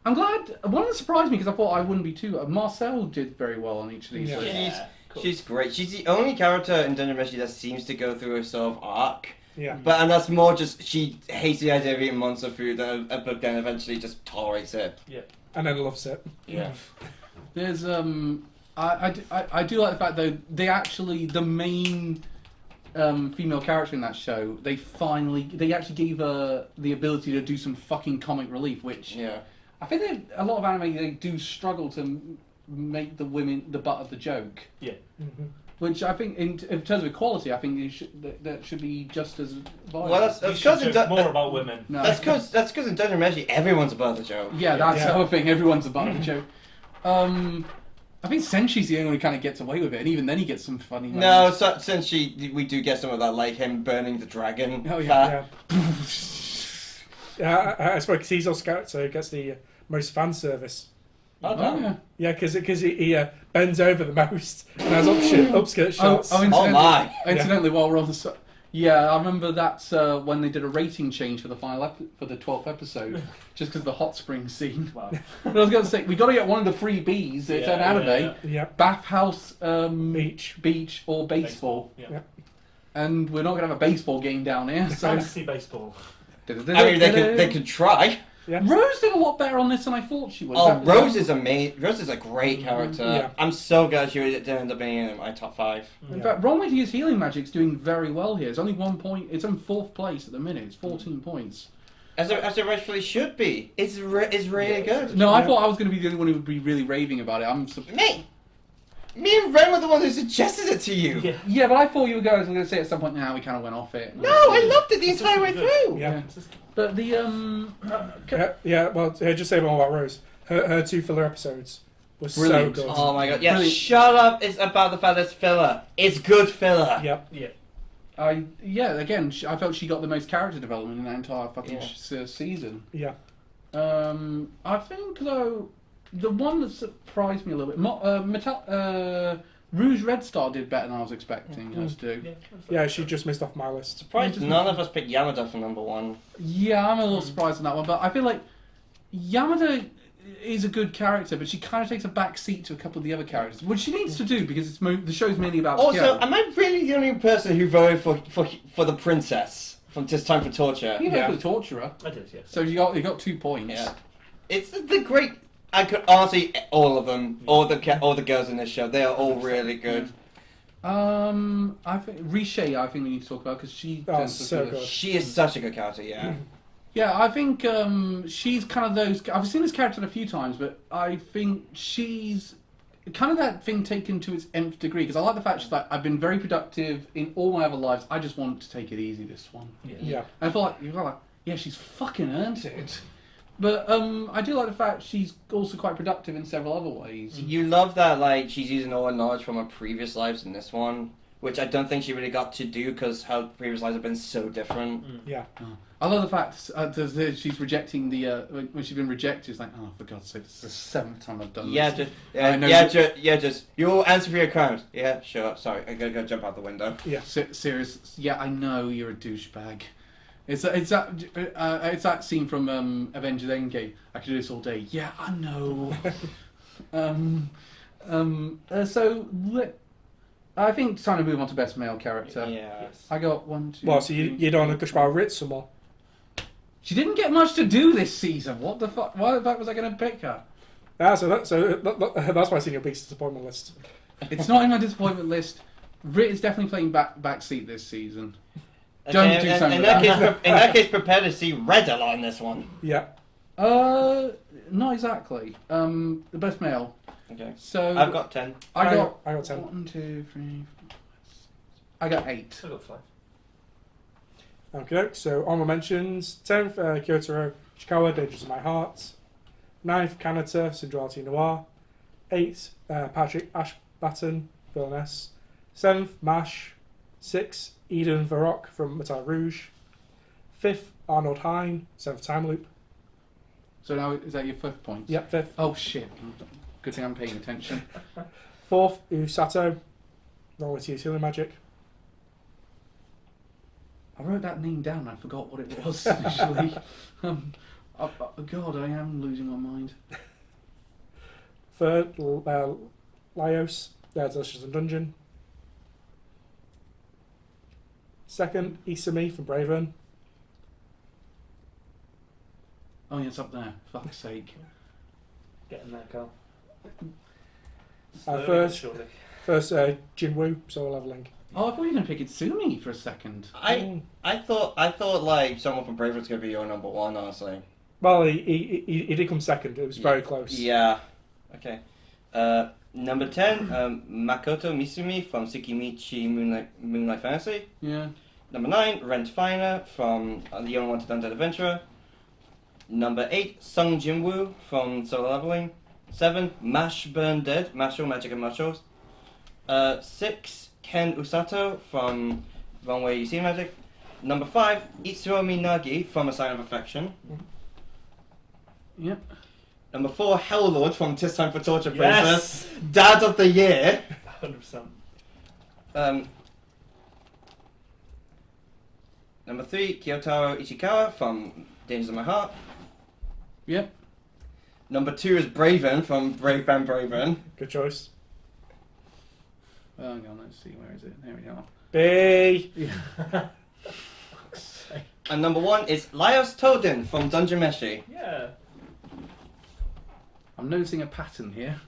Speaker 1: I'm glad. One that surprised me because I thought I wouldn't be too. Marcel did very well on each of these.
Speaker 2: Yeah.
Speaker 1: lists.
Speaker 3: Yeah. Cool.
Speaker 4: She's great. She's the only character in Dungeon Meshi that seems to go through a sort of arc.
Speaker 2: Yeah.
Speaker 4: And that's more just she hates the idea of eating monster food, but then eventually just tolerates it.
Speaker 2: And then loves it.
Speaker 4: Yeah.
Speaker 1: There's I do like the fact though they actually the main female character in that show they actually gave her the ability to do some fucking comic relief, which
Speaker 4: Yeah.
Speaker 1: I think a lot of anime they do struggle to make the women the butt of the joke.
Speaker 2: Mm-hmm.
Speaker 1: Which I think, in terms of equality, I think that should be just as violent.
Speaker 4: Well, that's
Speaker 3: We
Speaker 4: because
Speaker 3: should joke more about women.
Speaker 1: No.
Speaker 4: that's because in Dungeon Meshi everyone's above the joke.
Speaker 1: Yeah, that's
Speaker 2: Yeah.
Speaker 1: the whole thing. Everyone's the butt of the joke. I think Senshi's the only one who kind of gets away with it, and even then he gets some funny
Speaker 4: No,
Speaker 1: moments.
Speaker 4: since we do get some of that, like him burning the dragon.
Speaker 1: Oh, yeah.
Speaker 2: Yeah. I suppose because he's Oscar, so he gets the most fan service.
Speaker 4: Oh,
Speaker 1: Oh,
Speaker 4: damn.
Speaker 1: yeah.
Speaker 2: Yeah, because he bends over the most and has upskirt shots.
Speaker 4: Oh my!
Speaker 1: Incidentally, while we're on the yeah, I remember that's when they did a rating change for the for the 12th episode, just because of the hot spring scene.
Speaker 3: Wow.
Speaker 1: But I was going to say we got to get one of the three Bs. It's an anime:
Speaker 2: Yeah.
Speaker 1: bathhouse,
Speaker 2: Beach.
Speaker 1: beach, or baseball.
Speaker 3: Yeah.
Speaker 2: Yeah.
Speaker 1: and we're not going to have a baseball game down here. So
Speaker 3: Fantasy baseball.
Speaker 4: I mean, they could try.
Speaker 2: Yeah.
Speaker 1: Rose did a lot better on this than I thought she would.
Speaker 4: Oh, Rose is amazing. Rose is a great character.
Speaker 2: Yeah.
Speaker 4: I'm so glad she didn't end up being in my top 5.
Speaker 1: In fact, Wrong Way to Use Healing Magic's doing very well here. It's only 1 point. It's in 4th place at the minute. It's 14 points.
Speaker 4: As it rightfully should be. It's really good.
Speaker 1: No, I thought I was going to be the only one who would be really raving about it.
Speaker 4: Me and Ren were the ones who suggested it to you.
Speaker 3: Yeah.
Speaker 1: Yeah, but I thought you guys were going to say at some point now we kind of went off it.
Speaker 4: No, I loved it the entire way through.
Speaker 2: Yeah.
Speaker 1: But the
Speaker 2: Well, just say more about Rose. Her 2 filler episodes were
Speaker 1: Brilliant.
Speaker 2: so good.
Speaker 4: Oh my god, yeah,
Speaker 1: Brilliant.
Speaker 4: shut up. It's about the fact that it's filler. It's good filler.
Speaker 2: Yep.
Speaker 3: Yeah.
Speaker 1: again, I felt she got the most character development in that entire fucking
Speaker 4: Yeah.
Speaker 1: season.
Speaker 2: Yeah.
Speaker 1: I think though the one that surprised me a little bit, Rouge Red Star did better than I was expecting her to do.
Speaker 2: Yeah, she just missed off my list.
Speaker 4: Surprised none of us picked Yamada for number 1.
Speaker 1: Yeah, I'm a little surprised on that one, but I feel like Yamada is a good character, but she kind of takes a back seat to a couple of the other characters, which she needs to do because the show's mainly about.
Speaker 4: Also,
Speaker 1: Kyo.
Speaker 4: am I really the only person who voted for the princess from Tis Time for Torture?
Speaker 1: You
Speaker 2: Yeah.
Speaker 1: know, the torturer.
Speaker 3: I did, yes.
Speaker 1: So you got 2 points.
Speaker 4: Yeah. It's the great. I could honestly all of them, all the girls in this show, they are all really good.
Speaker 1: I think Riche. I think we need to talk about because she. tends to
Speaker 2: so
Speaker 1: sort of-
Speaker 2: good.
Speaker 4: She is such a good character, yeah.
Speaker 1: Yeah, I think she's kind of those. I've seen this character a few times, but I think she's kind of that thing taken to its nth degree. Because I like the fact she's like, I've been very productive in all my other lives. I just want to take it easy this one.
Speaker 2: Yeah.
Speaker 1: And I feel like you're like, yeah, she's fucking earned it. But I do like the fact she's also quite productive in several other ways.
Speaker 4: You love that, like, she's using all her knowledge from her previous lives in this one, which I don't think she really got to do because her previous lives have been so different.
Speaker 2: Yeah.
Speaker 1: I love the fact she's rejecting the when she's been rejected. It's like, oh, for God's sake, this is the 7th time I've done
Speaker 4: Yeah,
Speaker 1: this.
Speaker 4: just you'll answer for your crimes. Yeah, sure. Sorry, I gotta go jump out the window.
Speaker 2: Yeah.
Speaker 1: Serious. Yeah, I know you're a douchebag. It's that scene from Avengers Endgame. I could do this all day. Yeah, I know. I think it's time to move on to best male character.
Speaker 4: Yeah.
Speaker 3: Yes.
Speaker 1: I got 1, 2.
Speaker 2: Well, so you don't want to gush about Ritz some more?
Speaker 1: She didn't get much to do this season. What the fuck? Why the fuck was I going to pick her?
Speaker 2: That's why it's in your biggest disappointment list.
Speaker 1: It's not in my disappointment list. Rit is definitely playing back seat this season. Don't do something
Speaker 4: in
Speaker 1: with
Speaker 4: that case, in that case, prepare to see Red a lot in this one.
Speaker 2: Yeah.
Speaker 1: Not exactly. The best male.
Speaker 4: Okay.
Speaker 1: So
Speaker 4: I've got 10.
Speaker 1: I got
Speaker 2: 10.
Speaker 1: 1, 2, 3, 4, 5, 6. I got 8.
Speaker 3: I got 5.
Speaker 2: Okay, so honorable mentions: 10th, Kyotaro Ishikawa, Dangers of My Heart. 9th, Kanata, Sinduality Noir. 8th, Patrick Ashbatten, Villainess. 7th, MASH. 6th, Eden Varrock from Metal Rouge. 5th, Arnold Hine, 7th Time Loop.
Speaker 1: So now is that your 5th point?
Speaker 2: Yep, 5th.
Speaker 1: Oh shit! Good thing I'm paying attention.
Speaker 2: 4th, Usato, Wrong Way to Use Healing Magic.
Speaker 1: I wrote that name down. And I forgot what it was initially. God, I am losing my mind.
Speaker 2: 3rd, Laios, Delicious and Dungeon. 2nd, Isami from Braven.
Speaker 1: Oh yeah, it's up there. Fuck's sake.
Speaker 3: Getting there, Carl.
Speaker 2: First, Jinwoo, Soul Leveling.
Speaker 1: Oh, I thought you were going to pick Itsumi for a second.
Speaker 4: I thought like someone from Brave was gonna be your number 1, honestly.
Speaker 2: Well, he did come second. It was very close.
Speaker 4: Yeah. Okay. Number 10, Makoto Misumi from Tsukimichi Moonlight Fantasy.
Speaker 1: Yeah.
Speaker 4: Number 9, Rent Finer from The Unwanted Undead Adventurer. Number 8, Sung Jinwoo from Solo Leveling. 7, Mash Burn Dead, Masho, Magic and Machos. 6, Ken Usato from Wrong Way You See Magic. Number 5, Itsuomi Nagi from A Sign of Affection.
Speaker 1: Yep.
Speaker 4: Number 4, Helllord from Tis Time for Torture
Speaker 3: Yes!
Speaker 4: Princess. Dad of the Year.
Speaker 3: 100%.
Speaker 4: Number 3, Kyotaro Ichikawa from Dangers of My Heart.
Speaker 1: Yep.
Speaker 4: Number 2 is Braven from Brave Band Braven.
Speaker 2: Good choice.
Speaker 1: Hang on, let's see. Where is it? There we go.
Speaker 2: B.
Speaker 4: And number 1 is Laios Todin from Dungeon Meshi.
Speaker 3: Yeah.
Speaker 1: I'm noticing a pattern here.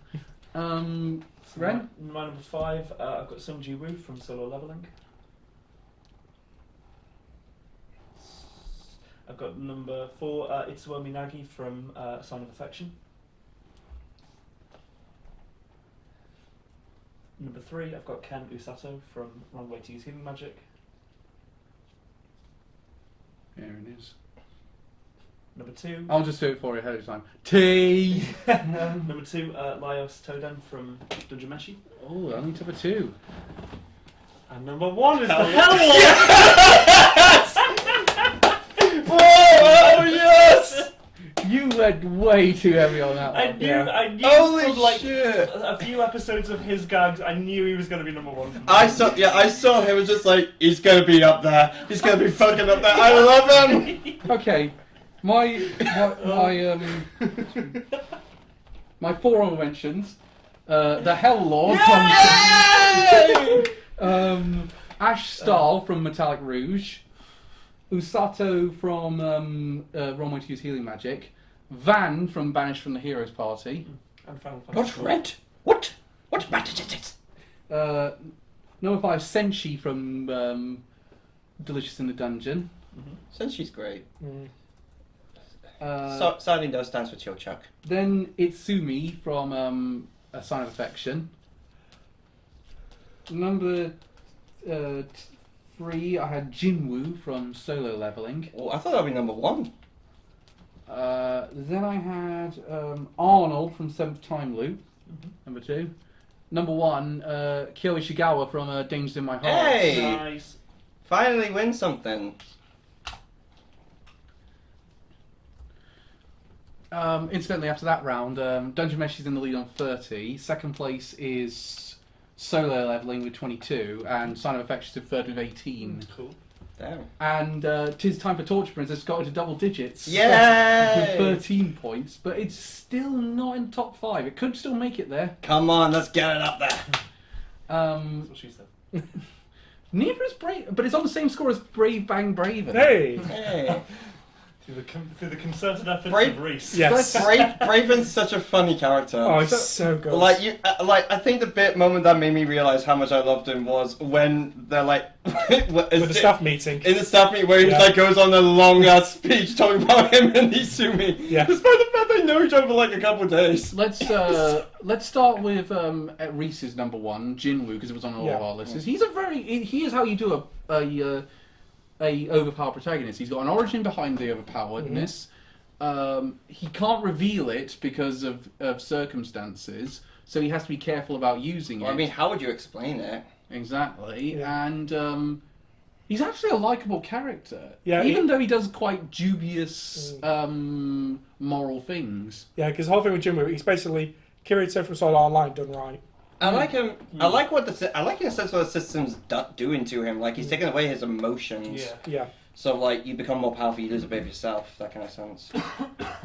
Speaker 1: Ren?
Speaker 3: My number 5, I've got Sung Ji Woo from Solo Leveling. I've got number 4, Itsuo Minagi from Sign of Affection. Number 3, I've got Ken Usato from Wrong Way to Use Healing Magic.
Speaker 1: There it is.
Speaker 3: Number 2,
Speaker 1: I'll just do it for you ahead of time. T.
Speaker 3: number 2, Laios Toden from Dungeon Meshi.
Speaker 1: Oh, only number 2.
Speaker 3: And number 1 is the Hell
Speaker 4: Oh yes!
Speaker 1: You went way too heavy on that
Speaker 3: I
Speaker 1: one.
Speaker 3: knew,
Speaker 2: Yeah.
Speaker 3: I knew
Speaker 4: Holy
Speaker 3: from like
Speaker 4: shit.
Speaker 3: a few episodes of his gags, I knew he was going to be number 1. For me.
Speaker 4: I saw him, was just like, he's gonna be up there. He's gonna be fucking up there. I love him!
Speaker 1: Okay, my four honorable mentions. The Hell Lord from Ash Stahl from Metallic Rouge, Usato from Wrong Way to Use Healing Magic, Van from Banished from the Heroes Party,
Speaker 3: And Final Fantasy.
Speaker 4: What? What matter is it?
Speaker 1: number 5 Senshi from Delicious in the Dungeon.
Speaker 4: Since she's great.
Speaker 1: Uh,
Speaker 4: Sadly, no stands for Chill Chuck.
Speaker 1: Then Itsumi from A Sign of Affection. Number 3, I had Jinwoo from Solo Leveling.
Speaker 4: Oh, I thought that would be number 1.
Speaker 1: Then I had Arnold from Seventh Time Loop, number 2. Number 1, Kyo Ishigawa from Dangers in My Heart.
Speaker 4: Hey!
Speaker 3: Nice.
Speaker 4: Finally win something.
Speaker 1: Incidentally, after that round, Dungeon Mesh is in the lead on 30. Second place is Solo Leveling with 22, and Sign of Affection is third with 18.
Speaker 3: Cool.
Speaker 4: Damn.
Speaker 1: And Tis Time for Torture Princess got into double digits.
Speaker 4: Yay!
Speaker 1: With 13 points, but it's still not in top 5. It could still make it there.
Speaker 4: Come on, let's get it up there.
Speaker 3: That's what she said.
Speaker 1: Neither is Brave, but it's on the same score as Brave Bang Braven.
Speaker 2: Hey.
Speaker 4: Hey.
Speaker 3: Through the concerted efforts
Speaker 4: Brave-
Speaker 3: of Reese.
Speaker 2: Yes.
Speaker 4: Braven's such a funny character.
Speaker 2: Oh, he's so good.
Speaker 4: Like I think the moment that made me realize how much I loved him was when they're like
Speaker 2: with the staff meeting.
Speaker 4: in the staff meeting where he
Speaker 2: Yeah.
Speaker 4: like goes on a long ass speech talking about him and Izumi.
Speaker 2: Yeah.
Speaker 4: Despite the fact they know each other for like a couple of days.
Speaker 1: Let's start with Reese's number 1, Jinwoo, because it was on all of our lists. He is how you do a overpowered protagonist. He's got an origin behind the overpoweredness. He can't reveal it because of circumstances, so he has to be careful about using
Speaker 4: Well,
Speaker 1: it.
Speaker 4: I mean, how would you explain it?
Speaker 1: Exactly,
Speaker 2: Yeah.
Speaker 1: and he's actually a likable character,
Speaker 2: Yeah,
Speaker 1: even though he does quite dubious moral things.
Speaker 2: Yeah, because the whole thing with Jinwoo, he's basically Kirito from Sword Art Online done right.
Speaker 4: I like him. I like I like in a sense what the system's doing to him. Like he's taking away his emotions.
Speaker 3: Yeah.
Speaker 2: Yeah.
Speaker 4: So like you become more powerful, you lose a bit of yourself. That kind of sense.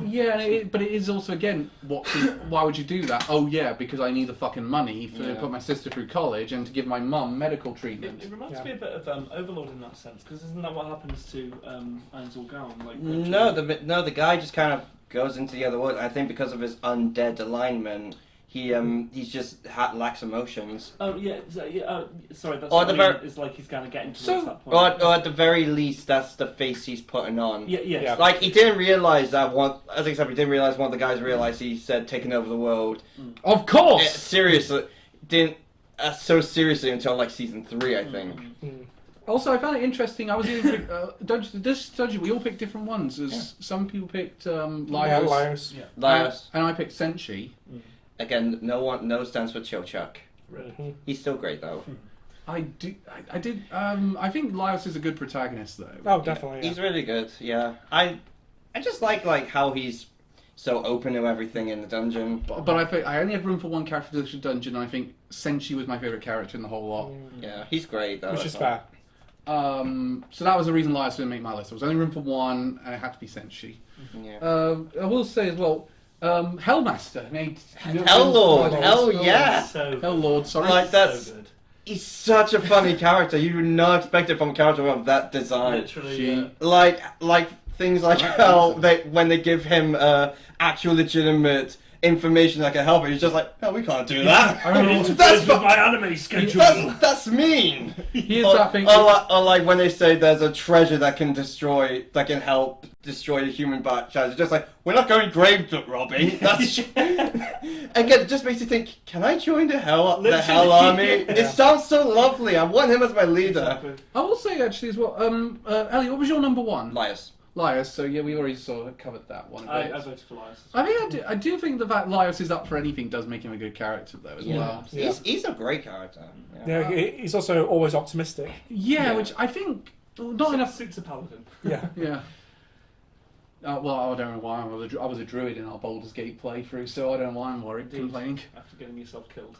Speaker 1: Yeah, but it is also again, why would you do that? Oh yeah, because I need the fucking money to
Speaker 4: Yeah.
Speaker 1: put my sister through college and to give my mum medical
Speaker 3: It
Speaker 1: treatment.
Speaker 3: reminds
Speaker 2: Yeah.
Speaker 3: me a bit of Overlord in that sense, because isn't that what happens to Ainsul Gown? Like,
Speaker 4: No, the guy just kind of goes into the other world. I think because of his undead alignment, he's just lacks emotions.
Speaker 3: Oh yeah, sorry. That's
Speaker 4: Or
Speaker 3: what
Speaker 4: the
Speaker 3: I
Speaker 4: very-
Speaker 3: mean, is like he's kind of getting towards
Speaker 1: So-
Speaker 3: that point.
Speaker 4: Or at the very least, that's the face he's putting on.
Speaker 3: Yeah, yes.
Speaker 2: Yeah.
Speaker 4: Like he didn't realize that one. As I said, he didn't realize one of the guys realized he said taking over the world.
Speaker 1: Of course.
Speaker 4: Seriously, didn't so seriously until like season 3, I think.
Speaker 1: Also, I found it interesting. I was even Dungeon. We all picked different ones. As some people picked Laios,
Speaker 2: Laios.
Speaker 3: Yeah.
Speaker 4: Laios.
Speaker 1: and I picked Senshi.
Speaker 4: Again, no stands for Chill Chuck.
Speaker 3: Really.
Speaker 4: He's still great though.
Speaker 1: I did. I think Laios is a good protagonist, though.
Speaker 2: Oh, definitely. Yeah.
Speaker 4: He's really good. Yeah, I just like how he's so open to everything in the dungeon.
Speaker 1: But I think I only have room for one character to the dungeon. And I think Senshi was my favorite character in the whole lot.
Speaker 4: Yeah, he's great though.
Speaker 2: Which is fair.
Speaker 1: So that was the reason Laios didn't make my list. There was only room for one, and it had to be Senshi.
Speaker 4: Yeah.
Speaker 1: I will say as well, Hellmaster made
Speaker 4: Hell Lord,
Speaker 1: Oh,
Speaker 4: hell yeah.
Speaker 3: So
Speaker 1: Hell Lord, sorry.
Speaker 4: Like that's
Speaker 3: so good.
Speaker 4: He's such a funny character. You would not expect it from a character of that design.
Speaker 3: Literally,
Speaker 1: She-
Speaker 4: Like things like how when they give him actual legitimate information that can help him, he's just like, no, we can't do that.
Speaker 3: I don't know
Speaker 4: That's
Speaker 3: with my anime schedule.
Speaker 4: that's mean.
Speaker 1: Here's
Speaker 4: Or,
Speaker 1: that thing.
Speaker 4: or like when they say there's a treasure that can help destroy the human child. It's just like, we're not going grave robbing. That's again, it just makes you think, can I join the hell
Speaker 3: Literally,
Speaker 4: army?
Speaker 3: yeah.
Speaker 4: It sounds so lovely. I want him as my leader.
Speaker 3: Exactly.
Speaker 1: I will say actually as well. Elliot, what was your number one?
Speaker 4: Liars.
Speaker 1: Laios. So yeah, we already sort of covered that one. A
Speaker 3: I
Speaker 1: bit.
Speaker 3: voted for Liars.
Speaker 1: I mean, I do think the fact Laios is up for anything does make him a good character though as well.
Speaker 2: Yeah.
Speaker 4: He's a great character.
Speaker 2: Yeah, he's also always optimistic.
Speaker 1: Yeah, which I think not enough.
Speaker 3: Suits a paladin.
Speaker 2: Yeah.
Speaker 1: Yeah. Well, I don't know why I was a druid in our Baldur's Gate playthrough, so I don't know why I'm worried, complaining.
Speaker 3: After getting yourself killed.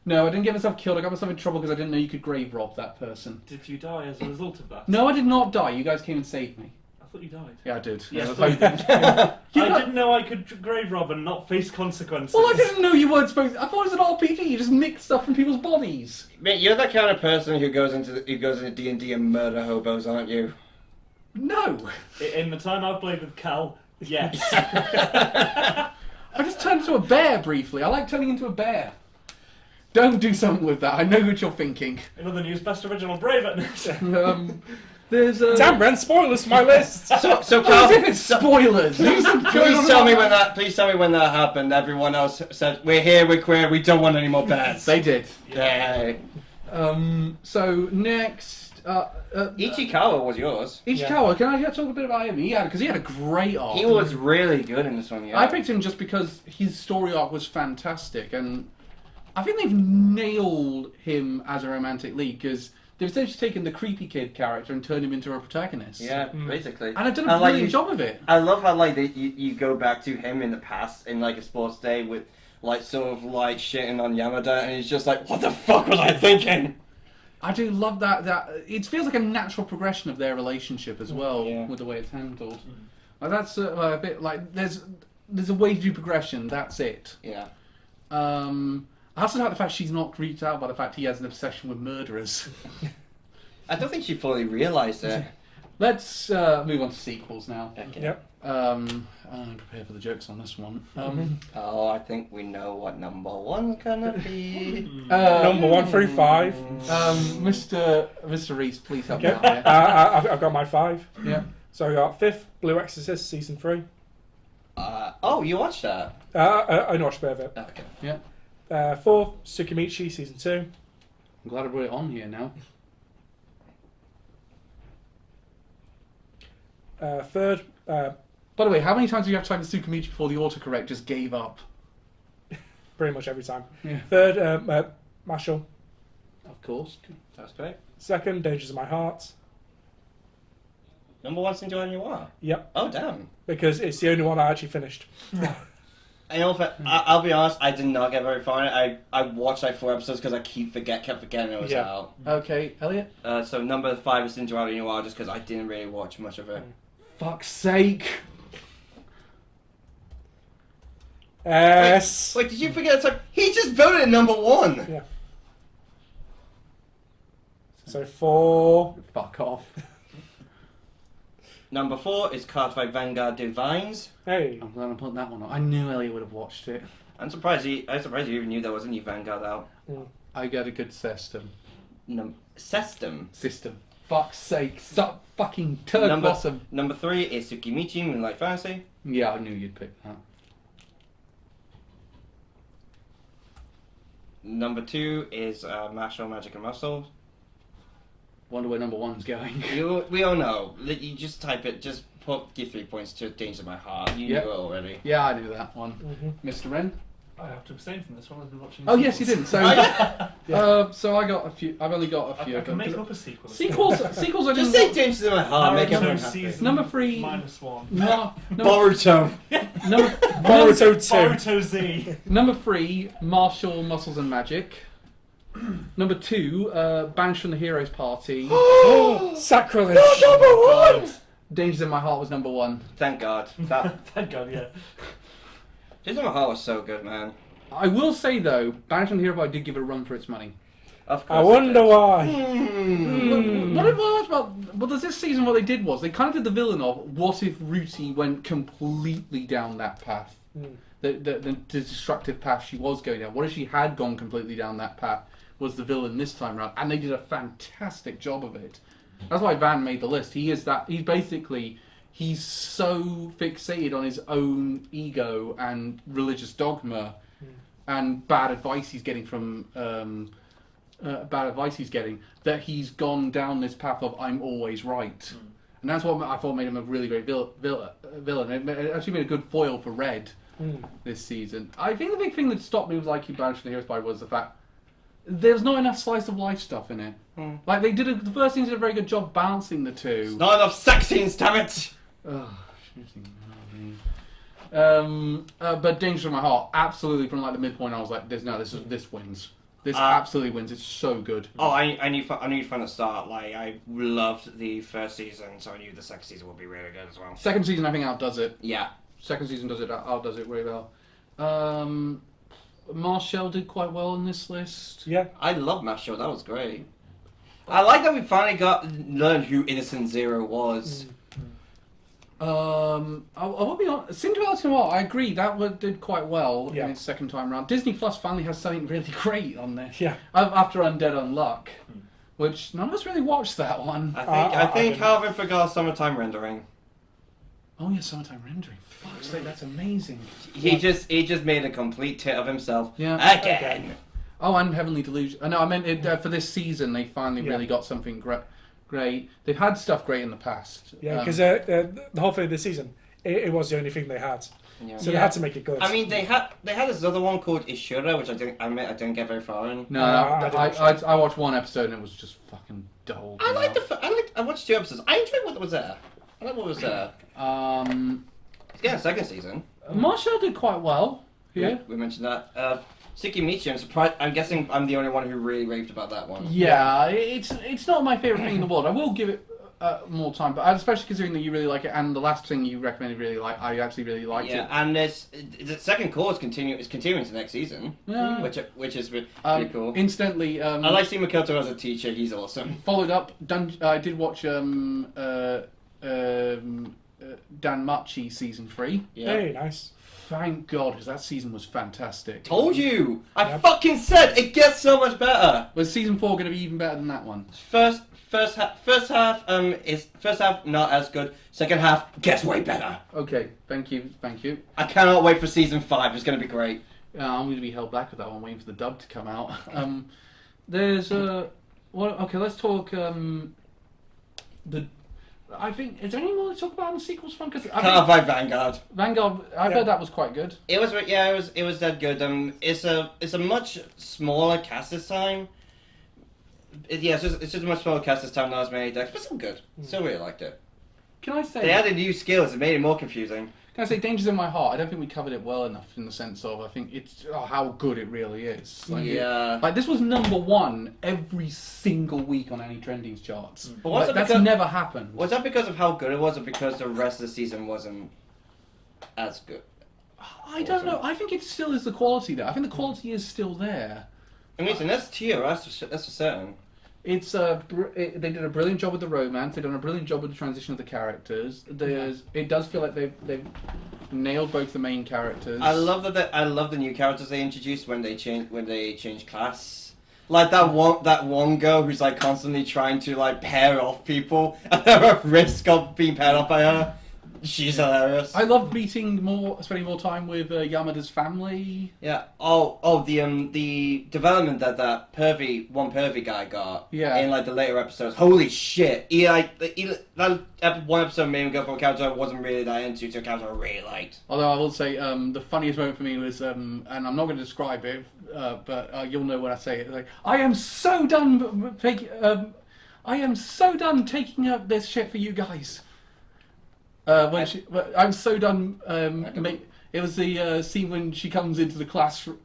Speaker 1: No, I didn't get myself killed. I got myself in trouble because I didn't know you could grave rob that person.
Speaker 3: Did you die as a result of that?
Speaker 1: No, I did not die. You guys came and saved me.
Speaker 3: I thought you died.
Speaker 1: Yeah, I did.
Speaker 3: Yes,
Speaker 1: I was
Speaker 3: but-
Speaker 1: hoping. You
Speaker 3: I
Speaker 1: got-
Speaker 3: didn't know I could grave rob and not face consequences.
Speaker 1: Well, I didn't know you weren't supposed to. I thought it was an RPG. You just nicked stuff from people's bodies.
Speaker 4: Mate, you're that kind of person who goes into D&D and murder hobos, aren't you?
Speaker 1: No.
Speaker 3: In the time I've played with Cal, yes.
Speaker 1: I just turned into a bear briefly. I like turning into a bear. Don't do something with that. I know what you're thinking.
Speaker 3: In other news, best original brave
Speaker 1: There's a.
Speaker 2: Damn, Brent, spoilers for my list.
Speaker 4: So
Speaker 1: Well,
Speaker 4: Carl,
Speaker 1: as if it's spoilers.
Speaker 4: please tell me when that. Please tell me when that happened. Everyone else said, "We're here. We're queer. We don't want any more bears."
Speaker 1: They did.
Speaker 4: Yay.
Speaker 1: So next,
Speaker 4: Ichikawa was yours.
Speaker 1: Ichikawa. Can I talk a bit about him? Because he had a great arc.
Speaker 4: He was really good in this one. Yeah.
Speaker 1: I picked him just because his story arc was fantastic, and I think they've nailed him as a romantic lead because they've essentially taken the creepy kid character and turned him into a protagonist.
Speaker 4: Yeah, basically.
Speaker 1: And I've done a brilliant job of it.
Speaker 4: I love how you go back to him in the past in like a sports day with like sort of like shitting on Yamada, and he's just like, "What the fuck was I thinking?"
Speaker 1: I do love that. That it feels like a natural progression of their relationship as well,
Speaker 4: Yeah.
Speaker 1: with the way it's handled. Like that's a bit like there's a way to do progression. That's it.
Speaker 4: Yeah.
Speaker 1: I also like the fact she's not creeped out by the fact he has an obsession with murderers.
Speaker 4: I don't think she fully realised it.
Speaker 1: Let's move on to sequels now.
Speaker 4: Okay.
Speaker 2: Yep.
Speaker 1: I'm prepared for the jokes on this one.
Speaker 4: Oh, I think we know what number one's gonna be.
Speaker 2: Number 1 through 5.
Speaker 1: Mr. Reese, please help
Speaker 2: Okay.
Speaker 1: me out here.
Speaker 2: I've got my 5.
Speaker 1: Yeah.
Speaker 2: So I got 5th, Blue Exorcist, Season 3.
Speaker 4: Oh, you watched that?
Speaker 2: I watched a bit of it.
Speaker 4: Okay.
Speaker 1: Yeah.
Speaker 2: 4th, Tsukimichi, Season 2.
Speaker 1: I'm glad I brought it on here now.
Speaker 2: 3rd,
Speaker 1: By the way, how many times have you have tried to Tsukimichi before the autocorrect just gave up?
Speaker 2: pretty much every time.
Speaker 1: Yeah.
Speaker 2: 3rd, Marshall.
Speaker 1: Of course.
Speaker 4: That's great.
Speaker 2: 2nd, Dangers of My Heart.
Speaker 4: Number one's Enjoy You Are.
Speaker 2: Yep,
Speaker 4: Oh, damn.
Speaker 2: because it's the only one I actually finished.
Speaker 4: And also, I'll be honest, I did not get very far in it. I watched like 4 episodes because I kept forgetting it was
Speaker 2: Yeah.
Speaker 4: out.
Speaker 1: Okay, Elliot?
Speaker 4: So number 5 is Enjoy You Are just because I didn't really watch much of it.
Speaker 1: Fuck's sake.
Speaker 2: S.
Speaker 4: Wait, did you forget? It's like, he just voted number 1.
Speaker 2: Yeah. So 4.
Speaker 1: Fuck off.
Speaker 4: Number 4 is Cardfight Vanguard Divines.
Speaker 2: Hey.
Speaker 1: I'm glad I put that one on. I knew Elliot would have watched it.
Speaker 4: I'm surprised you even knew there was a new Vanguard out.
Speaker 1: I got a good system.
Speaker 4: System.
Speaker 1: Fuck's sake. Stop fucking turd
Speaker 4: Number
Speaker 1: blossom.
Speaker 4: Number 3 is Tsukimichi Moonlight Fantasy.
Speaker 1: Yeah, I knew you'd pick that.
Speaker 4: Number 2 is Martial Magic and Muscle.
Speaker 1: Wonder where number one's going.
Speaker 4: We all know. You just type it. Just give 3 points to Danger of My Heart. You
Speaker 1: Yep.
Speaker 4: knew it already.
Speaker 1: Yeah, I knew that one. Mr. Wren?
Speaker 3: I have to abstain from this one. I've been watching.
Speaker 1: Oh, yes, you
Speaker 3: sequels.
Speaker 1: didn't. So, so I got a few. I've only got a few.
Speaker 3: I can make up a sequel.
Speaker 1: Sequels I
Speaker 4: Just
Speaker 1: didn't.
Speaker 4: say Danger of My Heart. Make
Speaker 3: Naruto
Speaker 4: everyone happy.
Speaker 3: season
Speaker 1: Number 3.
Speaker 3: -1.
Speaker 1: No, number,
Speaker 4: Boruto.
Speaker 2: Boruto 2.
Speaker 3: Boruto Z.
Speaker 1: number 3, Martial Muscles and Magic. Number 2, Banished from the Heroes Party.
Speaker 2: Sacrilege.
Speaker 1: Dangers in My Heart was number 1.
Speaker 4: Thank God. That
Speaker 3: Thank God, yeah.
Speaker 4: Danger of My Heart was so good, man.
Speaker 1: I will say though, Banished from the Hero Party did give it a run for its money.
Speaker 4: Of course
Speaker 2: I wonder why.
Speaker 1: What I liked about there's this season what they did was they kind of did the villain of what if Ruti went completely down that path, the destructive path she was going down. What if she had gone completely down that path? Was the villain this time around, and they did a fantastic job of it. That's why Van made the list. He's so fixated on his own ego and religious dogma and bad advice he's getting from that he's gone down this path of I'm always right. And that's what I thought made him a really great villain. It actually made a good foil for Red this season. I think the big thing that stopped me with like you banished from the Heroes Party was the fact there's not enough slice of life stuff in it. Like the first season did a very good job balancing the two.
Speaker 4: Not enough sex scenes, damn it!
Speaker 1: But Danger in My Heart, absolutely from like the midpoint, I was like, this wins. This absolutely wins. It's so good.
Speaker 4: Oh, I knew from the start. Like I loved the first season, so I knew the second season would be really good as well.
Speaker 1: Second season, I think outdoes it.
Speaker 4: Yeah.
Speaker 1: Second season outdoes it really well. Marshall did quite well in this list.
Speaker 2: Yeah.
Speaker 4: I love Marshall. That was great. I like that we finally learned who Innocent Zero was.
Speaker 1: I will be honest. Cinderella's Noir, I agree that did quite well in its second time around. Disney Plus finally has something really great on there.
Speaker 2: Yeah.
Speaker 1: After Undead Unluck, which none of us really watched that one.
Speaker 4: I think Calvin forgot Summertime Rendering.
Speaker 1: Oh yeah, Summertime Rendering. Fuck's sake, that's amazing.
Speaker 4: He just made a complete tit of himself.
Speaker 1: Yeah.
Speaker 4: Again.
Speaker 1: Oh, and Heavenly Delusion. No, I meant for this season they finally really got something great. They've had stuff great in the past.
Speaker 2: Yeah, because the whole thing of this season, it was the only thing they had.
Speaker 4: Yeah.
Speaker 2: So they had to make it good.
Speaker 4: I mean, they had this other one called Ishura, which I didn't get very far in.
Speaker 1: No, I watched one episode and it was just fucking dull.
Speaker 4: I watched 2 episodes. I enjoyed what was there. I like what was there. It's getting a second season.
Speaker 1: Marshall did quite well. Yeah,
Speaker 4: we mentioned that. Sikimichi, I'm surprised. I'm guessing I'm the only one who really raved about that one.
Speaker 1: Yeah, it's not my favourite thing in the world. I will give it more time, but especially considering that you really like it, and the last thing you recommended I actually really liked it.
Speaker 4: Yeah, and the second core is continuing to next season, which is pretty cool.
Speaker 1: Incidentally,
Speaker 4: I like seeing Makoto as a teacher. He's awesome.
Speaker 1: Followed up, I did watch Danmachi season 3.
Speaker 4: Yeah.
Speaker 2: Hey, nice.
Speaker 1: Thank God, because that season was fantastic.
Speaker 4: Told you! I fucking said it gets so much better.
Speaker 1: Was season 4 going to be even better than that one?
Speaker 4: First half not as good. Second half gets way better.
Speaker 1: Okay, thank you.
Speaker 4: I cannot wait for season 5. It's going to be great.
Speaker 1: I'm going to be held back with that one, waiting for the dub to come out. There's okay, let's talk I think, is there any more to talk about on the sequels front?
Speaker 4: Can't fight Vanguard.
Speaker 1: Vanguard, I've heard that was quite good.
Speaker 4: It was that good. It's a much smaller cast this time. It's just a much smaller cast this time, not as many decks, but still good. Still really liked it.
Speaker 1: Can I say...
Speaker 4: They added new skills, it made it more confusing.
Speaker 1: Can I say Danger's in My Heart? I don't think we covered it well enough in the sense of, I think it's how good it really is. Like, this was number 1 every single week on any trending charts. But that's never happened.
Speaker 4: Was that because of how good it was, or because the rest of the season wasn't as good?
Speaker 1: I don't know. I think it still is the quality there. I think the quality is still there.
Speaker 4: I mean, it's an S tier, that's for certain.
Speaker 1: They did a brilliant job with the romance. They've done a brilliant job with the transition of the characters. It does feel like they've nailed both the main characters.
Speaker 4: I love the new characters they introduced when they change class. Like that one girl who's like constantly trying to like pair off people, and they're at risk of being paired off by her. She's hilarious.
Speaker 1: I loved spending more time with Yamada's family.
Speaker 4: Yeah. The development that pervy guy got.
Speaker 1: Yeah.
Speaker 4: In like the later episodes. Holy shit! That one episode made him go for a character I wasn't really that into to a character I really liked.
Speaker 1: Although I will say the funniest moment for me was, and I'm not going to describe it, but you'll know when I say it. Like, I am so done taking up this shit for you guys. I'm so done. It was the scene when she comes into the classroom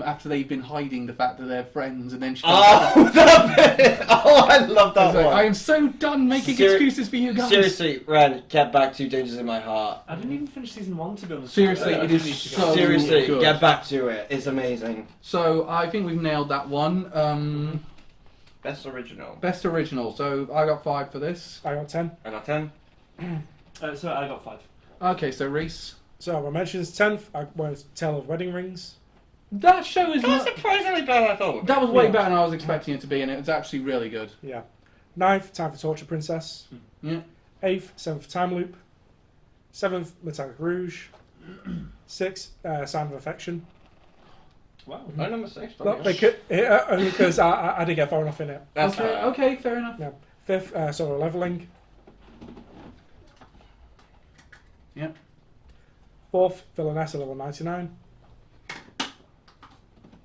Speaker 1: after they've been hiding the fact that they're friends, and then she.
Speaker 4: That bit! Oh, I love that one.
Speaker 1: I am so done making excuses for you guys.
Speaker 4: Seriously, Ren, get back to Dangers in My Heart.
Speaker 3: I didn't even finish season 1 to be honest.
Speaker 1: Seriously, it is so
Speaker 4: Seriously,
Speaker 1: good.
Speaker 4: get back to it. It's amazing.
Speaker 1: So I think we've nailed that one.
Speaker 4: Best original.
Speaker 1: Best original. So I got 5 for this.
Speaker 2: I got 10.
Speaker 4: I got 10.
Speaker 3: So I got 5.
Speaker 1: Okay, so Reese.
Speaker 2: So my mentions 10th. I was Tale of Wedding Rings.
Speaker 1: That show is
Speaker 4: That's
Speaker 1: not.
Speaker 4: surprisingly better than I thought.
Speaker 1: That was way
Speaker 2: Yeah.
Speaker 1: better than I was expecting it to be, and it was actually really good.
Speaker 2: Yeah. 9th, Time for Torture Princess.
Speaker 1: Yeah.
Speaker 2: 8th, 7th, Time Loop. 7th, Metallic Rouge. 6th, Sign of Affection.
Speaker 3: Wow.
Speaker 4: My number 6.
Speaker 2: Look, only because I didn't get far enough in it.
Speaker 4: That's
Speaker 1: Okay,
Speaker 4: alright.
Speaker 1: okay, fair enough.
Speaker 2: Yeah. 5th, Solo Leveling.
Speaker 1: Yeah.
Speaker 2: 4th, Villainessa level 99.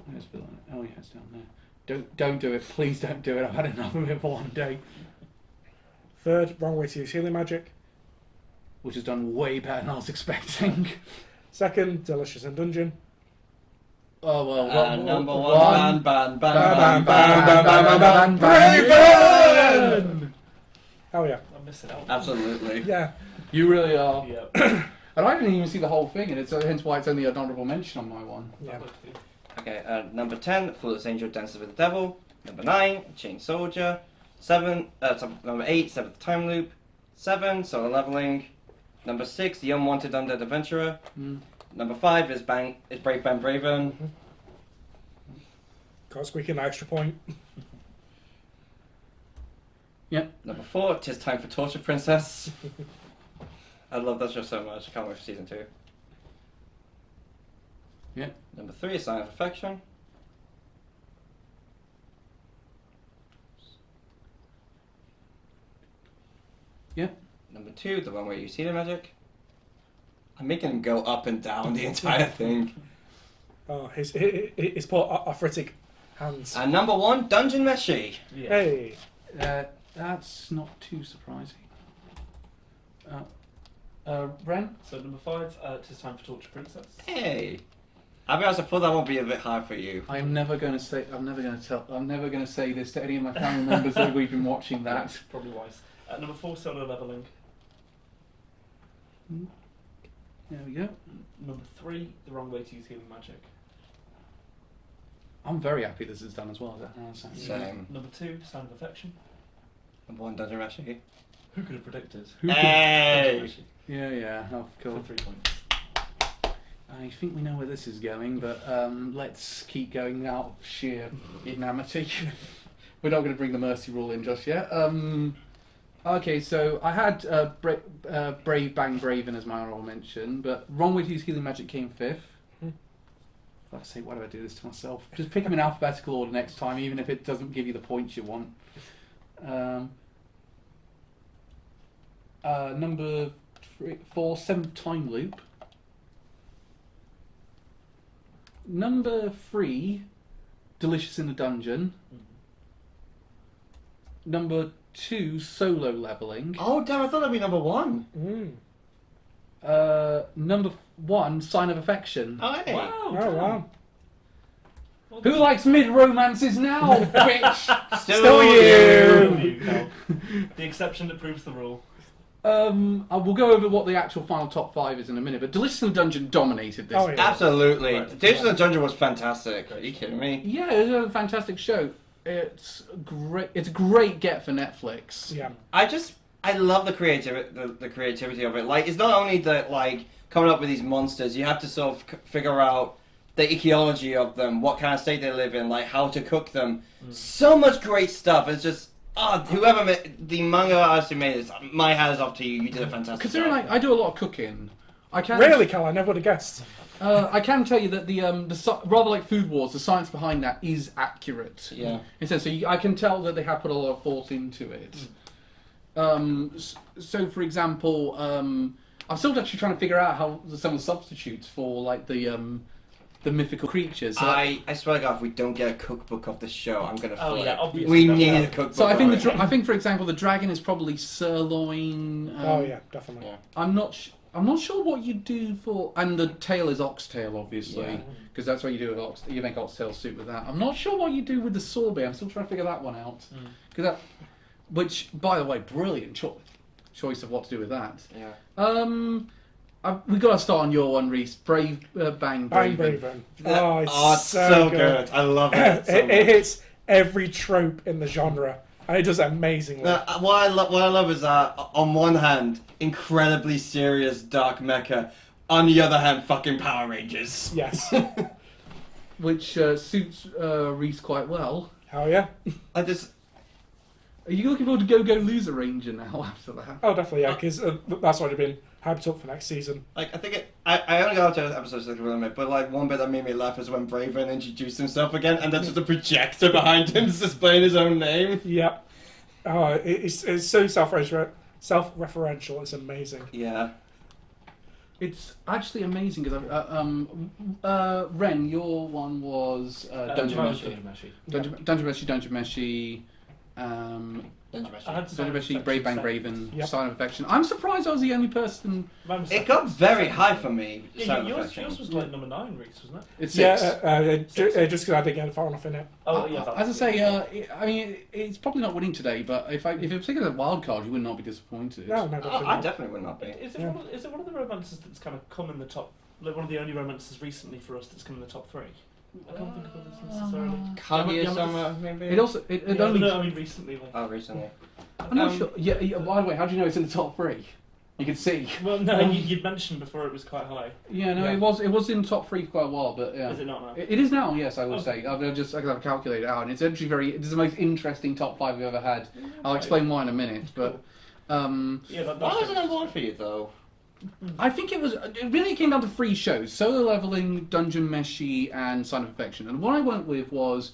Speaker 1: Where's Bill? Oh yeah, it's down there. Don't do it. Please don't do it. I've had enough of it for one day.
Speaker 2: 3rd, Wrong Way to Use Healing Magic.
Speaker 1: Which has done way better than I was expecting.
Speaker 2: 2nd, Delicious in Dungeon.
Speaker 1: Oh well.
Speaker 4: Number 1. Ban.
Speaker 2: Bam, bam, bam, bam,
Speaker 1: Raven!
Speaker 2: Oh yeah.
Speaker 3: I'm missing out.
Speaker 4: Absolutely.
Speaker 2: Yeah.
Speaker 1: You really are.
Speaker 3: Yeah.
Speaker 1: And I didn't even see the whole thing, and it's hence why it's only an honourable mention on my one.
Speaker 2: Yeah.
Speaker 4: Okay, number 10, Foolish Angel Dances with the Devil. Number 9, Chain Soldier. 7, number 8, Seventh Time Loop. 7, Solo Leveling. Number 6, The Unwanted Undead Adventurer. Number 5 is Brave Bang Braven.
Speaker 2: Got squeaking an extra point.
Speaker 4: Number 4, Tis Time for Torture Princess. I love that show so much. I can't wait for season 2.
Speaker 1: Yeah.
Speaker 4: Number 3 is Sign of Affection.
Speaker 1: Yeah.
Speaker 4: Number 2, the one where you see the magic. I'm making him go up and down the entire thing.
Speaker 2: Oh, his poor arthritic hands.
Speaker 4: And number 1, Dungeon Meshi.
Speaker 3: Yeah.
Speaker 2: Hey.
Speaker 1: That's not too surprising. Ren?
Speaker 3: So number 5, Tis Time for Torture Princess.
Speaker 4: Hey. I'll be honest, I thought that would be a bit hard for you.
Speaker 1: I'm never going to say this to any of my family members that we've been watching that.
Speaker 3: Probably wise. Number 4, Solo Leveling.
Speaker 1: There we go.
Speaker 3: Number 3, The Wrong Way to Use Healing Magic.
Speaker 1: I'm very happy this is done as well.
Speaker 4: Same.
Speaker 3: Number 2, Sign of Affection.
Speaker 4: Number 1, Dungeon Meshi.
Speaker 3: Who could have predicted?
Speaker 4: Hey!
Speaker 1: Yeah, of
Speaker 3: For
Speaker 1: course.
Speaker 3: 3 points.
Speaker 1: I think we know where this is going, but let's keep going out of sheer inanity. We're not going to bring the mercy rule in just yet. Okay, so I had Brave Bang Braven as my honorable mention, but Wrong Way to Use Healing Magic came 5th. Let's see, why do I do this to myself? Just pick them in alphabetical order next time, even if it doesn't give you the points you want. Number 4, Seventh Time Loop. Number 3, Delicious in the Dungeon. Number 2, Solo Leveling.
Speaker 4: Oh, damn, I thought that'd be number 1.
Speaker 1: Number 1, Sign of Affection.
Speaker 4: Oh, hey.
Speaker 3: Wow.
Speaker 2: Oh wow.
Speaker 1: Who likes mid-romances now, bitch?
Speaker 4: Still
Speaker 1: you.
Speaker 3: No. The exception that proves the rule.
Speaker 1: I will go over what the actual final top 5 is in a minute, but Delicious in the Dungeon dominated this.
Speaker 2: Oh, yeah.
Speaker 4: Absolutely.
Speaker 3: Right.
Speaker 4: Digital Dungeon was fantastic. Are you kidding me?
Speaker 1: Yeah, it was a fantastic show. It's great. It's a great get for Netflix.
Speaker 2: Yeah.
Speaker 4: I love the creativity of it. Like, it's not only that, like, coming up with these monsters, you have to sort of figure out the ecology of them, what kind of state they live in, like, how to cook them. So much great stuff. It's just, whoever made, the manga artist who made this, my hat is off to you. You did a fantastic
Speaker 1: Considering
Speaker 4: job.
Speaker 1: I do a lot of cooking, I can
Speaker 2: Really, Cal? I never would have guessed.
Speaker 1: I can tell you that the rather like Food Wars, the science behind that is accurate.
Speaker 4: Yeah.
Speaker 1: In a sense, so I can tell that they have put a lot of thought into it. So, for example, I'm still actually trying to figure out how some of the substitutes for like the mythical creatures. So,
Speaker 4: I swear to God, if we don't get a cookbook of this show, I'm gonna
Speaker 3: Oh,
Speaker 4: flip.
Speaker 3: yeah, obviously.
Speaker 4: We
Speaker 3: Yeah.
Speaker 4: need a cookbook.
Speaker 1: so I think
Speaker 4: of it.
Speaker 1: I think, for example, the dragon is probably sirloin.
Speaker 2: Oh yeah, definitely.
Speaker 4: Yeah.
Speaker 1: I'm not sure what you do for, and the tail is oxtail, obviously, because that's what you do with you make oxtail soup with that. I'm not sure what you do with the sorbet. I'm still trying to figure that one out. Which, by the way, brilliant choice of what to do with that.
Speaker 4: Yeah.
Speaker 1: We got to start on your one, Reese. Brave Bang
Speaker 2: Bang
Speaker 1: Braven.
Speaker 2: Braven. Oh, it's
Speaker 4: Oh, it's so good. I love it. So
Speaker 2: it
Speaker 4: much.
Speaker 2: hits every trope in the genre, and it does it amazingly.
Speaker 4: What I love is that on one hand, incredibly serious dark mecha. On the other hand, fucking Power Rangers.
Speaker 2: Yes.
Speaker 1: Which suits Reese quite well.
Speaker 2: Hell yeah.
Speaker 4: I just.
Speaker 1: Are you looking forward to Go Go Loser Ranger now after that?
Speaker 2: Oh, definitely, yeah, because that's already been hyped up for next season.
Speaker 4: Like, I think I only got up to episode 6 with it, but like one bit that made me laugh is when Braven introduced himself again, and that's just a projector behind him displaying his own name.
Speaker 2: Yep. Oh, it's so self-referential. It's amazing.
Speaker 4: Yeah.
Speaker 1: It's actually amazing because Ren, your one was Dungeon Meshi. Dungeon Meshi.
Speaker 3: I had
Speaker 1: Dungeon Meshi, Brave Bang Braven,
Speaker 2: Yep.
Speaker 1: Sign of Affection. I'm surprised I was the only person.
Speaker 4: It got very high for me.
Speaker 3: Yeah,
Speaker 4: Sound
Speaker 3: yours
Speaker 4: Affection.
Speaker 3: was like number 9, Reese, wasn't it?
Speaker 1: It's
Speaker 2: Yeah,
Speaker 1: six.
Speaker 2: just because I didn't get far enough in it.
Speaker 3: Oh, yeah.
Speaker 1: As I say, I mean, it's probably not winning today, but if it was taken as a wild card, you would not be disappointed.
Speaker 2: No, definitely
Speaker 4: I
Speaker 2: not.
Speaker 4: definitely would not be.
Speaker 3: Is it one of the romances that's kind of come in the top? Like one of the only romances recently for us that's come in the top 3. I can't think of others necessarily.
Speaker 4: Kaguya-sama, maybe?
Speaker 1: It also it
Speaker 3: Yeah,
Speaker 1: only.
Speaker 3: no, I mean recently. Like.
Speaker 4: Oh, recently.
Speaker 1: I'm not sure. Yeah. By the way, how do you know it's in the top 3? You can see.
Speaker 3: Well, no, you'd mentioned before it was quite high.
Speaker 1: Yeah, no,
Speaker 2: Yeah.
Speaker 1: it was in top 3 for quite a while, but yeah.
Speaker 3: Is it not now?
Speaker 1: It is now, yes, I would
Speaker 3: Oh.
Speaker 1: say. I've calculated it out, and it's actually it's the most interesting top 5 we've ever had. I'll explain why in a minute, but
Speaker 3: Yeah, that's
Speaker 4: Why was it number 1 for you, though?
Speaker 1: I think it really came down to 3 shows: Solo Leveling, Dungeon Meshi, and Sign of Affection. And what I went with was,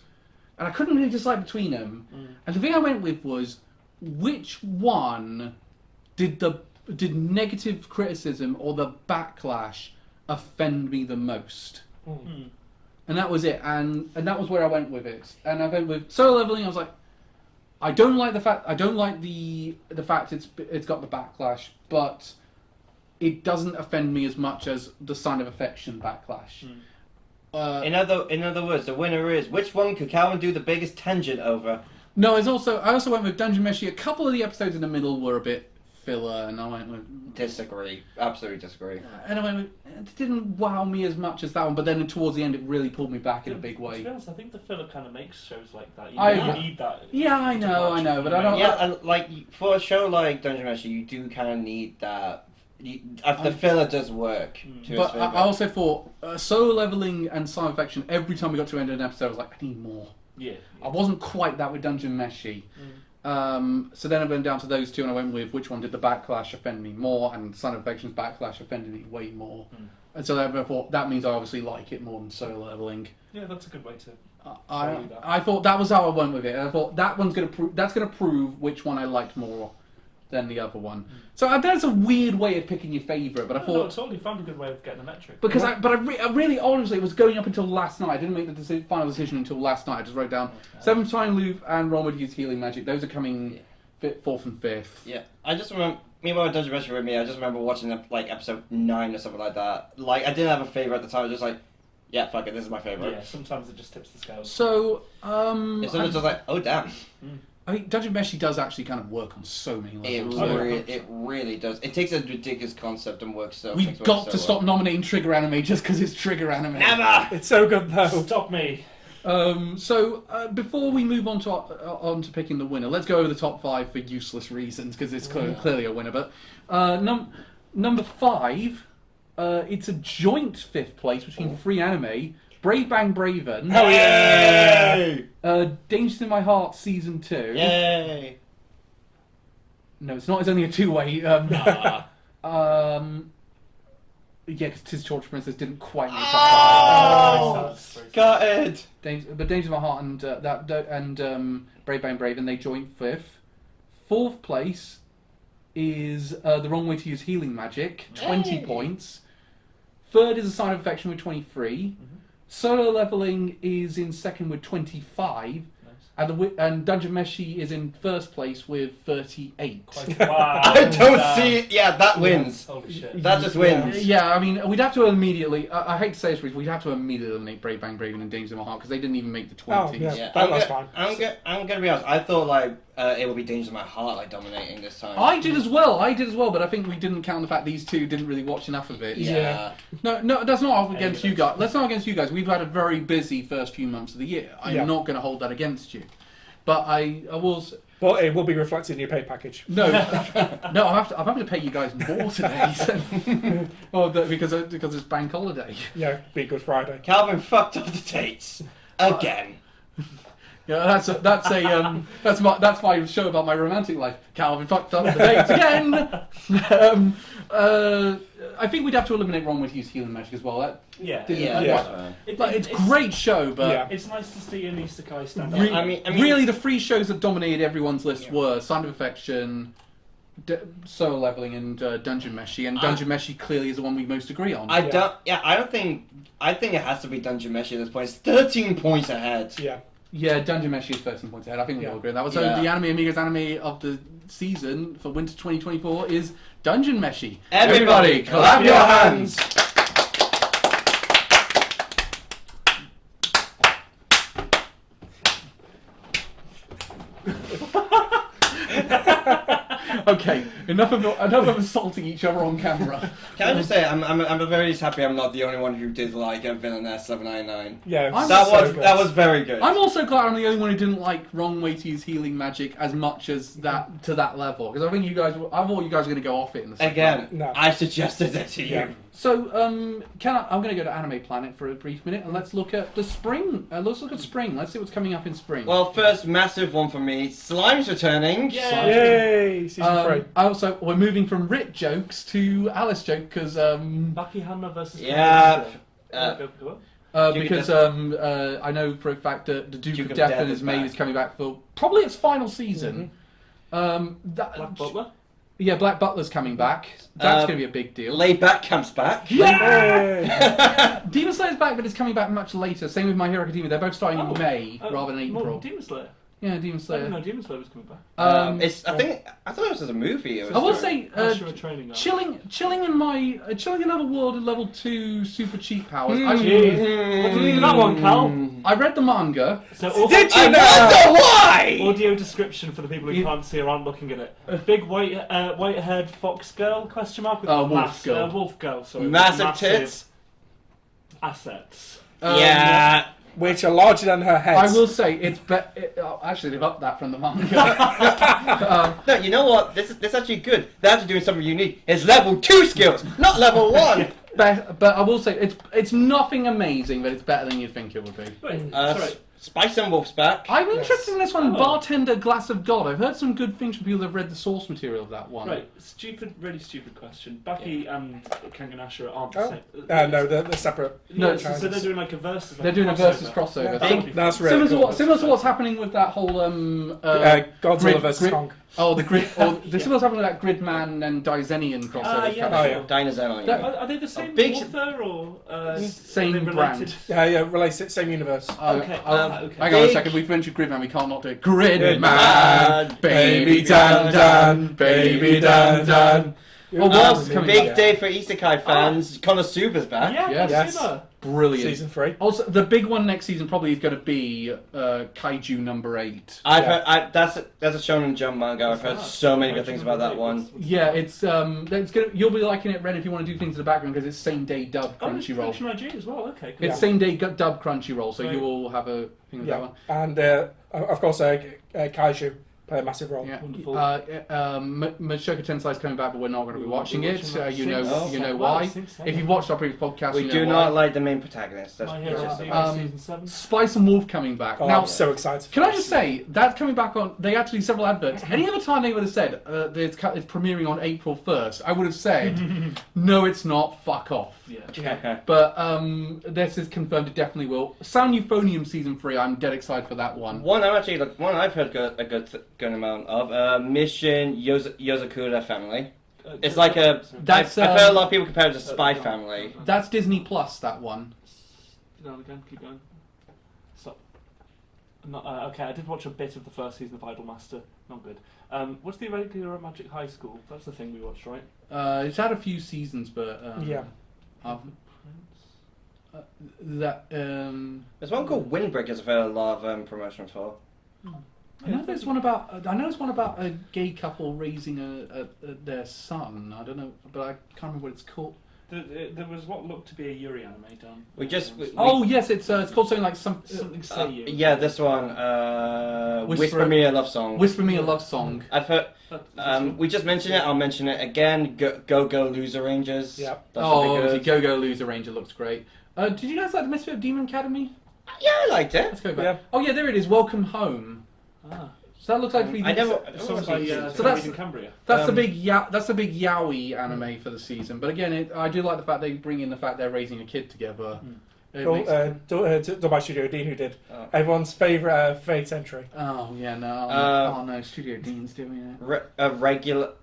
Speaker 1: and I couldn't really decide between them. And the thing I went with was, which one did negative criticism or the backlash offend me the most? And that was it. And that was where I went with it. And I went with Solo Leveling. I was like, I don't like the fact it's got the backlash, but it doesn't offend me as much as the Sign of Affection backlash.
Speaker 4: In other words, the winner is which one could Calvin do the biggest tangent over?
Speaker 1: No, I also went with Dungeon Meshi. A couple of the episodes in the middle were a bit filler, and I went with.
Speaker 4: Disagree. Absolutely disagree.
Speaker 1: And I went with, it didn't wow me as much as that one, but then towards the end it really pulled me back in a big
Speaker 3: To
Speaker 1: way.
Speaker 3: be honest, I think the filler kind of makes shows like that. You
Speaker 1: I-
Speaker 3: need that.
Speaker 1: Yeah, I know, but I don't.
Speaker 4: Yeah, and like for a show like Dungeon Meshi, you do kind of need that. The filler does work. To its
Speaker 1: But I
Speaker 4: favour.
Speaker 1: also thought Solo Leveling and Sign of Affection. Every time we got to the end of an episode, I was like, I need more.
Speaker 3: Yeah.
Speaker 1: I wasn't quite that with Dungeon Meshi. So then I went down to those two, and I went with which one did the backlash offend me more, and Sign of Affection's backlash offended me way more. And so I thought that means I obviously like it more than Solo Leveling.
Speaker 3: Yeah, that's a good way to.
Speaker 1: I thought that was how I went with it. I thought that one's that's gonna prove which one I liked more than the other one. So that's a weird way of picking your favourite, but I
Speaker 3: No,
Speaker 1: thought
Speaker 3: totally found a good way of getting a metric.
Speaker 1: because I really honestly it was going up until last night. I didn't make the final decision until last night. I just wrote down Seventh Time Loop and Ron use Healing Magic. Those are coming 4th and 5th.
Speaker 4: Yeah, I just remember. Meanwhile, Dungeon Meshi with me, I just remember watching like episode 9 or something like that. Like I didn't have a favourite at the time. I was just like, yeah, fuck it, this is my favourite.
Speaker 3: Yeah, sometimes it just tips the scales.
Speaker 1: So
Speaker 4: It's almost just like, oh damn.
Speaker 1: I think Dungeon Meshi does actually kind of work on so many levels.
Speaker 4: It really does. It takes a ridiculous concept and works so.
Speaker 1: We've got to stop nominating Trigger Anime just because it's Trigger Anime.
Speaker 4: Never.
Speaker 2: It's so good though.
Speaker 3: Stop me.
Speaker 1: So before we move on to picking the winner, let's go over the top 5 for useless reasons because it's clearly a winner. But number 5, it's a joint 5th place between 3 anime: Brave Bang Braven,
Speaker 2: Hell yeah!
Speaker 1: Dangers in My Heart Season 2.
Speaker 4: Yay!
Speaker 1: No, it's not. It's only a 2-way. Yeah, because Tis Torture Princess didn't quite make top 5.
Speaker 4: Got it.
Speaker 1: But Danger of My Heart and Brave Bang Brave, and they joint 5th. 4th place is The Wrong Way to Use Healing Magic, 20 points. 3rd is A Sign of Affection with 23. Solo Leveling is in 2nd with 25. And Dungeon Meshi is in 1st place with 38.
Speaker 3: Wow.
Speaker 4: I don't see. Yeah, that wins.
Speaker 3: Holy shit.
Speaker 4: That just wins.
Speaker 1: Yeah, I mean, we'd have to immediately. I hate to say this, Reece, we'd have to immediately eliminate Brave Bang Braven and Danger in My Heart because they didn't even make the 20s.
Speaker 2: yeah.
Speaker 4: Yeah,
Speaker 2: That's fine.
Speaker 4: I'm gonna be honest. I thought like it would be Danger in My Heart like dominating this time.
Speaker 1: I did as well, but I think we didn't count the fact these two didn't really watch enough of it.
Speaker 4: Yeah.
Speaker 1: No, that's not against you guys. That's not against you guys. We've had a very busy first few months of the year. I'm not going to hold that against you. But I will...
Speaker 2: But it will be reflected in your pay package.
Speaker 1: No, I'm having to pay you guys more today. Because it's bank holiday.
Speaker 2: Yeah, be Good Friday.
Speaker 4: Calvin fucked up the dates again.
Speaker 1: Yeah, that's my show about my romantic life. Calvin fucked up the dates again. I think we'd have to eliminate Ron Whitty's healing magic as well. It's great show, but
Speaker 3: it's nice to see an isekai stand up.
Speaker 1: Really, the three shows that dominated everyone's list were Sign of Affection, Soul Leveling, and Dungeon Meshi. And Dungeon Meshi clearly is the one we most agree on.
Speaker 4: I think it has to be Dungeon Meshi at this point. It's 13 points ahead.
Speaker 1: Yeah, Dungeon Meshi is 13 points ahead. I think we all agree on that. So the Anime Amigos anime of the season for winter 2024 is Dungeon Meshi.
Speaker 4: Everybody, clap your hands!
Speaker 1: Okay, enough of assaulting each other on camera.
Speaker 4: Can I just say, I'm very happy I'm not the only one who did like a Villainess 799.
Speaker 2: Yeah,
Speaker 4: that was very good.
Speaker 1: I'm also glad I'm the only one who didn't like Ron Waitie's healing magic as much as that to that level because I think I thought you guys were going to go off it in the second round.
Speaker 2: No.
Speaker 4: I suggested it to you.
Speaker 2: Yeah.
Speaker 1: So, I'm going to go to Anime Planet for a brief minute and let's look at the spring. Let's look at spring. Let's see what's coming up in spring.
Speaker 4: Well, first massive one for me. Slime's returning.
Speaker 2: Yay! Season 3.
Speaker 1: Also, we're moving from Rit jokes to Alice joke because
Speaker 3: Baki Hanma versus
Speaker 1: because I know for a fact that the Duke of Death and his maid is coming back for probably its final season.
Speaker 3: Black Butler.
Speaker 1: Yeah, Black Butler's coming back. That's going to be a big deal.
Speaker 4: Laid Back comes back.
Speaker 1: Yeah! Demon Slayer's back, but it's coming back much later. Same with My Hero Academia. They're both starting in May rather than April.
Speaker 3: Demon Slayer.
Speaker 1: Yeah, Demon
Speaker 3: I
Speaker 1: Slayer.
Speaker 3: didn't know Demon Slayer was coming back.
Speaker 4: I thought it was as a movie.
Speaker 1: I will say,
Speaker 3: training
Speaker 1: chilling in Level World at Level 2 super cheap powers.
Speaker 3: What do you mean that one, Cal?
Speaker 1: I read the manga.
Speaker 3: So
Speaker 4: Did you know why?
Speaker 3: Audio description for the people who can't see or aren't looking at it. Big white-haired fox girl, question mark? With
Speaker 1: wolf girl.
Speaker 3: Wolf girl, sorry.
Speaker 4: Massive tits.
Speaker 3: Assets.
Speaker 4: Yeah.
Speaker 2: Which are larger than her head.
Speaker 1: I will say, actually, they've upped that from the manga.
Speaker 4: No, you know what? This is actually good. They're actually doing something unique. It's level 2 skills, not level 1.
Speaker 1: But I will say, it's nothing amazing, but it's better than you'd think it would be.
Speaker 3: Wait, sorry.
Speaker 4: Spice and Wolf's back.
Speaker 1: I'm interested in this one, Bartender Glass of God. I've heard some good things from people that have read the source material of that one.
Speaker 3: Right, really stupid question. Baki and Kengan Ashura aren't the same.
Speaker 2: No, they're separate.
Speaker 1: No,
Speaker 3: so they're doing like a versus.
Speaker 1: They're doing a versus crossover.
Speaker 2: Yeah, that's really
Speaker 1: Similar to what's happening with that whole
Speaker 2: Godzilla versus Kong.
Speaker 1: Oh, the grid. Similar to happening with that Gridman and Daizenian crossover.
Speaker 4: Dinosaur.
Speaker 3: Are they the same author or
Speaker 1: same brand?
Speaker 2: Yeah, related, same universe.
Speaker 1: Okay. Hang on a second. We've mentioned Gridman. We can't not do it. Gridman, baby Dan Dan, baby Dan Dan.
Speaker 4: Big day for Isekai fans. Konosuba's back.
Speaker 3: Yeah,
Speaker 1: yes. Brilliant.
Speaker 2: Season 3.
Speaker 1: Also, the big one next season probably is going to be Kaiju number 8.
Speaker 4: I've heard that's a Shonen Jump manga. I've heard so many good things about that one.
Speaker 1: Yeah, it's gonna. You'll be liking it, Ren, if you want to do things in the background because it's same day dub Crunchyroll.
Speaker 3: Function IG as well. Okay. Cool.
Speaker 1: It's same day dub Crunchyroll, so you will have a thing with that one.
Speaker 2: And of course, Kaiju play a massive role.
Speaker 1: Yeah.
Speaker 3: Wonderful.
Speaker 1: Mashoka Tensei is coming back, but we're not going to be watching it. You know why. If you've watched our previous podcast,
Speaker 4: we do not like the main protagonist. That's
Speaker 3: My Hero Academia Season 7.
Speaker 1: Spice and Wolf coming back.
Speaker 2: Oh,
Speaker 1: now,
Speaker 2: I'm so excited.
Speaker 1: Can I just say that's coming back on? They actually several adverts. Any other time they would have said it's premiering on April 1st, I would have said no, it's not. Fuck off.
Speaker 3: Yeah.
Speaker 1: But this is confirmed. It definitely will. Sound Euphonium season 3. I'm dead excited for that one.
Speaker 4: One I've heard a good amount of. Mission Yozakura Family. It's like a. I've heard a lot of people compare it to Spy Family.
Speaker 1: That's Disney Plus. That one.
Speaker 3: Keep going. Stop. Not, okay, I did watch a bit of the first season of Idolmaster. Not good. What's the Irregular at Magic High School? That's the thing we watched, right?
Speaker 1: It's had a few seasons, but
Speaker 2: Yeah.
Speaker 1: I've,
Speaker 3: Prince?
Speaker 4: There's one called Windbreakers I've heard a lot of promotion for.
Speaker 1: I know there's one about a gay couple raising their son. I don't know, but I can't remember what it's called.
Speaker 3: There was what looked to be a Yuri anime done.
Speaker 1: Oh yes, it's called something like
Speaker 3: something Say You.
Speaker 4: Yeah, this one. Whisper Me a Love Song.
Speaker 1: Whisper Me a Love Song.
Speaker 4: I've heard. We just mentioned it. I'll mention it again. Go Loser Rangers.
Speaker 2: Yep.
Speaker 4: That's
Speaker 1: Oh, Go Loser Ranger looks great. Did you guys like the Misfit of Demon Academy?
Speaker 4: Yeah, I liked it.
Speaker 1: Let's go back.
Speaker 2: Yeah.
Speaker 1: Oh yeah, there it is. Welcome Home.
Speaker 3: Ah.
Speaker 1: So that looks like 3D.
Speaker 4: I never.
Speaker 3: Sounds like
Speaker 1: So that's-
Speaker 3: in Cambria.
Speaker 1: That's the big yaoi anime for the season. But again, I do like the fact they bring in the fact they're raising a kid together. It makes-
Speaker 2: Done by Studio Dean, who did
Speaker 4: Oh.
Speaker 2: everyone's favourite Fate entry.
Speaker 1: Oh yeah, no. Oh no, Studio Dean's doing it.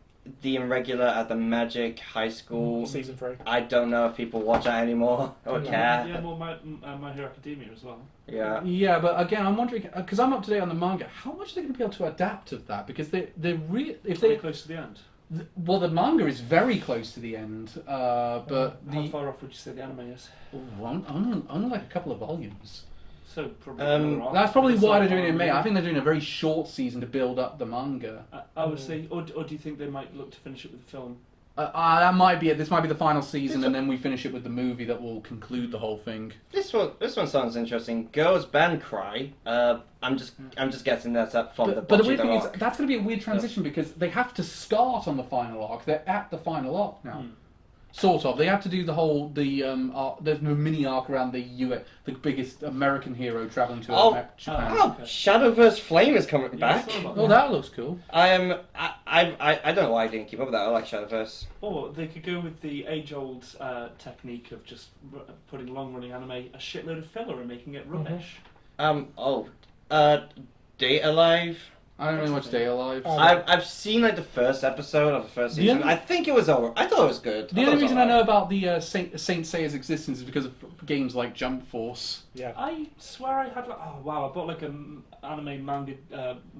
Speaker 4: The Irregular at the Magic High School.
Speaker 2: Season 3.
Speaker 4: I don't know if people watch that anymore or
Speaker 2: No.
Speaker 4: care.
Speaker 3: Yeah, more My Hero Academia as well.
Speaker 4: Yeah.
Speaker 1: Yeah, but again, I'm wondering because I'm up to date on the manga. How much are they going to be able to adapt of that? Because they're if
Speaker 3: Very
Speaker 1: they
Speaker 3: close to the end.
Speaker 1: well, the manga is very close to the end. But
Speaker 3: How far off would you say the anime is?
Speaker 1: only like a couple of volumes.
Speaker 3: So probably.
Speaker 1: That's probably
Speaker 3: It's
Speaker 1: why
Speaker 3: like
Speaker 1: they're doing it in May.
Speaker 3: Marvel.
Speaker 1: I think they're doing a very short season to build up the manga.
Speaker 3: I would say, or do you think they might look to finish it with the film?
Speaker 1: That might be it. This might be the final season, and then we finish it with the movie that will conclude the whole thing.
Speaker 4: This one sounds interesting. Girls Band Cry. I'm just guessing that's up from
Speaker 1: But the weird
Speaker 4: the
Speaker 1: thing is,
Speaker 4: arc.
Speaker 1: that's going to be a weird transition because they have to start on the final arc. They're at the final arc now. Sort of. They have to do the whole there's no mini arc around the biggest American hero traveling to Japan.
Speaker 4: Oh, Shadowverse Flame is coming
Speaker 3: Yeah,
Speaker 4: back.
Speaker 3: I saw about
Speaker 1: Oh, that looks cool.
Speaker 4: I don't know why I didn't keep up with that. I like Shadowverse.
Speaker 3: Or they could go with the age-old technique of just putting long-running anime a shitload of filler and making it rubbish.
Speaker 4: Data Live.
Speaker 1: I don't really watch Day Alive.
Speaker 4: I've seen like the first episode of the first season.
Speaker 1: only-
Speaker 4: I think it was over. I thought it was good.
Speaker 1: The only reason I know about the Saint Seiya's existence is because of games like Jump Force.
Speaker 2: Yeah.
Speaker 3: I swear I had I bought like an anime manga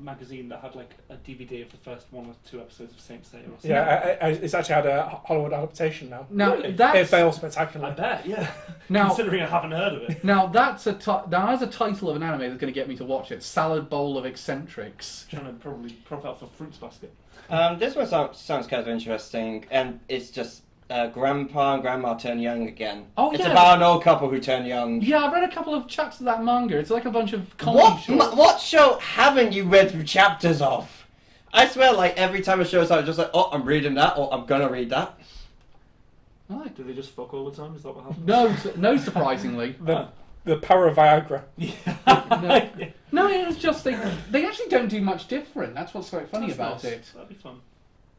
Speaker 3: magazine that had like a DVD of the first 1 or 2 episodes of Saint Seiya. Or something.
Speaker 2: Yeah, it's actually had a Hollywood adaptation now.
Speaker 1: Now
Speaker 3: Really?
Speaker 2: It
Speaker 1: that's
Speaker 2: failed
Speaker 3: I
Speaker 2: spectacularly.
Speaker 3: bet, yeah.
Speaker 1: Now-
Speaker 3: Considering I haven't heard of it.
Speaker 1: now that's a title of an anime that's going to get me to watch it. Salad Bowl of Eccentrics.
Speaker 3: Trying to probably prop out for Fruits Basket.
Speaker 4: This one sounds kind of interesting, and it's just grandpa and grandma turn young again.
Speaker 1: Oh,
Speaker 4: It's
Speaker 1: yeah.
Speaker 4: about an old couple who turn young.
Speaker 1: Yeah, I've read a couple of chapters of that manga. It's like a bunch of comedy shorts.
Speaker 4: What show haven't you read through chapters of? I swear, like every time a show's out, I'm just like, oh, I'm reading that, or I'm gonna read that.
Speaker 1: I like
Speaker 3: Do they just fuck all the time? Is that what happens?
Speaker 1: No, surprisingly.
Speaker 2: The power of Viagra.
Speaker 3: Yeah.
Speaker 1: No, it's just they actually don't do much different. That's what's quite funny
Speaker 3: That's
Speaker 1: about
Speaker 3: nice.
Speaker 1: it.
Speaker 3: That'd be fun.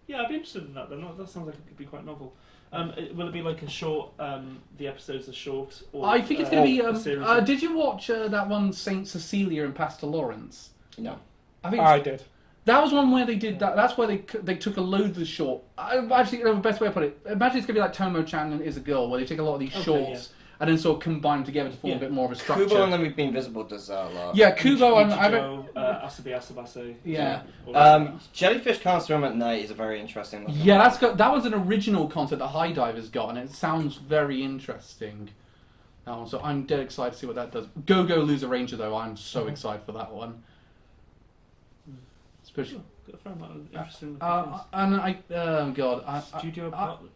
Speaker 3: Yeah, I'd be interested in that. Then that sounds like it could be quite novel. Will it be like a short? The episodes are short. Or,
Speaker 1: I think it's going to
Speaker 3: a
Speaker 1: be.
Speaker 3: series of-
Speaker 1: Did you watch that one, Saint Cecilia and Pastor Lawrence?
Speaker 4: No.
Speaker 1: I think
Speaker 2: I did.
Speaker 1: that was one where they did that. That's where they took a load of the short. Actually, the best way to put it. Imagine it's going to be like Tomo-chan is a girl, where they take a lot of these
Speaker 3: Okay,
Speaker 1: shorts and then sort of combine them together to form a bit more of a structure.
Speaker 4: Kubo and Let Me Be Invisible does that a lot.
Speaker 1: Yeah, Kubo and
Speaker 3: Ichigo, Asabi Asabase.
Speaker 1: Yeah.
Speaker 4: Jellyfish Can't Swim at Night is a very interesting looking
Speaker 1: Yeah,
Speaker 4: one.
Speaker 1: that was an original concept that High Divers got, and it sounds very interesting. So I'm dead excited to see what that does. Go Loser Ranger, though, I'm so excited for that one. Especially,
Speaker 3: Got a fair amount of interesting.
Speaker 1: and oh god,
Speaker 3: Studio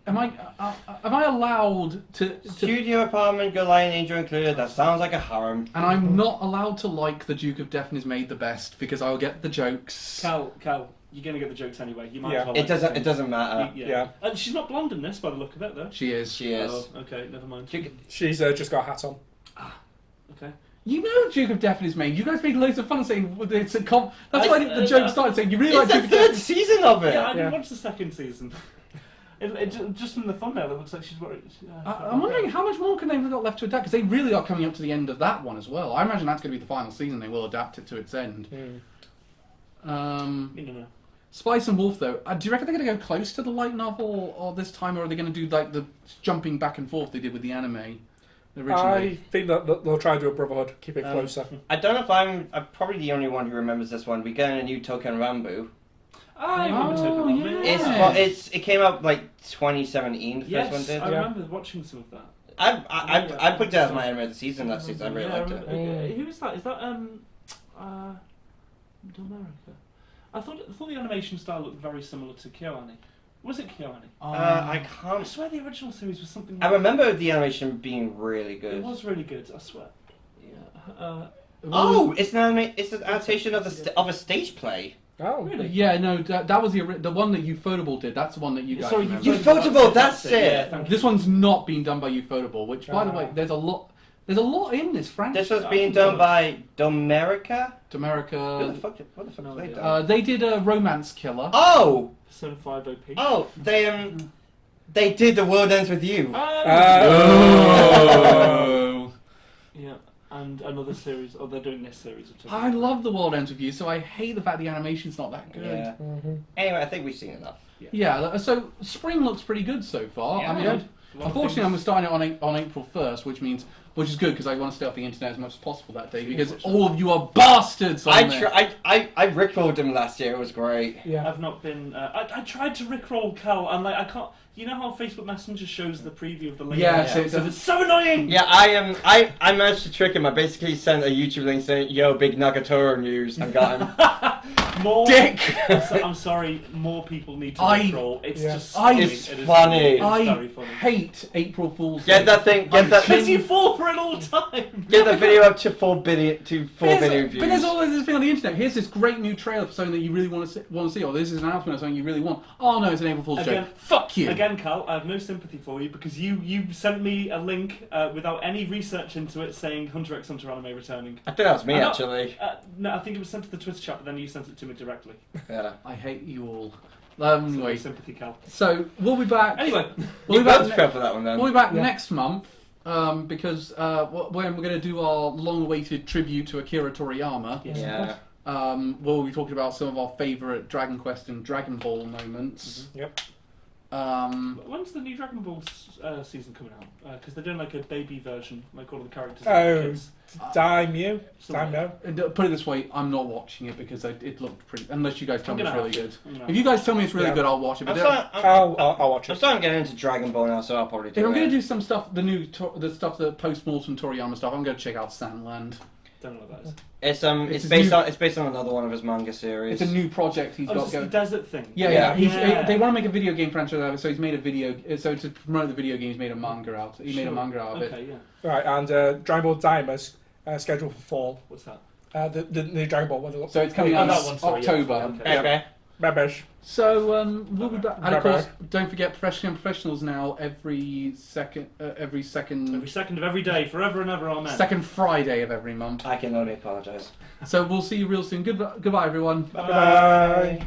Speaker 1: am I allowed to?
Speaker 4: Studio apartment, Good Lion Angel included. That sounds like a harem.
Speaker 1: And I'm not allowed to like the Duke of Defn is made the best because I'll get the jokes.
Speaker 3: Cal, you're gonna get the jokes anyway. You might
Speaker 2: Yeah.
Speaker 3: as well.
Speaker 4: It
Speaker 3: like
Speaker 4: doesn't.
Speaker 3: the
Speaker 4: It doesn't matter.
Speaker 3: thing.
Speaker 2: Yeah.
Speaker 3: And she's not blonde in this, by the look of it, though.
Speaker 1: She is.
Speaker 4: She is.
Speaker 3: Oh, okay, never mind.
Speaker 2: She's just got a hat on.
Speaker 3: Okay.
Speaker 1: You know Duke of Defn is made. You guys made loads of fun saying it's a comp. That's
Speaker 3: I-
Speaker 1: why the joke started saying you really like
Speaker 4: It's
Speaker 1: Duke
Speaker 4: the
Speaker 1: of
Speaker 4: third
Speaker 1: Defn.
Speaker 4: season of it.
Speaker 3: Yeah, I didn't
Speaker 2: Yeah.
Speaker 3: watch the second season. Just from the thumbnail, it looks like she's wearing.
Speaker 1: I'm wondering how much more can they've got left to adapt because they really are coming up to the end of that one as well. I imagine that's going to be the final season. They will adapt it to its end.
Speaker 3: You know.
Speaker 1: Spice and Wolf, though, do you reckon they're going to go close to the light novel or this time, or are they going to do like the jumping back and forth they did with the anime? originally.
Speaker 2: I think that they'll try to do a Brotherhood, keep it closer.
Speaker 4: I don't know if I'm probably the only one who remembers this one. We got a new Token Rambo.
Speaker 3: I remember
Speaker 1: Oh,
Speaker 3: Token
Speaker 1: yeah.
Speaker 4: It came out like 2017. The
Speaker 3: Yes,
Speaker 4: first one did.
Speaker 3: I remember watching some of that.
Speaker 4: I put that as my animated season last season. I really liked it.
Speaker 3: Who is that? Is that Middle America? I thought the animation style looked very similar to KyoAni. Was it KyoAni?
Speaker 4: I
Speaker 3: I
Speaker 4: can't.
Speaker 3: swear the original series was something.
Speaker 4: I remember the animation being really good.
Speaker 3: It was really good. I swear. Yeah.
Speaker 4: Oh, it's an adaptation of a stage play.
Speaker 2: Oh,
Speaker 3: Really?
Speaker 1: Yeah, no, that was the one that Ufotable did. That's the one that you guys
Speaker 3: Sorry,
Speaker 1: remember.
Speaker 4: Ufotable, that's it.
Speaker 3: Yeah, thank you.
Speaker 1: This one's not been done by Ufotable, which, by the way, there's a lot in this franchise.
Speaker 4: This was being done by Domerica. What the
Speaker 1: America.
Speaker 4: fuck? What the fuck?
Speaker 3: No
Speaker 4: Did they
Speaker 3: idea.
Speaker 4: do?
Speaker 1: They did a Romance Killer.
Speaker 4: Oh,
Speaker 3: Persona 5 OP.
Speaker 4: oh, they did The World Ends with You.
Speaker 1: Oh.
Speaker 3: Yeah, and another series. Oh, they're doing this series. Of
Speaker 1: I love The World Ends with You, so I hate the fact the animation's not that good.
Speaker 4: Yeah.
Speaker 2: Mm-hmm.
Speaker 4: Anyway, I think we've seen enough.
Speaker 1: Yeah, so spring looks pretty good so far.
Speaker 3: Yeah.
Speaker 1: I mean,
Speaker 3: A lot of
Speaker 1: unfortunately,
Speaker 3: things.
Speaker 1: I'm starting it on April 1st, which is good because I want to stay off the internet as much as possible that day because all of you are bastards on there.
Speaker 4: I rickrolled him last year. It was great.
Speaker 2: Yeah.
Speaker 3: I've not been. I tried to rickroll Cal, and I can't. You know how Facebook Messenger shows the preview of the link?
Speaker 1: Yeah,
Speaker 3: so
Speaker 1: so
Speaker 3: it's so annoying.
Speaker 4: Yeah, I managed to trick him. I basically sent a YouTube link saying, "Yo, big Nagatoro news," and got him.
Speaker 3: More
Speaker 1: Dick!
Speaker 3: I'm sorry. More people need to
Speaker 1: I-
Speaker 3: rickroll. It's
Speaker 2: Yeah.
Speaker 3: just.
Speaker 1: I-
Speaker 3: funny.
Speaker 4: It's
Speaker 3: It is
Speaker 4: funny.
Speaker 3: It's
Speaker 1: I
Speaker 3: very funny.
Speaker 1: hate April Fool's
Speaker 4: Get
Speaker 1: Day.
Speaker 4: that thing. Get that.
Speaker 3: Because you fall for it all the time.
Speaker 4: Get the video up to 4 billion
Speaker 1: But
Speaker 4: views.
Speaker 1: there's always this thing on the internet. Here's this great new trailer for something that you really want to see, or this is an announcement of something you really want. Oh no, it's an April Fool's
Speaker 3: Again-
Speaker 1: joke. Fuck you.
Speaker 3: Again, Cal, I have no sympathy for you because you sent me a link without any research into it saying Hunter x Hunter anime returning.
Speaker 4: I think that was me
Speaker 3: I know-
Speaker 4: actually.
Speaker 3: No, I think it was sent to the Twitter chat, but then you sent it to me directly.
Speaker 4: Yeah.
Speaker 1: I hate you all.
Speaker 3: No
Speaker 1: Anyway,
Speaker 3: sympathy, Cal.
Speaker 1: so we'll be back.
Speaker 3: Anyway,
Speaker 1: we'll
Speaker 4: You
Speaker 1: be back.
Speaker 4: both fell for that one then.
Speaker 1: We'll be back
Speaker 2: Yeah.
Speaker 1: next month because when we're going to do our long-awaited tribute to Akira Toriyama.
Speaker 3: yes, of
Speaker 4: Yeah.
Speaker 3: course.
Speaker 1: We'll be talking about some of our favourite Dragon Quest and Dragon Ball moments.
Speaker 2: Yep.
Speaker 3: When's the new Dragon Ball season coming out? Because they're doing like a baby version, like all of the characters.
Speaker 2: Oh.
Speaker 3: are kids.
Speaker 2: Daimyo.
Speaker 3: Something
Speaker 2: Daimyo.
Speaker 1: And, put it this way, I'm not watching it because it looked pretty. Unless you guys tell
Speaker 3: I'm
Speaker 1: me it's
Speaker 3: gonna
Speaker 1: really good.
Speaker 3: have to. I'm gonna
Speaker 1: If you guys tell me it's really
Speaker 2: Yeah.
Speaker 1: good, I'll watch it. But
Speaker 2: I'll watch
Speaker 4: I'm
Speaker 2: it.
Speaker 4: starting to get into Dragon Ball now, so I'll probably do
Speaker 1: if I'm
Speaker 4: it.
Speaker 1: going to do some stuff, the stuff, the post-mortem Toriyama stuff, I'm going to check out Sandland.
Speaker 3: Don't know what that is.
Speaker 4: It's
Speaker 1: It's
Speaker 4: it's based on another one of his manga series.
Speaker 1: It's a new project he's
Speaker 3: Oh,
Speaker 1: got
Speaker 3: it's the
Speaker 1: going.
Speaker 3: desert thing.
Speaker 1: Yeah.
Speaker 3: Yeah.
Speaker 1: They want to make a video game franchise out of it, so he's made a video. So to promote the video game, he's made a manga out. He made a
Speaker 3: Sure.
Speaker 1: manga out of it.
Speaker 3: Okay, yeah.
Speaker 2: Right, and Dragon Ball Daimyo's scheduled for fall.
Speaker 3: What's that?
Speaker 2: The new Dragon Ball. What
Speaker 1: So it's coming
Speaker 3: Oh,
Speaker 1: out
Speaker 3: that one, sorry, yeah.
Speaker 1: October.
Speaker 3: Okay.
Speaker 4: Okay.
Speaker 2: Rubbish.
Speaker 1: So we'll be back. And of
Speaker 2: Bye-bye.
Speaker 1: course, don't forget Professional and Professionals now every second
Speaker 3: Every second of every day, forever and ever, amen.
Speaker 1: second Friday of every month.
Speaker 4: I can only apologise.
Speaker 1: So we'll see you real soon. Goodbye everyone.
Speaker 2: Bye.